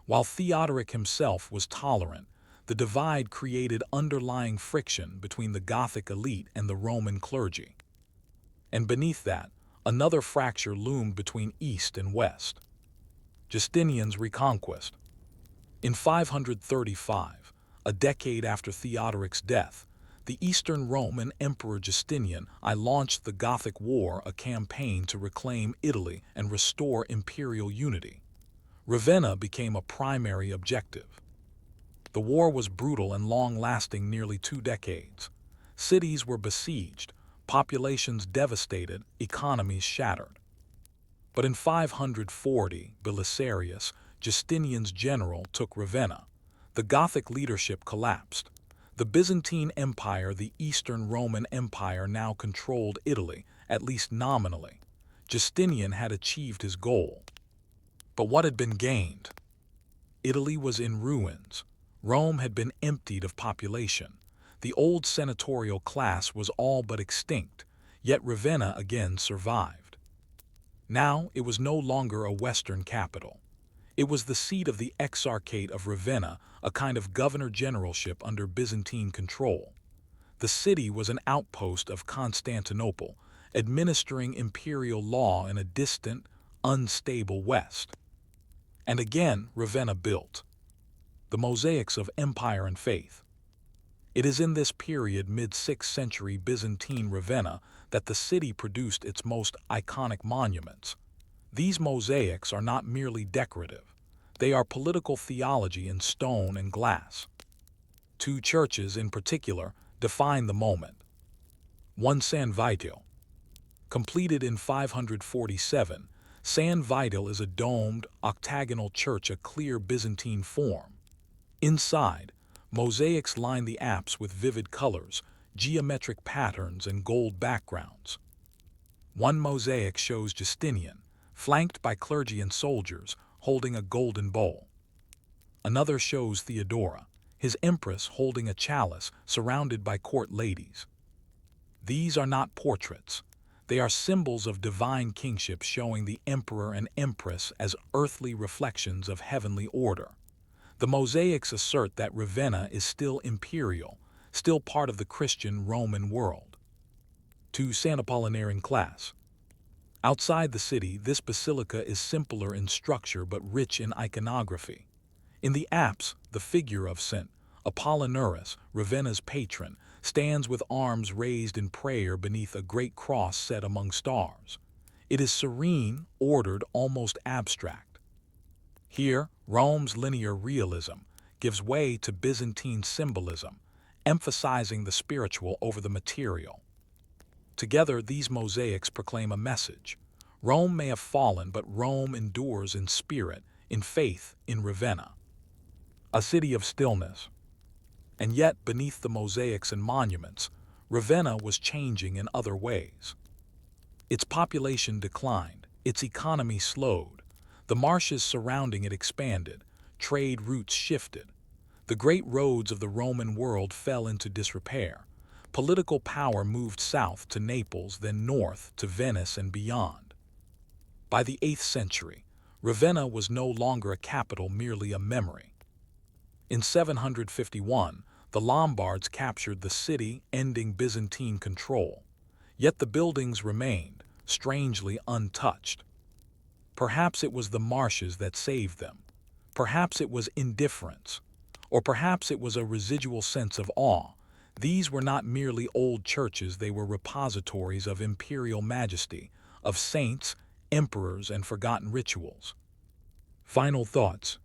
While Theodoric himself was tolerant, the divide created underlying friction between the Gothic elite and the Roman clergy. And beneath that, another fracture loomed between East and West. Justinian's reconquest. In 535, a decade after Theodoric's death, the Eastern Roman Emperor Justinian I launched the Gothic War, a campaign to reclaim Italy and restore imperial unity. Ravenna became a primary objective. The war was brutal and long-lasting, nearly 2 decades. Cities were besieged, populations devastated, economies shattered. But in 540, Belisarius, Justinian's general, took Ravenna. The Gothic leadership collapsed. The Byzantine Empire, the Eastern Roman Empire, now controlled Italy, at least nominally. Justinian had achieved his goal. But what had been gained? Italy was in ruins. Rome had been emptied of population. The old senatorial class was all but extinct, yet Ravenna again survived. Now it was no longer a Western capital. It was the seat of the Exarchate of Ravenna, a kind of governor-generalship under Byzantine control. The city was an outpost of Constantinople, administering imperial law in a distant, unstable West. And again Ravenna built. The mosaics of empire and faith. It is in this period, mid-6th century Byzantine Ravenna, that the city produced its most iconic monuments. These mosaics are not merely decorative. They are political theology in stone and glass. 2 churches in particular define the moment. One, San Vito. Completed in 547, San Vito is a domed, octagonal church, a clear Byzantine form. Inside, mosaics line the apse with vivid colors, geometric patterns, and gold backgrounds. One mosaic shows Justinian, flanked by clergy and soldiers, holding a golden bowl. Another shows Theodora, his empress, holding a chalice, surrounded by court ladies. These are not portraits. They are symbols of divine kingship, showing the emperor and empress as earthly reflections of heavenly order. The mosaics assert that Ravenna is still imperial, still part of the Christian Roman world. 2, San Apollinarian class. Outside the city, this basilica is simpler in structure but rich in iconography. In the apse, the figure of St. Apollinaris, Ravenna's patron, stands with arms raised in prayer beneath a great cross set among stars. It is serene, ordered, almost abstract. Here, Rome's linear realism gives way to Byzantine symbolism, emphasizing the spiritual over the material. Together, these mosaics proclaim a message. Rome may have fallen, but Rome endures in spirit, in faith, in Ravenna. A city of stillness. And yet, beneath the mosaics and monuments, Ravenna was changing in other ways. Its population declined, its economy slowed, the marshes surrounding it expanded, trade routes shifted. The great roads of the Roman world fell into disrepair. Political power moved south to Naples, then north to Venice and beyond. By the 8th century, Ravenna was no longer a capital, merely a memory. In 751, the Lombards captured the city, ending Byzantine control. Yet the buildings remained, strangely untouched. Perhaps it was the marshes that saved them. Perhaps it was indifference. Or perhaps it was a residual sense of awe. These were not merely old churches, they were repositories of imperial majesty, of saints, emperors, and forgotten rituals. Final thoughts.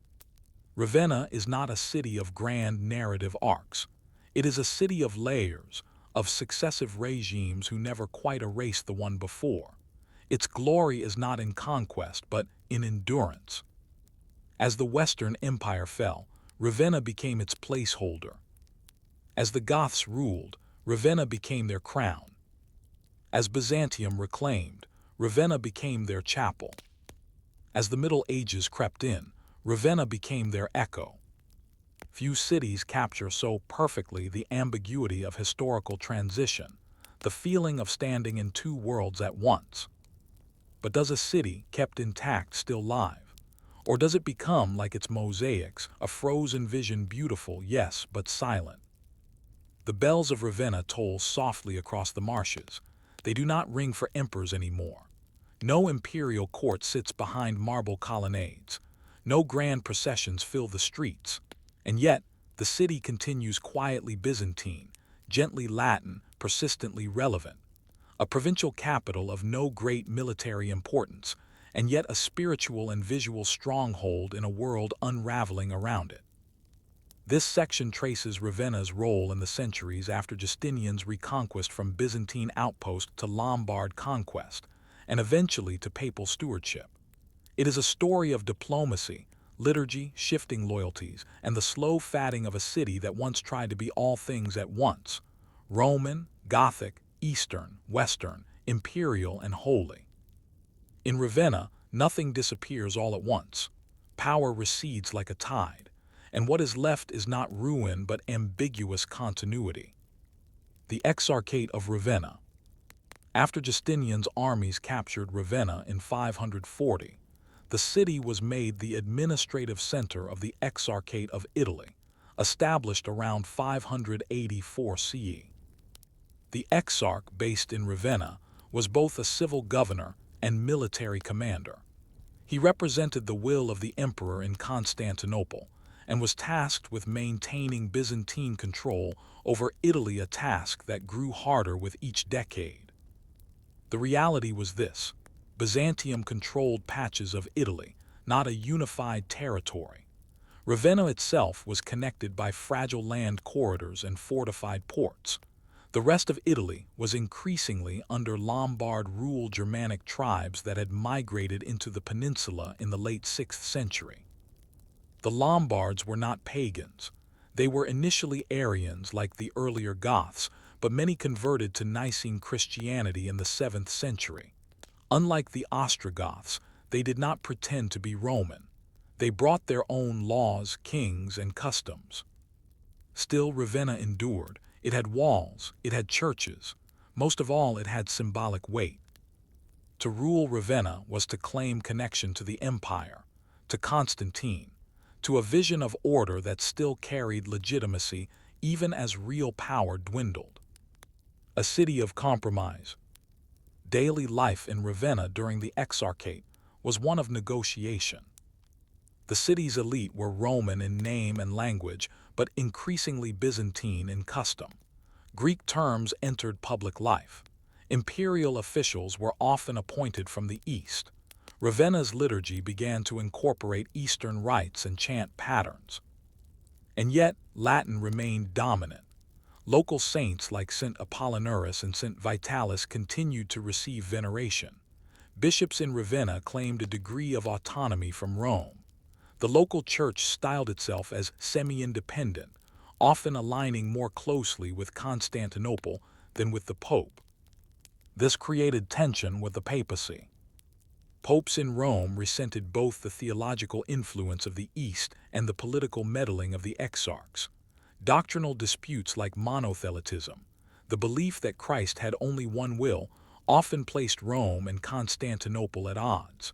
Ravenna is not a city of grand narrative arcs. It is a city of layers, of successive regimes who never quite erased the one before. Its glory is not in conquest, but in endurance. As the Western Empire fell, Ravenna became its placeholder. As the Goths ruled, Ravenna became their crown. As Byzantium reclaimed, Ravenna became their chapel. As the Middle Ages crept in, Ravenna became their echo. Few cities capture so perfectly the ambiguity of historical transition, the feeling of standing in 2 worlds at once. But does a city kept intact still live? Or does it become, like its mosaics, a frozen vision, beautiful, yes, but silent? The bells of Ravenna toll softly across the marshes. They do not ring for emperors anymore. No imperial court sits behind marble colonnades. No grand processions fill the streets. And yet, the city continues quietly Byzantine, gently Latin, persistently relevant. A provincial capital of no great military importance, and yet a spiritual and visual stronghold in a world unraveling around it. This section traces Ravenna's role in the centuries after Justinian's reconquest, from Byzantine outpost to Lombard conquest, and eventually to papal stewardship. It is a story of diplomacy, liturgy, shifting loyalties, and the slow fatting of a city that once tried to be all things at once: Roman, Gothic, Eastern, Western, imperial, and holy. In Ravenna, nothing disappears all at once. Power recedes like a tide, and what is left is not ruin but ambiguous continuity. The Exarchate of Ravenna. After Justinian's armies captured Ravenna in 540, the city was made the administrative center of the Exarchate of Italy, established around 584 CE. The Exarch, based in Ravenna, was both a civil governor and military commander. He represented the will of the emperor in Constantinople and was tasked with maintaining Byzantine control over Italy, a task that grew harder with each decade. The reality was this: Byzantium controlled patches of Italy, not a unified territory. Ravenna itself was connected by fragile land corridors and fortified ports. The rest of Italy was increasingly under Lombard rule, Germanic tribes that had migrated into the peninsula in the late 6th century. The Lombards were not pagans. They were initially Arians like the earlier Goths, but many converted to Nicene Christianity in the 7th century. Unlike the Ostrogoths, they did not pretend to be Roman. They brought their own laws, kings, and customs. Still, Ravenna endured. It had walls, it had churches. Most of all, it had symbolic weight. To rule Ravenna was to claim connection to the empire, to Constantine, to a vision of order that still carried legitimacy even as real power dwindled. A city of compromise. Daily life in Ravenna during the Exarchate was one of negotiation. The city's elite were Roman in name and language, but increasingly Byzantine in custom. Greek terms entered public life. Imperial officials were often appointed from the East. Ravenna's liturgy began to incorporate Eastern rites and chant patterns. And yet, Latin remained dominant. Local saints like St. Apollinaris and St. Vitalis continued to receive veneration. Bishops in Ravenna claimed a degree of autonomy from Rome. The local church styled itself as semi-independent, often aligning more closely with Constantinople than with the Pope. This created tension with the papacy. Popes in Rome resented both the theological influence of the East and the political meddling of the exarchs. Doctrinal disputes like monothelitism, the belief that Christ had only one will, often placed Rome and Constantinople at odds.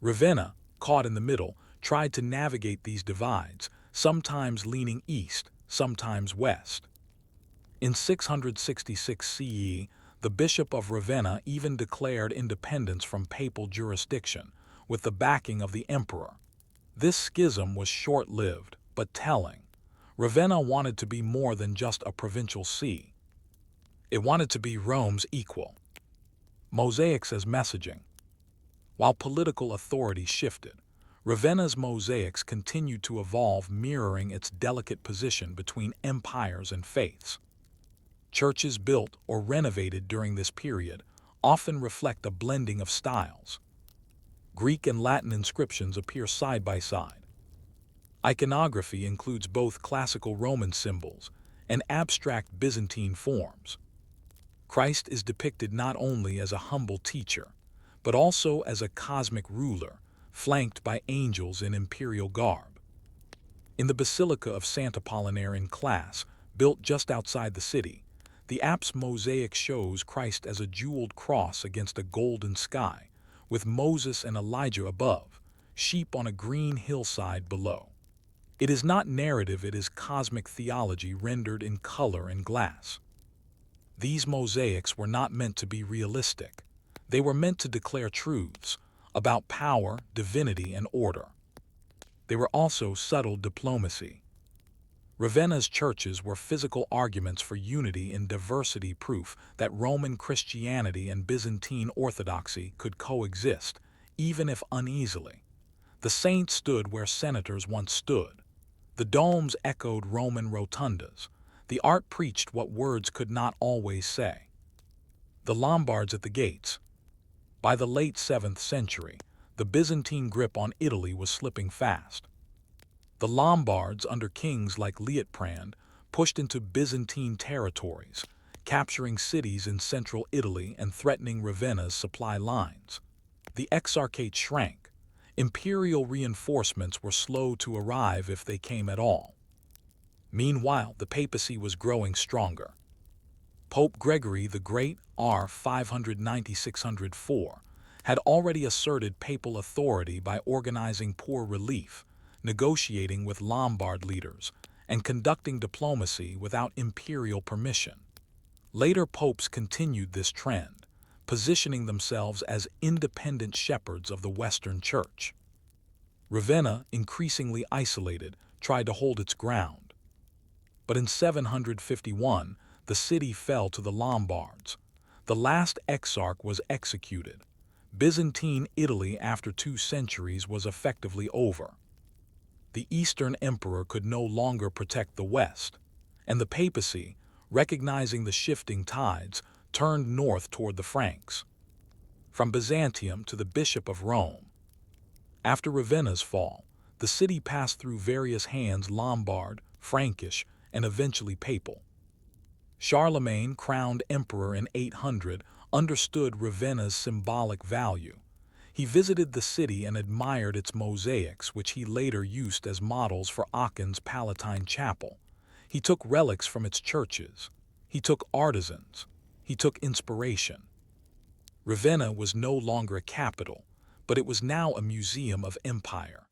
Ravenna, caught in the middle, tried to navigate these divides, sometimes leaning east, sometimes west. In 666 CE, the Bishop of Ravenna even declared independence from papal jurisdiction, with the backing of the emperor. This schism was short-lived, but telling. Ravenna wanted to be more than just a provincial see. It wanted to be Rome's equal. Mosaics as messaging. While political authority shifted, Ravenna's mosaics continued to evolve, mirroring its delicate position between empires and faiths. Churches built or renovated during this period often reflect a blending of styles. Greek and Latin inscriptions appear side by side. Iconography includes both classical Roman symbols and abstract Byzantine forms. Christ is depicted not only as a humble teacher, but also as a cosmic ruler, flanked by angels in imperial garb. In the Basilica of St. Apollinaire in Classe, built just outside the city, the apse mosaic shows Christ as a jeweled cross against a golden sky, with Moses and Elijah above, sheep on a green hillside below. It is not narrative, it is cosmic theology rendered in color and glass. These mosaics were not meant to be realistic. They were meant to declare truths about power, divinity, and order. They were also subtle diplomacy. Ravenna's churches were physical arguments for unity in diversity, proof that Roman Christianity and Byzantine Orthodoxy could coexist, even if uneasily. The saints stood where senators once stood. The domes echoed Roman rotundas. The art preached what words could not always say. The Lombards at the gates. By the late 7th century, the Byzantine grip on Italy was slipping fast. The Lombards, under kings like Liutprand, pushed into Byzantine territories, capturing cities in central Italy and threatening Ravenna's supply lines. The exarchate shrank. Imperial reinforcements were slow to arrive if they came at all. Meanwhile, the papacy was growing stronger. Pope Gregory the Great, r. 590–604, had already asserted papal authority by organizing poor relief, negotiating with Lombard leaders, and conducting diplomacy without imperial permission. Later popes continued this trend, positioning themselves as independent shepherds of the Western Church. Ravenna, increasingly isolated, tried to hold its ground. But in 751, the city fell to the Lombards. The last exarch was executed. Byzantine Italy, after 2 centuries, was effectively over. The Eastern Emperor could no longer protect the West, and the papacy, recognizing the shifting tides, turned north toward the Franks. From Byzantium to the Bishop of Rome. After Ravenna's fall, the city passed through various hands: Lombard, Frankish, and eventually papal. Charlemagne, crowned emperor in 800, understood Ravenna's symbolic value. He visited the city and admired its mosaics, which he later used as models for Aachen's Palatine Chapel. He took relics from its churches. He took artisans. He took inspiration. Ravenna was no longer a capital, but it was now a museum of empire.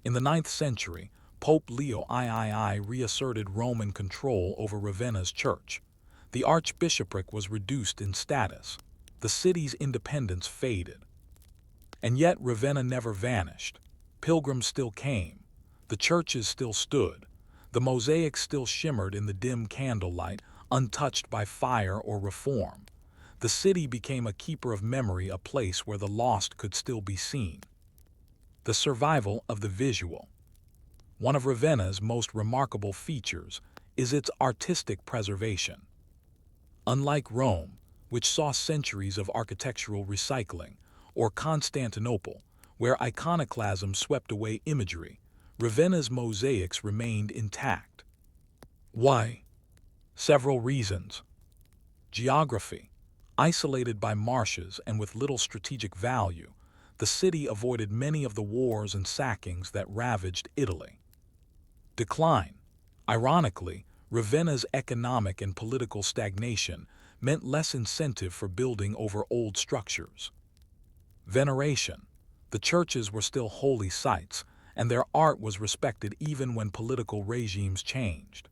In the 9th century, Pope Leo III reasserted Roman control over Ravenna's church. The archbishopric was reduced in status. The city's independence faded. And yet Ravenna never vanished. Pilgrims still came. The churches still stood. The mosaics still shimmered in the dim candlelight, untouched by fire or reform. The city became a keeper of memory, a place where the lost could still be seen. The survival of the visual. One of Ravenna's most remarkable features is its artistic preservation. Unlike Rome, which saw centuries of architectural recycling, or Constantinople, where iconoclasm swept away imagery, Ravenna's mosaics remained intact. Why? Several reasons. Geography. Isolated by marshes and with little strategic value, the city avoided many of the wars and sackings that ravaged Italy. Decline. Ironically, Ravenna's economic and political stagnation meant less incentive for building over old structures. Veneration. The churches were still holy sites, and their art was respected even when political regimes changed.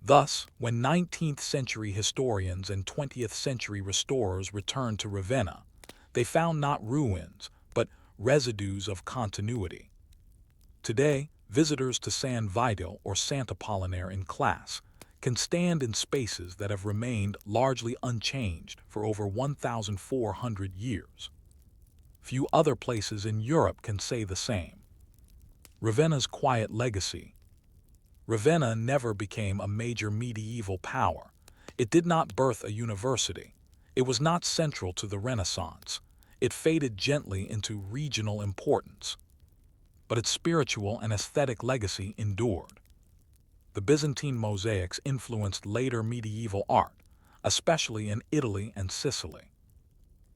Thus, when 19th century historians and 20th century restorers returned to Ravenna, they found not ruins, but residues of continuity. Today, visitors to San Vito or Sant'Apollinare in Classe can stand in spaces that have remained largely unchanged for over 1,400 years. Few other places in Europe can say the same. Ravenna's quiet legacy. Ravenna never became a major medieval power. It did not birth a university. It was not central to the Renaissance. It faded gently into regional importance. But its spiritual and aesthetic legacy endured. The Byzantine mosaics influenced later medieval art, especially in Italy and Sicily.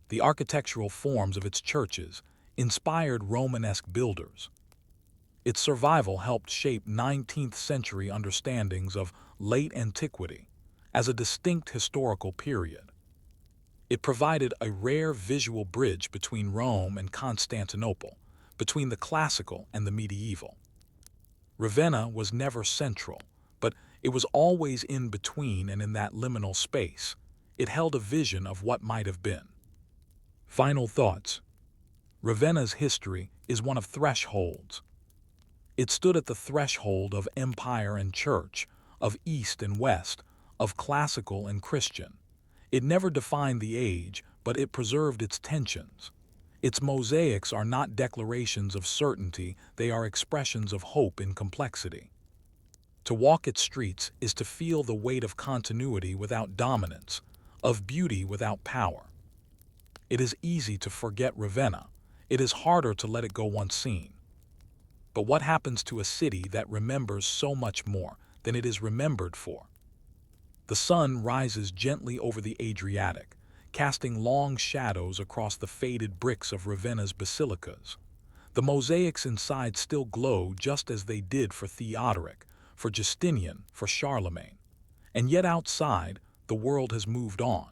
The architectural forms of its churches inspired Romanesque builders. Its survival helped shape 19th century understandings of late antiquity as a distinct historical period. It provided a rare visual bridge between Rome and Constantinople, between the classical and the medieval. Ravenna was never central, but it was always in between, and in that liminal space, it held a vision of what might have been. Final thoughts. Ravenna's history is one of thresholds. It stood at the threshold of empire and church, of East and West, of classical and Christian. It never defined the age, but it preserved its tensions. Its mosaics are not declarations of certainty, they are expressions of hope in complexity. To walk its streets is to feel the weight of continuity without dominance, of beauty without power. It is easy to forget Ravenna. It is harder to let it go once seen. But what happens to a city that remembers so much more than it is remembered for? The sun rises gently over the Adriatic, casting long shadows across the faded bricks of Ravenna's basilicas. The mosaics inside still glow just as they did for Theodoric, for Justinian, for Charlemagne. And yet outside, the world has moved on.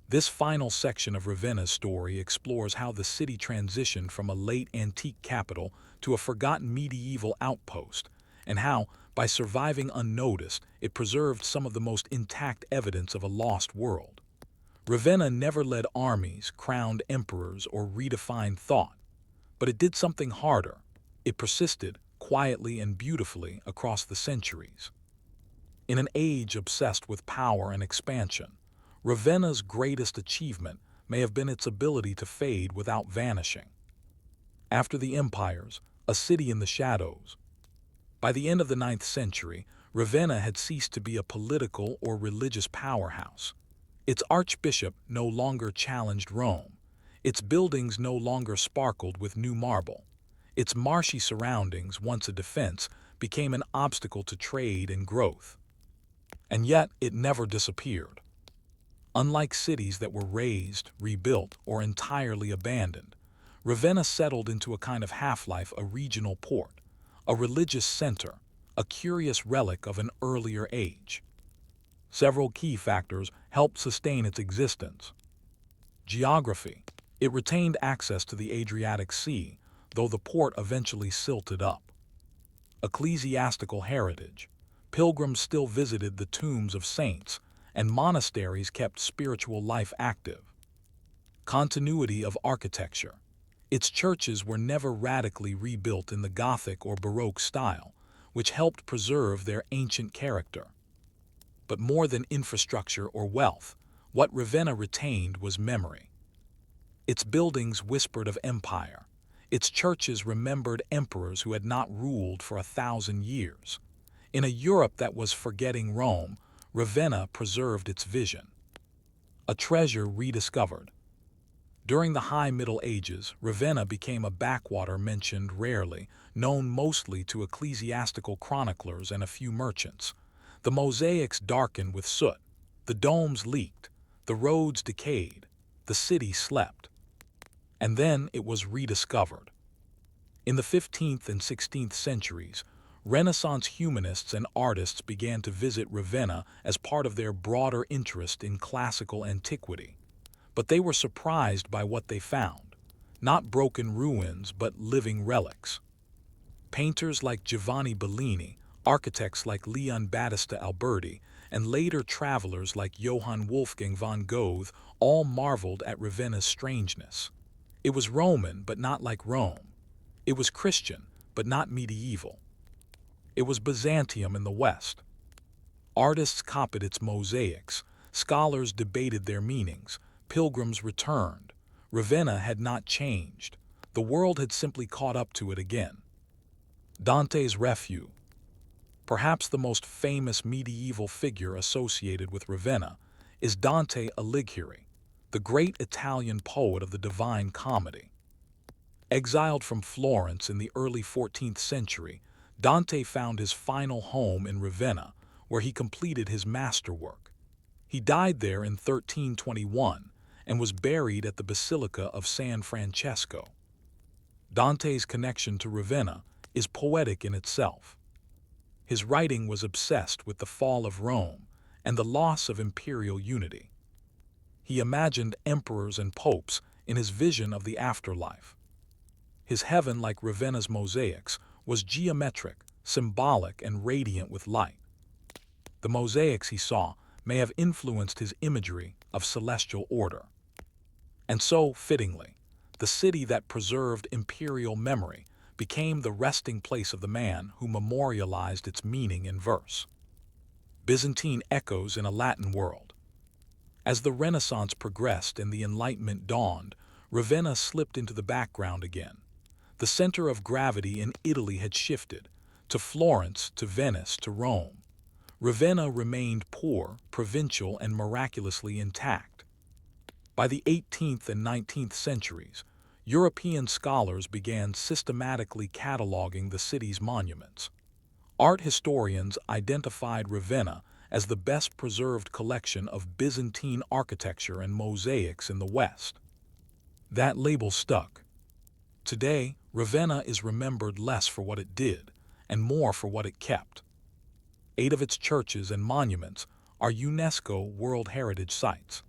This final section of Ravenna's story explores how the city transitioned from a late antique capital to a forgotten medieval outpost, and how, by surviving unnoticed, it preserved some of the most intact evidence of a lost world. Ravenna never led armies, crowned emperors, or redefined thought, but it did something harder. It persisted, quietly and beautifully, across the centuries. In an age obsessed with power and expansion, Ravenna's greatest achievement may have been its ability to fade without vanishing. After the empires, a city in the shadows. By the end of the 9th century, Ravenna had ceased to be a political or religious powerhouse. Its archbishop no longer challenged Rome. Its buildings no longer sparkled with new marble. Its marshy surroundings, once a defense, became an obstacle to trade and growth. And yet, it never disappeared. Unlike cities that were razed, rebuilt, or entirely abandoned, Ravenna settled into a kind of half-life, a regional port, a religious center, a curious relic of an earlier age. Several key factors helped sustain its existence. Geography. It retained access to the Adriatic Sea, though the port eventually silted up. Ecclesiastical heritage. Pilgrims still visited the tombs of saints, and monasteries kept spiritual life active. Continuity of architecture. Its churches were never radically rebuilt in the Gothic or Baroque style, which helped preserve their ancient character. But more than infrastructure or wealth, what Ravenna retained was memory. Its buildings whispered of empire. Its churches remembered emperors who had not ruled for 1,000 years. In a Europe that was forgetting Rome, Ravenna preserved its vision. A treasure rediscovered. During the High Middle Ages, Ravenna became a backwater mentioned rarely, known mostly to ecclesiastical chroniclers and a few merchants. The mosaics darkened with soot, the domes leaked, the roads decayed, the city slept. And then it was rediscovered. In the 15th and 16th centuries, Renaissance humanists and artists began to visit Ravenna as part of their broader interest in classical antiquity. But they were surprised by what they found. Not broken ruins, but living relics. Painters like Giovanni Bellini, architects like Leon Battista Alberti, and later travelers like Johann Wolfgang von Goethe all marveled at Ravenna's strangeness. It was Roman, but not like Rome. It was Christian, but not medieval. It was Byzantium in the West. Artists copied its mosaics, scholars debated their meanings, pilgrims returned. Ravenna had not changed. The world had simply caught up to it again. Dante's Refuge. Perhaps the most famous medieval figure associated with Ravenna is Dante Alighieri, the great Italian poet of the Divine Comedy. Exiled from Florence in the early 14th century, Dante found his final home in Ravenna, where he completed his masterwork. He died there in 1321 and was buried at the Basilica of San Francesco. Dante's connection to Ravenna is poetic in itself. His writing was obsessed with the fall of Rome and the loss of imperial unity. He imagined emperors and popes in his vision of the afterlife. His heaven, like Ravenna's mosaics, was geometric, symbolic, and radiant with light. The mosaics he saw may have influenced his imagery of celestial order. And so, fittingly, the city that preserved imperial memory became the resting place of the man who memorialized its meaning in verse. Byzantine echoes in a Latin world. As the Renaissance progressed and the Enlightenment dawned, Ravenna slipped into the background again. The center of gravity in Italy had shifted, to Florence, to Venice, to Rome. Ravenna remained poor, provincial, and miraculously intact. By the 18th and 19th centuries, European scholars began systematically cataloging the city's monuments. Art historians identified Ravenna as the best preserved collection of Byzantine architecture and mosaics in the West. That label stuck. Today, Ravenna is remembered less for what it did and more for what it kept. 8 of its churches and monuments are UNESCO World Heritage Sites.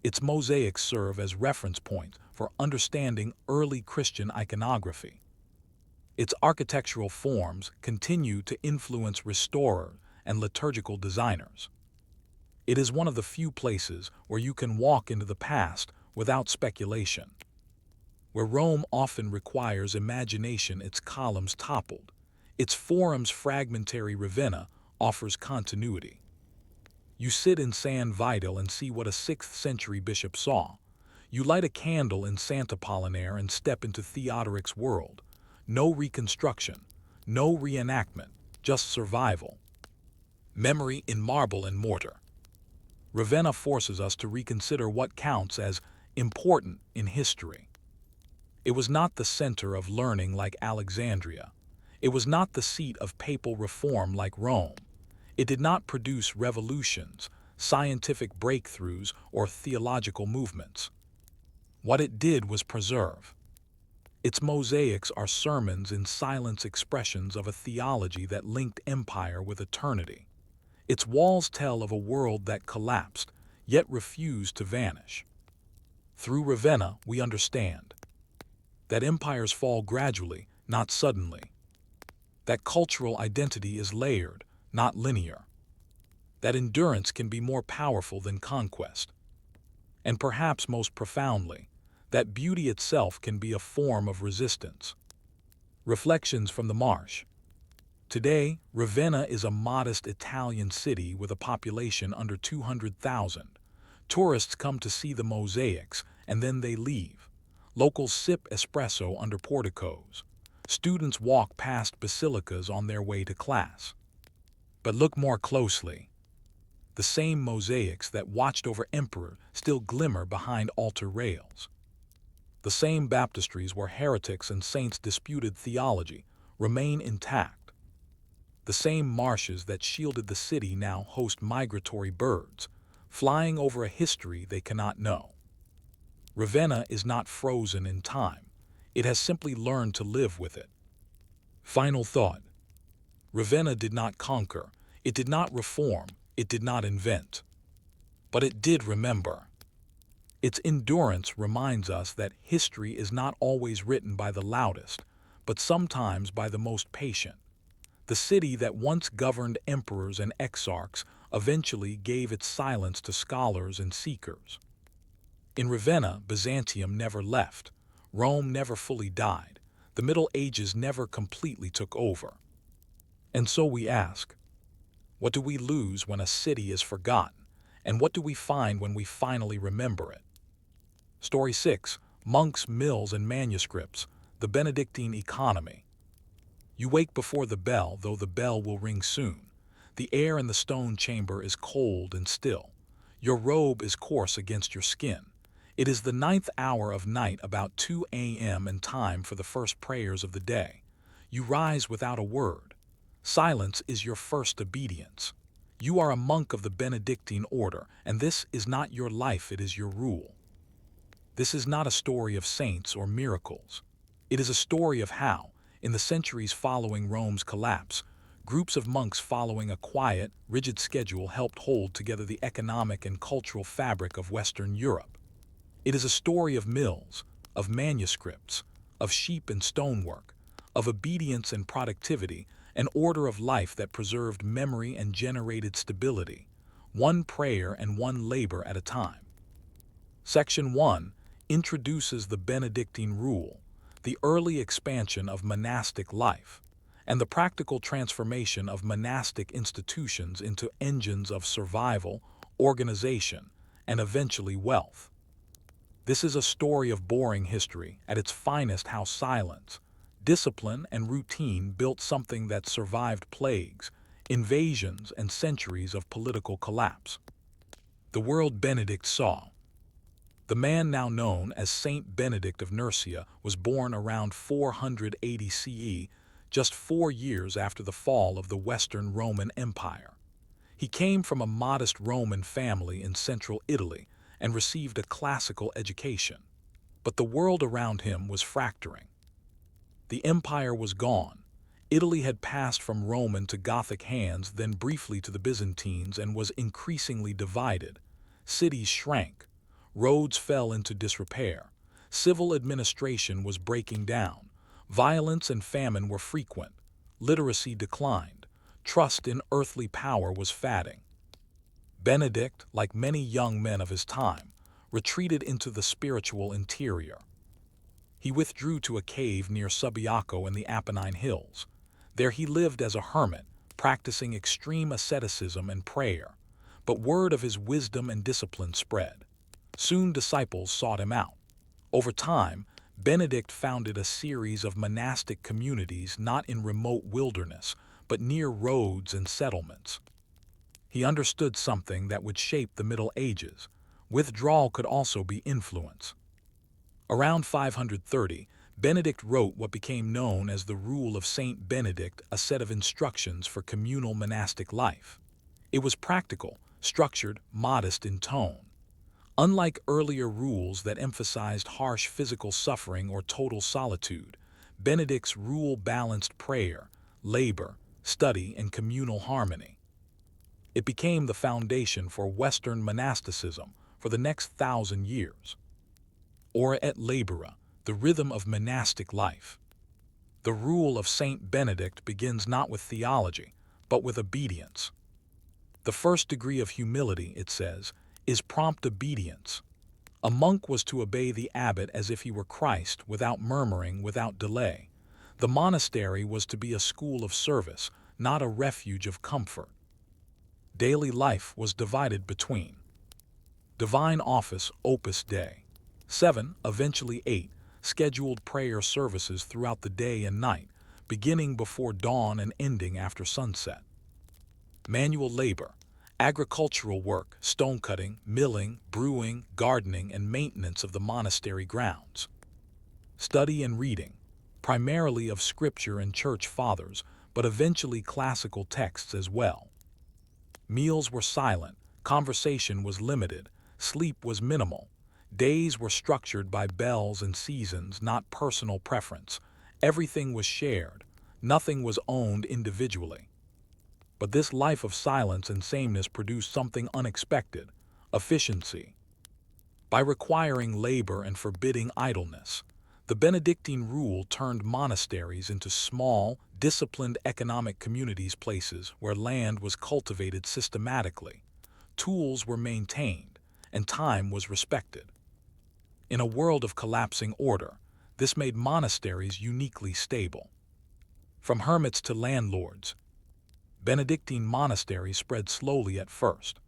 Its mosaics serve as reference points for understanding early Christian iconography. Its architectural forms continue to influence restorers and liturgical designers. It is one of the few places where you can walk into the past without speculation. Where Rome often requires imagination, its columns toppled. Its forum's fragmentary Ravenna offers continuity. You sit in San Vital and see what a 6th century bishop saw. You light a candle in Sant'Apollinare and step into Theodoric's world. No reconstruction, no reenactment, just survival. Memory in marble and mortar. Ravenna forces us to reconsider what counts as important in history. It was not the center of learning like Alexandria. It was not the seat of papal reform like Rome. It did not produce revolutions, scientific breakthroughs, or theological movements. What it did was preserve. Its mosaics are sermons in silence, expressions of a theology that linked empire with eternity. Its walls tell of a world that collapsed, yet refused to vanish. Through Ravenna, we understand that empires fall gradually, not suddenly. That cultural identity is layered, not linear. That endurance can be more powerful than conquest. And perhaps most profoundly, that beauty itself can be a form of resistance. Reflections from the Marsh. Today, Ravenna is a modest Italian city with a population under 200,000. Tourists come to see the mosaics, and then they leave. Locals sip espresso under porticos. Students walk past basilicas on their way to class. But look more closely. The same mosaics that watched over emperors still glimmer behind altar rails. The same baptistries where heretics and saints disputed theology remain intact. The same marshes that shielded the city now host migratory birds, flying over a history they cannot know. Ravenna is not frozen in time. It has simply learned to live with it. Final thought. Ravenna did not conquer, it did not reform, it did not invent. But it did remember. Its endurance reminds us that history is not always written by the loudest, but sometimes by the most patient. The city that once governed emperors and exarchs eventually gave its silence to scholars and seekers. In Ravenna, Byzantium never left. Rome never fully died. The Middle Ages never completely took over. And so we ask, what do we lose when a city is forgotten? And what do we find when we finally remember it? Story 6. Monks, Mills, and Manuscripts. The Benedictine Economy. You wake before the bell, though the bell will ring soon. The air in the stone chamber is cold and still. Your robe is coarse against your skin. It is the 9th hour of night, about 2 a.m., and time for the first prayers of the day. You rise without a word. Silence is your first obedience. You are a monk of the Benedictine order, and this is not your life, it is your rule. This is not a story of saints or miracles. It is a story of how, in the centuries following Rome's collapse, groups of monks following a quiet, rigid schedule helped hold together the economic and cultural fabric of Western Europe. It is a story of mills, of manuscripts, of sheep and stonework, of obedience and productivity, an order of life that preserved memory and generated stability, one prayer and one labor at a time. Section 1 introduces the Benedictine rule, the early expansion of monastic life, and the practical transformation of monastic institutions into engines of survival, organization, and eventually wealth. This is a story of boring history at its finest, how silence, discipline, and routine built something that survived plagues, invasions, and centuries of political collapse. The world Benedict saw. The man now known as Saint Benedict of Nursia was born around 480 CE, just 4 years after the fall of the Western Roman Empire. He came from a modest Roman family in central Italy and received a classical education. But the world around him was fracturing. The empire was gone. Italy had passed from Roman to Gothic hands, then briefly to the Byzantines, and was increasingly divided. Cities shrank. Roads fell into disrepair. Civil administration was breaking down. Violence and famine were frequent. Literacy declined. Trust in earthly power was fading. Benedict, like many young men of his time, retreated into the spiritual interior. He withdrew to a cave near Subiaco in the Apennine Hills. There he lived as a hermit, practicing extreme asceticism and prayer. But word of his wisdom and discipline spread. Soon disciples sought him out. Over time, Benedict founded a series of monastic communities not in remote wilderness, but near roads and settlements. He understood something that would shape the Middle Ages. Withdrawal could also be influence. Around 530, Benedict wrote what became known as the Rule of Saint Benedict, a set of instructions for communal monastic life. It was practical, structured, modest in tone. Unlike earlier rules that emphasized harsh physical suffering or total solitude, Benedict's rule balanced prayer, labor, study, and communal harmony. It became the foundation for Western monasticism for the next 1,000 years. Ora et labora, the rhythm of monastic life. The rule of Saint Benedict begins not with theology, but with obedience. The first degree of humility, it says, is prompt obedience. A monk was to obey the abbot as if he were Christ, without murmuring, without delay. The monastery was to be a school of service, not a refuge of comfort. Daily life was divided between divine office, Opus Dei. 7, eventually 8, scheduled prayer services throughout the day and night, beginning before dawn and ending after sunset. Manual labor, agricultural work, stone cutting, milling, brewing, gardening, and maintenance of the monastery grounds. Study and reading, primarily of scripture and church fathers, but eventually classical texts as well. Meals were silent, conversation was limited, sleep was minimal. Days were structured by bells and seasons, not personal preference. Everything was shared. Nothing was owned individually. But this life of silence and sameness produced something unexpected: efficiency. By requiring labor and forbidding idleness, the Benedictine rule turned monasteries into small, disciplined economic communities, places where land was cultivated systematically, tools were maintained, and time was respected. In a world of collapsing order, this made monasteries uniquely stable. From hermits to landlords, Benedictine monasteries spread slowly at first.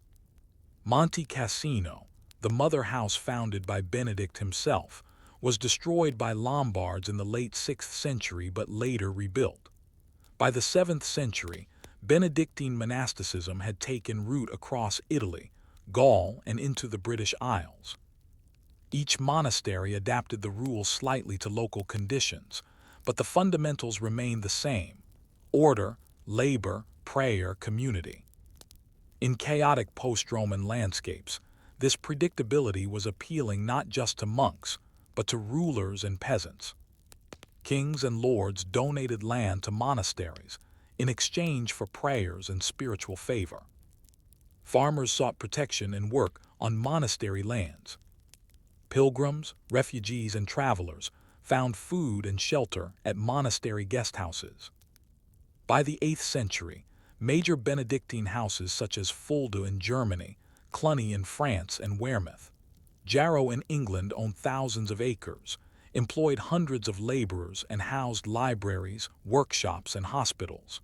Monte Cassino, the mother house founded by Benedict himself, was destroyed by Lombards in the late 6th century but later rebuilt. By the 7th century, Benedictine monasticism had taken root across Italy, Gaul, and into the British Isles. Each monastery adapted the rules slightly to local conditions, but the fundamentals remained the same: order, labor, prayer, community. In chaotic post-Roman landscapes, this predictability was appealing not just to monks, but to rulers and peasants. Kings and lords donated land to monasteries in exchange for prayers and spiritual favor. Farmers sought protection and work on monastery lands. Pilgrims, refugees, and travelers found food and shelter at monastery guest houses. By the 8th century, major Benedictine houses such as Fulda in Germany, Cluny in France, and Wearmouth, Jarrow in England owned thousands of acres, employed hundreds of laborers, and housed libraries, workshops, and hospitals.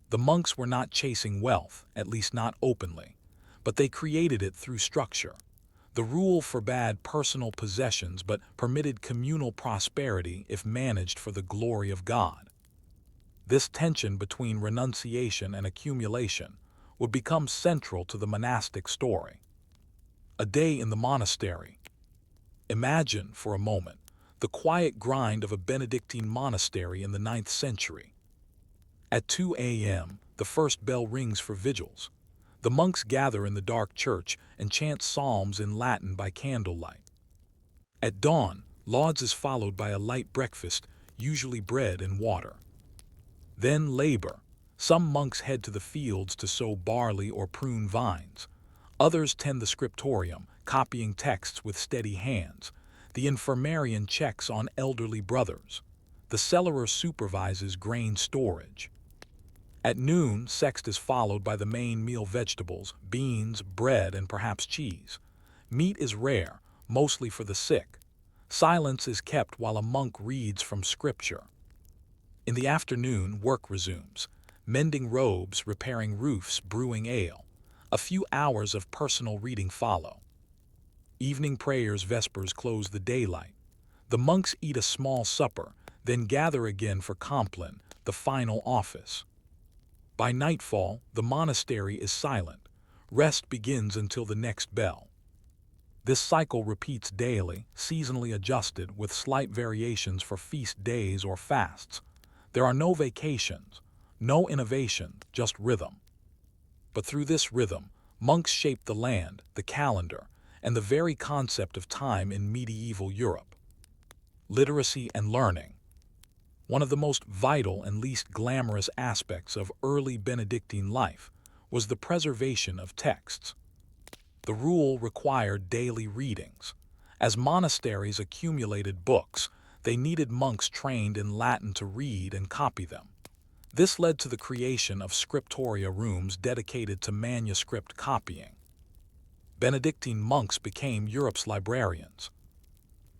The monks were not chasing wealth, at least not openly, but they created it through structure. The rule forbade personal possessions but permitted communal prosperity if managed for the glory of God. This tension between renunciation and accumulation would become central to the monastic story. A day in the monastery. Imagine, for a moment, the quiet grind of a Benedictine monastery in the 9th century. At 2 a.m., the first bell rings for vigils. The monks gather in the dark church and chant psalms in Latin by candlelight. At dawn, lauds is followed by a light breakfast, usually bread and water. Then labor. Some monks head to the fields to sow barley or prune vines. Others tend the scriptorium, copying texts with steady hands. The infirmarian checks on elderly brothers. The cellarer supervises grain storage. At noon, sext is followed by the main meal: vegetables, beans, bread, and perhaps cheese. Meat is rare, mostly for the sick. Silence is kept while a monk reads from scripture. In the afternoon, work resumes. Mending robes, repairing roofs, brewing ale. A few hours of personal reading follow. Evening prayers, vespers close the daylight. The monks eat a small supper, then gather again for Compline, the final office. By nightfall, the monastery is silent. Rest begins until the next bell. This cycle repeats daily, seasonally adjusted, with slight variations for feast days or fasts. There are no vacations, no innovation, just rhythm. But through this rhythm, monks shaped the land, the calendar, and the very concept of time in medieval Europe. Literacy and learning. One of the most vital and least glamorous aspects of early Benedictine life was the preservation of texts. The rule required daily readings. As monasteries accumulated books, they needed monks trained in Latin to read and copy them. This led to the creation of scriptoria rooms dedicated to manuscript copying. Benedictine monks became Europe's librarians.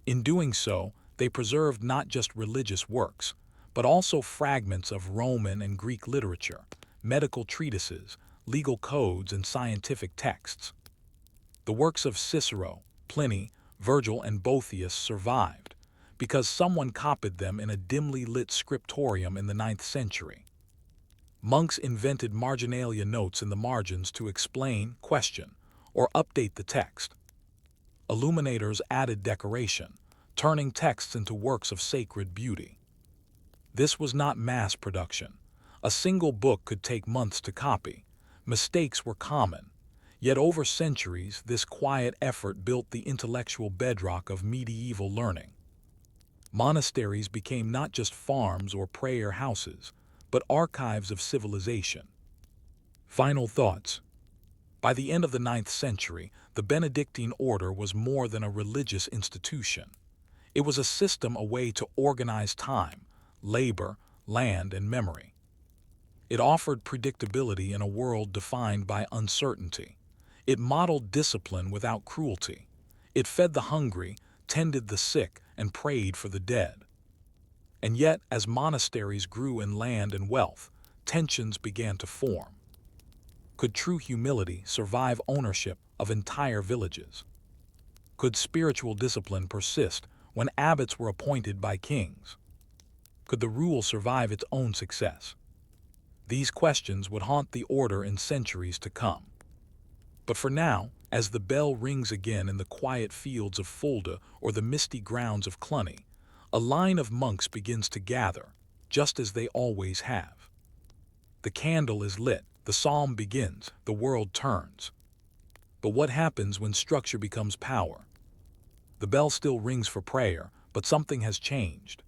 In doing so, they preserved not just religious works, but also fragments of Roman and Greek literature, medical treatises, legal codes, and scientific texts. The works of Cicero, Pliny, Virgil, and Boethius survived because someone copied them in a dimly lit scriptorium in the 9th century. Monks invented marginalia notes in the margins to explain, question, or update the text. Illuminators added decoration, turning texts into works of sacred beauty. This was not mass production. A single book could take months to copy. Mistakes were common. Yet over centuries, this quiet effort built the intellectual bedrock of medieval learning. Monasteries became not just farms or prayer houses, but archives of civilization. Final thoughts. By the end of the 9th century, the Benedictine order was more than a religious institution. It was a system, a way to organize time, labor, land, and memory. It offered predictability in a world defined by uncertainty. It modeled discipline without cruelty. It fed the hungry, tended the sick, and prayed for the dead. And yet, as monasteries grew in land and wealth, tensions began to form. Could true humility survive ownership of entire villages? Could spiritual discipline persist when abbots were appointed by kings? Could the rule survive its own success? These questions would haunt the order in centuries to come. But for now, as the bell rings again in the quiet fields of Fulda or the misty grounds of Cluny, a line of monks begins to gather, just as they always have. The candle is lit, the psalm begins, the world turns. But what happens when structure becomes power? The bell still rings for prayer, but something has changed.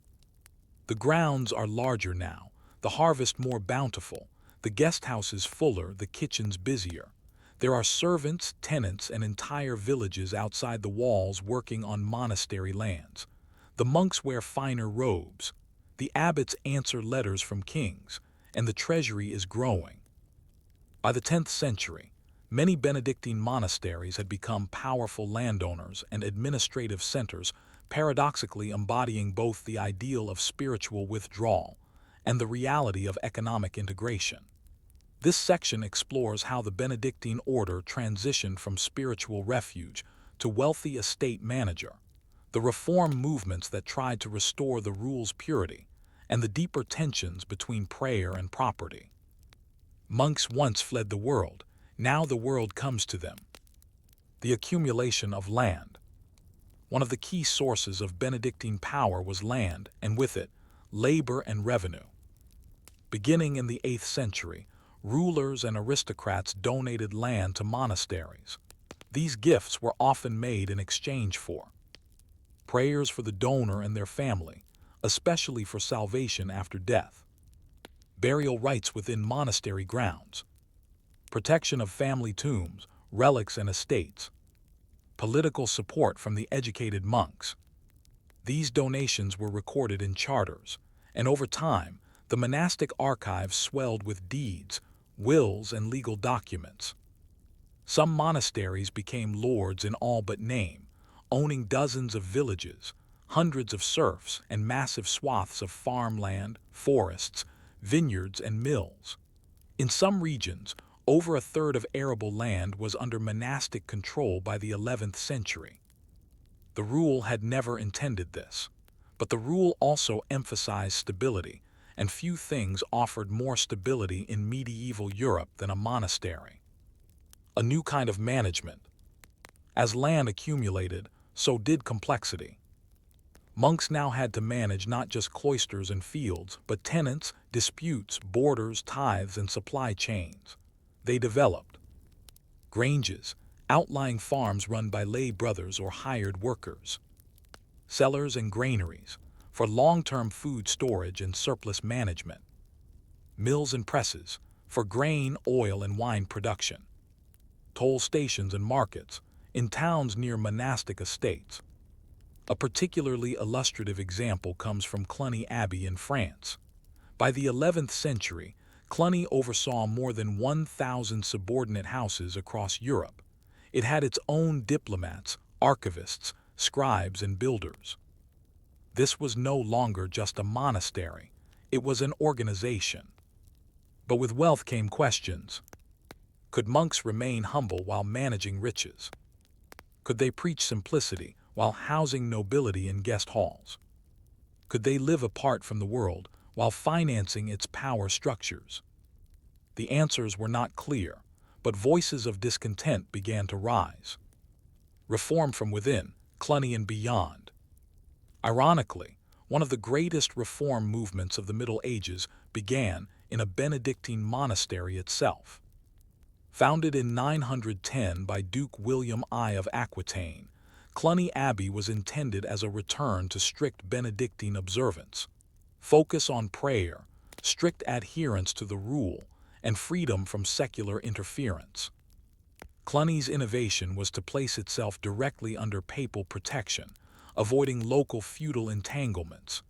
The grounds are larger now, the harvest more bountiful, the guest houses fuller, the kitchens busier. There are servants, tenants, and entire villages outside the walls working on monastery lands. The monks wear finer robes, the abbots answer letters from kings, and the treasury is growing. By the 10th century, many Benedictine monasteries had become powerful landowners and administrative centers, paradoxically embodying both the ideal of spiritual withdrawal and the reality of economic integration. This section explores how the Benedictine order transitioned from spiritual refuge to wealthy estate manager, the reform movements that tried to restore the rule's purity, and the deeper tensions between prayer and property. Monks once fled the world, now the world comes to them. The accumulation of land. One of the key sources of Benedictine power was land, and with it, labor and revenue. Beginning in the 8th century, rulers and aristocrats donated land to monasteries. These gifts were often made in exchange for prayers for the donor and their family, especially for salvation after death, burial rites within monastery grounds, protection of family tombs, relics and estates, political support from the educated monks. These donations were recorded in charters, and over time, the monastic archives swelled with deeds, wills, and legal documents. Some monasteries became lords in all but name, owning dozens of villages, hundreds of serfs, and massive swaths of farmland, forests, vineyards, and mills. In some regions, over a third of arable land was under monastic control by the 11th century. The rule had never intended this, but the rule also emphasized stability, and few things offered more stability in medieval Europe than a monastery. A new kind of management. As land accumulated, so did complexity. Monks now had to manage not just cloisters and fields, but tenants, disputes, borders, tithes, and supply chains. They developed granges, outlying farms run by lay brothers or hired workers, cellars and granaries, for long-term food storage and surplus management, mills and presses, for grain, oil, and wine production, toll stations and markets, in towns near monastic estates. A particularly illustrative example comes from Cluny Abbey in France. By the 11th century, Cluny oversaw more than 1,000 subordinate houses across Europe. It had its own diplomats, archivists, scribes, and builders. This was no longer just a monastery, it was an organization. But with wealth came questions. Could monks remain humble while managing riches? Could they preach simplicity while housing nobility in guest halls? Could they live apart from the world while financing its power structures? The answers were not clear, but voices of discontent began to rise. Reform from within, Cluny and beyond. Ironically, one of the greatest reform movements of the Middle Ages began in a Benedictine monastery itself. Founded in 910 by Duke William I of Aquitaine, Cluny Abbey was intended as a return to strict Benedictine observance, focus on prayer, strict adherence to the rule, and freedom from secular interference. Cluny's innovation was to place itself directly under papal protection, avoiding local feudal entanglements.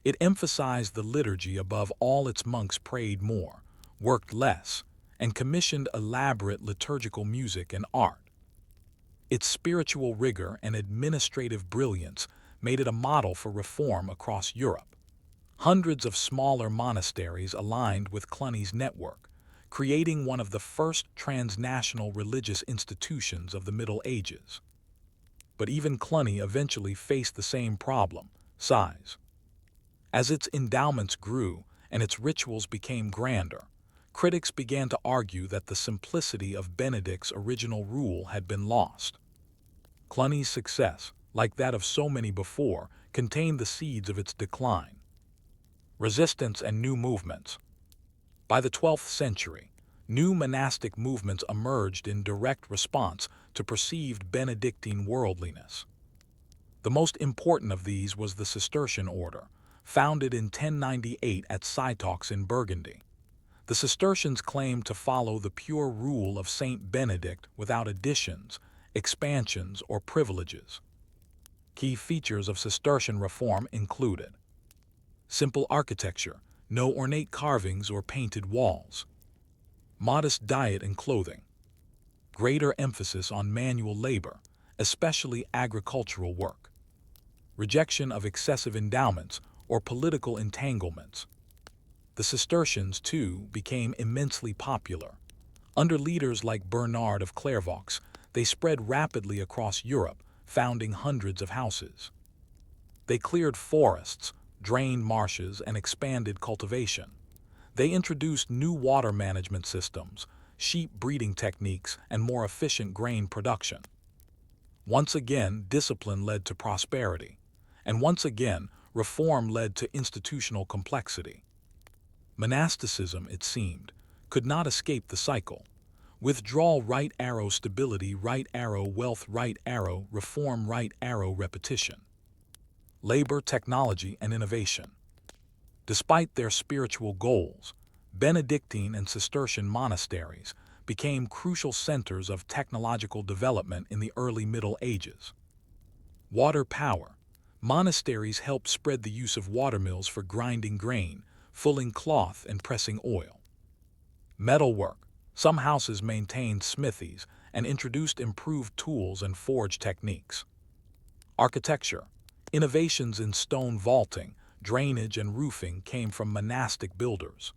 It emphasized the liturgy above all. Its monks prayed more, worked less, and commissioned elaborate liturgical music and art. Its spiritual rigor and administrative brilliance made it a model for reform across Europe. Hundreds of smaller monasteries aligned with Cluny's network, creating one of the first transnational religious institutions of the Middle Ages. But even Cluny eventually faced the same problem: size. As its endowments grew and its rituals became grander, critics began to argue that the simplicity of Benedict's original rule had been lost. Cluny's success, like that of so many before, contained the seeds of its decline. Resistance and new movements. By the 12th century, new monastic movements emerged in direct response to perceived Benedictine worldliness. The most important of these was the Cistercian order, founded in 1098 at Cîteaux in Burgundy. The Cistercians claimed to follow the pure rule of Saint Benedict without additions, expansions, or privileges. Key features of Cistercian reform included simple architecture, no ornate carvings or painted walls, modest diet and clothing, greater emphasis on manual labor, especially agricultural work, rejection of excessive endowments or political entanglements. The Cistercians, too, became immensely popular. Under leaders like Bernard of Clairvaux, they spread rapidly across Europe, founding hundreds of houses. They cleared forests, drained marshes, and expanded cultivation. They introduced new water management systems, sheep breeding techniques, and more efficient grain production. Once again, discipline led to prosperity. And once again, reform led to institutional complexity. Monasticism, it seemed, could not escape the cycle. Withdrawal, right arrow; stability, right arrow; wealth, right arrow; reform, right arrow; repetition. Labor, technology, and innovation. Despite their spiritual goals, Benedictine and Cistercian monasteries became crucial centers of technological development in the early Middle Ages. Water power. Monasteries helped spread the use of watermills for grinding grain, fulling cloth, and pressing oil. Metalwork. Some houses maintained smithies and introduced improved tools and forge techniques. Architecture. Innovations in stone vaulting, drainage, and roofing came from monastic builders.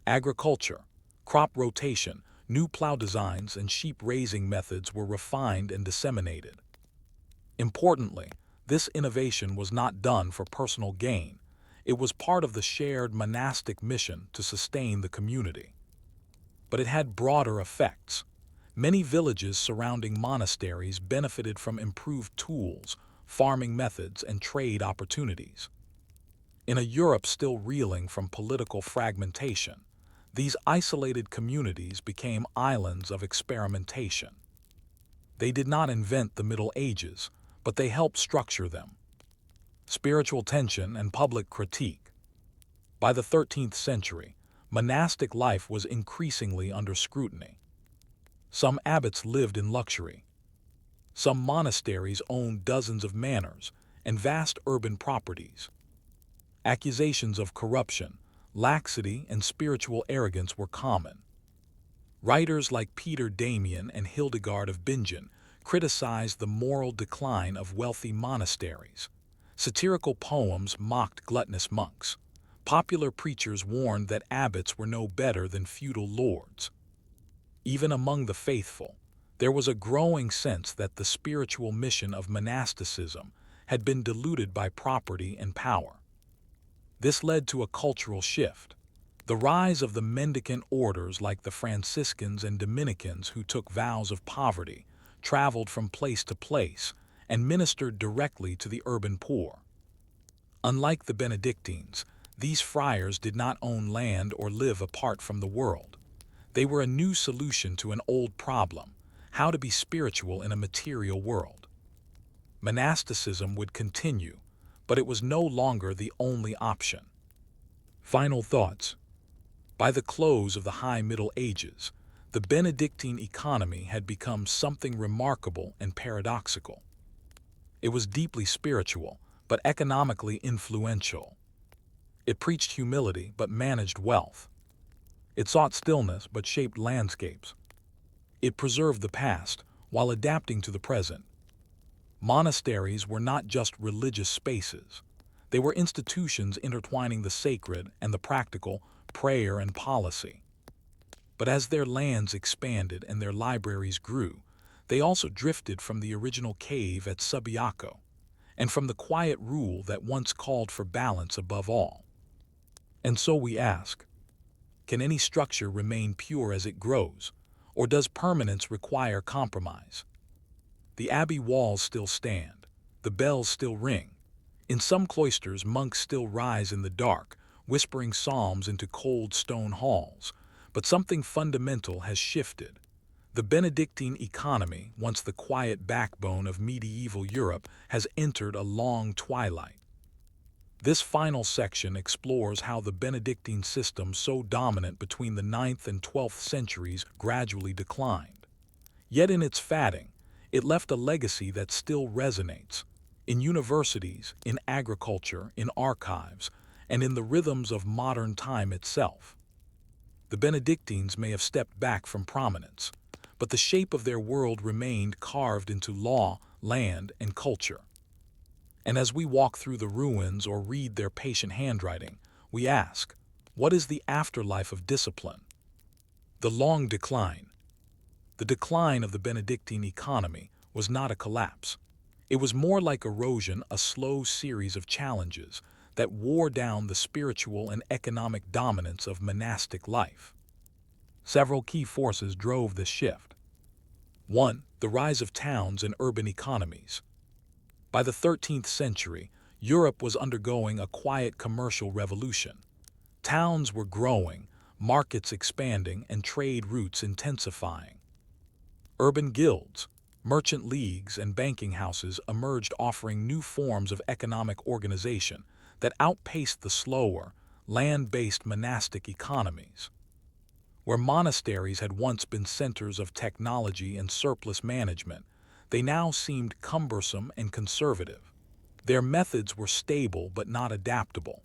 Agriculture. Crop rotation, new plow designs, and sheep raising methods were refined and disseminated. Importantly, this innovation was not done for personal gain. It was part of the shared monastic mission to sustain the community. But it had broader effects. Many villages surrounding monasteries benefited from improved tools, farming methods, and trade opportunities. In a Europe still reeling from political fragmentation, these isolated communities became islands of experimentation. They did not invent the Middle Ages, but they helped structure them. Spiritual tension and public critique. By the 13th century, monastic life was increasingly under scrutiny. Some abbots lived in luxury. Some monasteries owned dozens of manors and vast urban properties. Accusations of corruption, laxity, and spiritual arrogance were common. Writers like Peter Damian and Hildegard of Bingen criticized the moral decline of wealthy monasteries. Satirical poems mocked gluttonous monks. Popular preachers warned that abbots were no better than feudal lords. Even among the faithful, there was a growing sense that the spiritual mission of monasticism had been diluted by property and power. This led to a cultural shift. The rise of the mendicant orders like the Franciscans and Dominicans, who took vows of poverty, traveled from place to place, and ministered directly to the urban poor. Unlike the Benedictines, these friars did not own land or live apart from the world. They were a new solution to an old problem: how to be spiritual in a material world. Monasticism would continue, but it was no longer the only option. Final thoughts. By the close of the High Middle Ages, the Benedictine economy had become something remarkable and paradoxical. It was deeply spiritual, but economically influential. It preached humility, but managed wealth. It sought stillness, but shaped landscapes. It preserved the past, while adapting to the present. Monasteries were not just religious spaces. They were institutions intertwining the sacred and the practical, prayer and policy. But as their lands expanded and their libraries grew, they also drifted from the original cave at Subiaco, and from the quiet rule that once called for balance above all. And so we ask, can any structure remain pure as it grows, or does permanence require compromise? The abbey walls still stand, the bells still ring. In some cloisters, monks still rise in the dark, whispering psalms into cold stone halls. But something fundamental has shifted. The Benedictine economy, once the quiet backbone of medieval Europe, has entered a long twilight. This final section explores how the Benedictine system, so dominant between the 9th and 12th centuries, gradually declined. Yet in its fading, it left a legacy that still resonates: In universities, in agriculture, in archives, and in the rhythms of modern time itself. The Benedictines may have stepped back from prominence, but the shape of their world remained carved into law, land, and culture. And as we walk through the ruins or read their patient handwriting, we ask, what is the afterlife of discipline? The long decline. The decline of the Benedictine economy was not a collapse. It was more like erosion, a slow series of challenges that wore down the spiritual and economic dominance of monastic life. Several key forces drove this shift. 1. The rise of towns and urban economies. By the 13th century, Europe was undergoing a quiet commercial revolution. Towns were growing, markets expanding, and trade routes intensifying. Urban guilds, merchant leagues, and banking houses emerged, offering new forms of economic organization that outpaced the slower, land-based monastic economies. Where monasteries had once been centers of technology and surplus management, they now seemed cumbersome and conservative. Their methods were stable but not adaptable.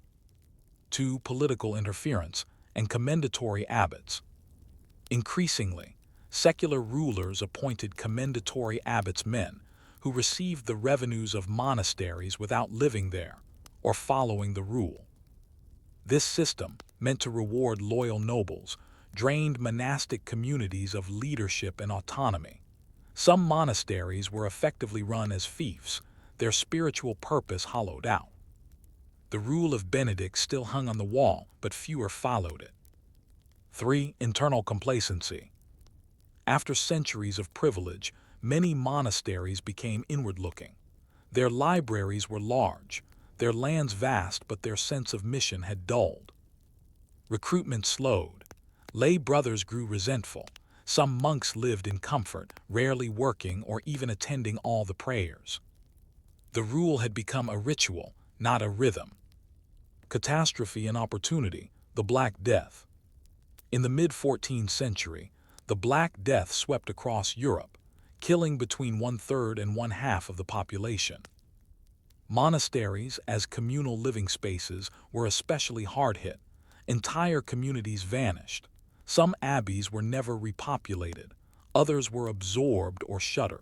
2. Political interference and commendatory abbots. Increasingly, secular rulers appointed commendatory abbots, men who received the revenues of monasteries without living there or following the rule. This system, meant to reward loyal nobles, drained monastic communities of leadership and autonomy. Some monasteries were effectively run as fiefs, their spiritual purpose hollowed out. The rule of Benedict still hung on the wall, but fewer followed it. 3. Internal complacency. After centuries of privilege, many monasteries became inward-looking. Their libraries were large, their lands vast, but their sense of mission had dulled. Recruitment slowed. Lay brothers grew resentful. Some monks lived in comfort, rarely working or even attending all the prayers. The rule had become a ritual, not a rhythm. Catastrophe and opportunity, the Black Death. In the mid-14th century, the Black Death swept across Europe, killing between 1/3 and 1/2 of the population. Monasteries, as communal living spaces, were especially hard hit. Entire communities vanished. Some abbeys were never repopulated, others were absorbed or shuttered.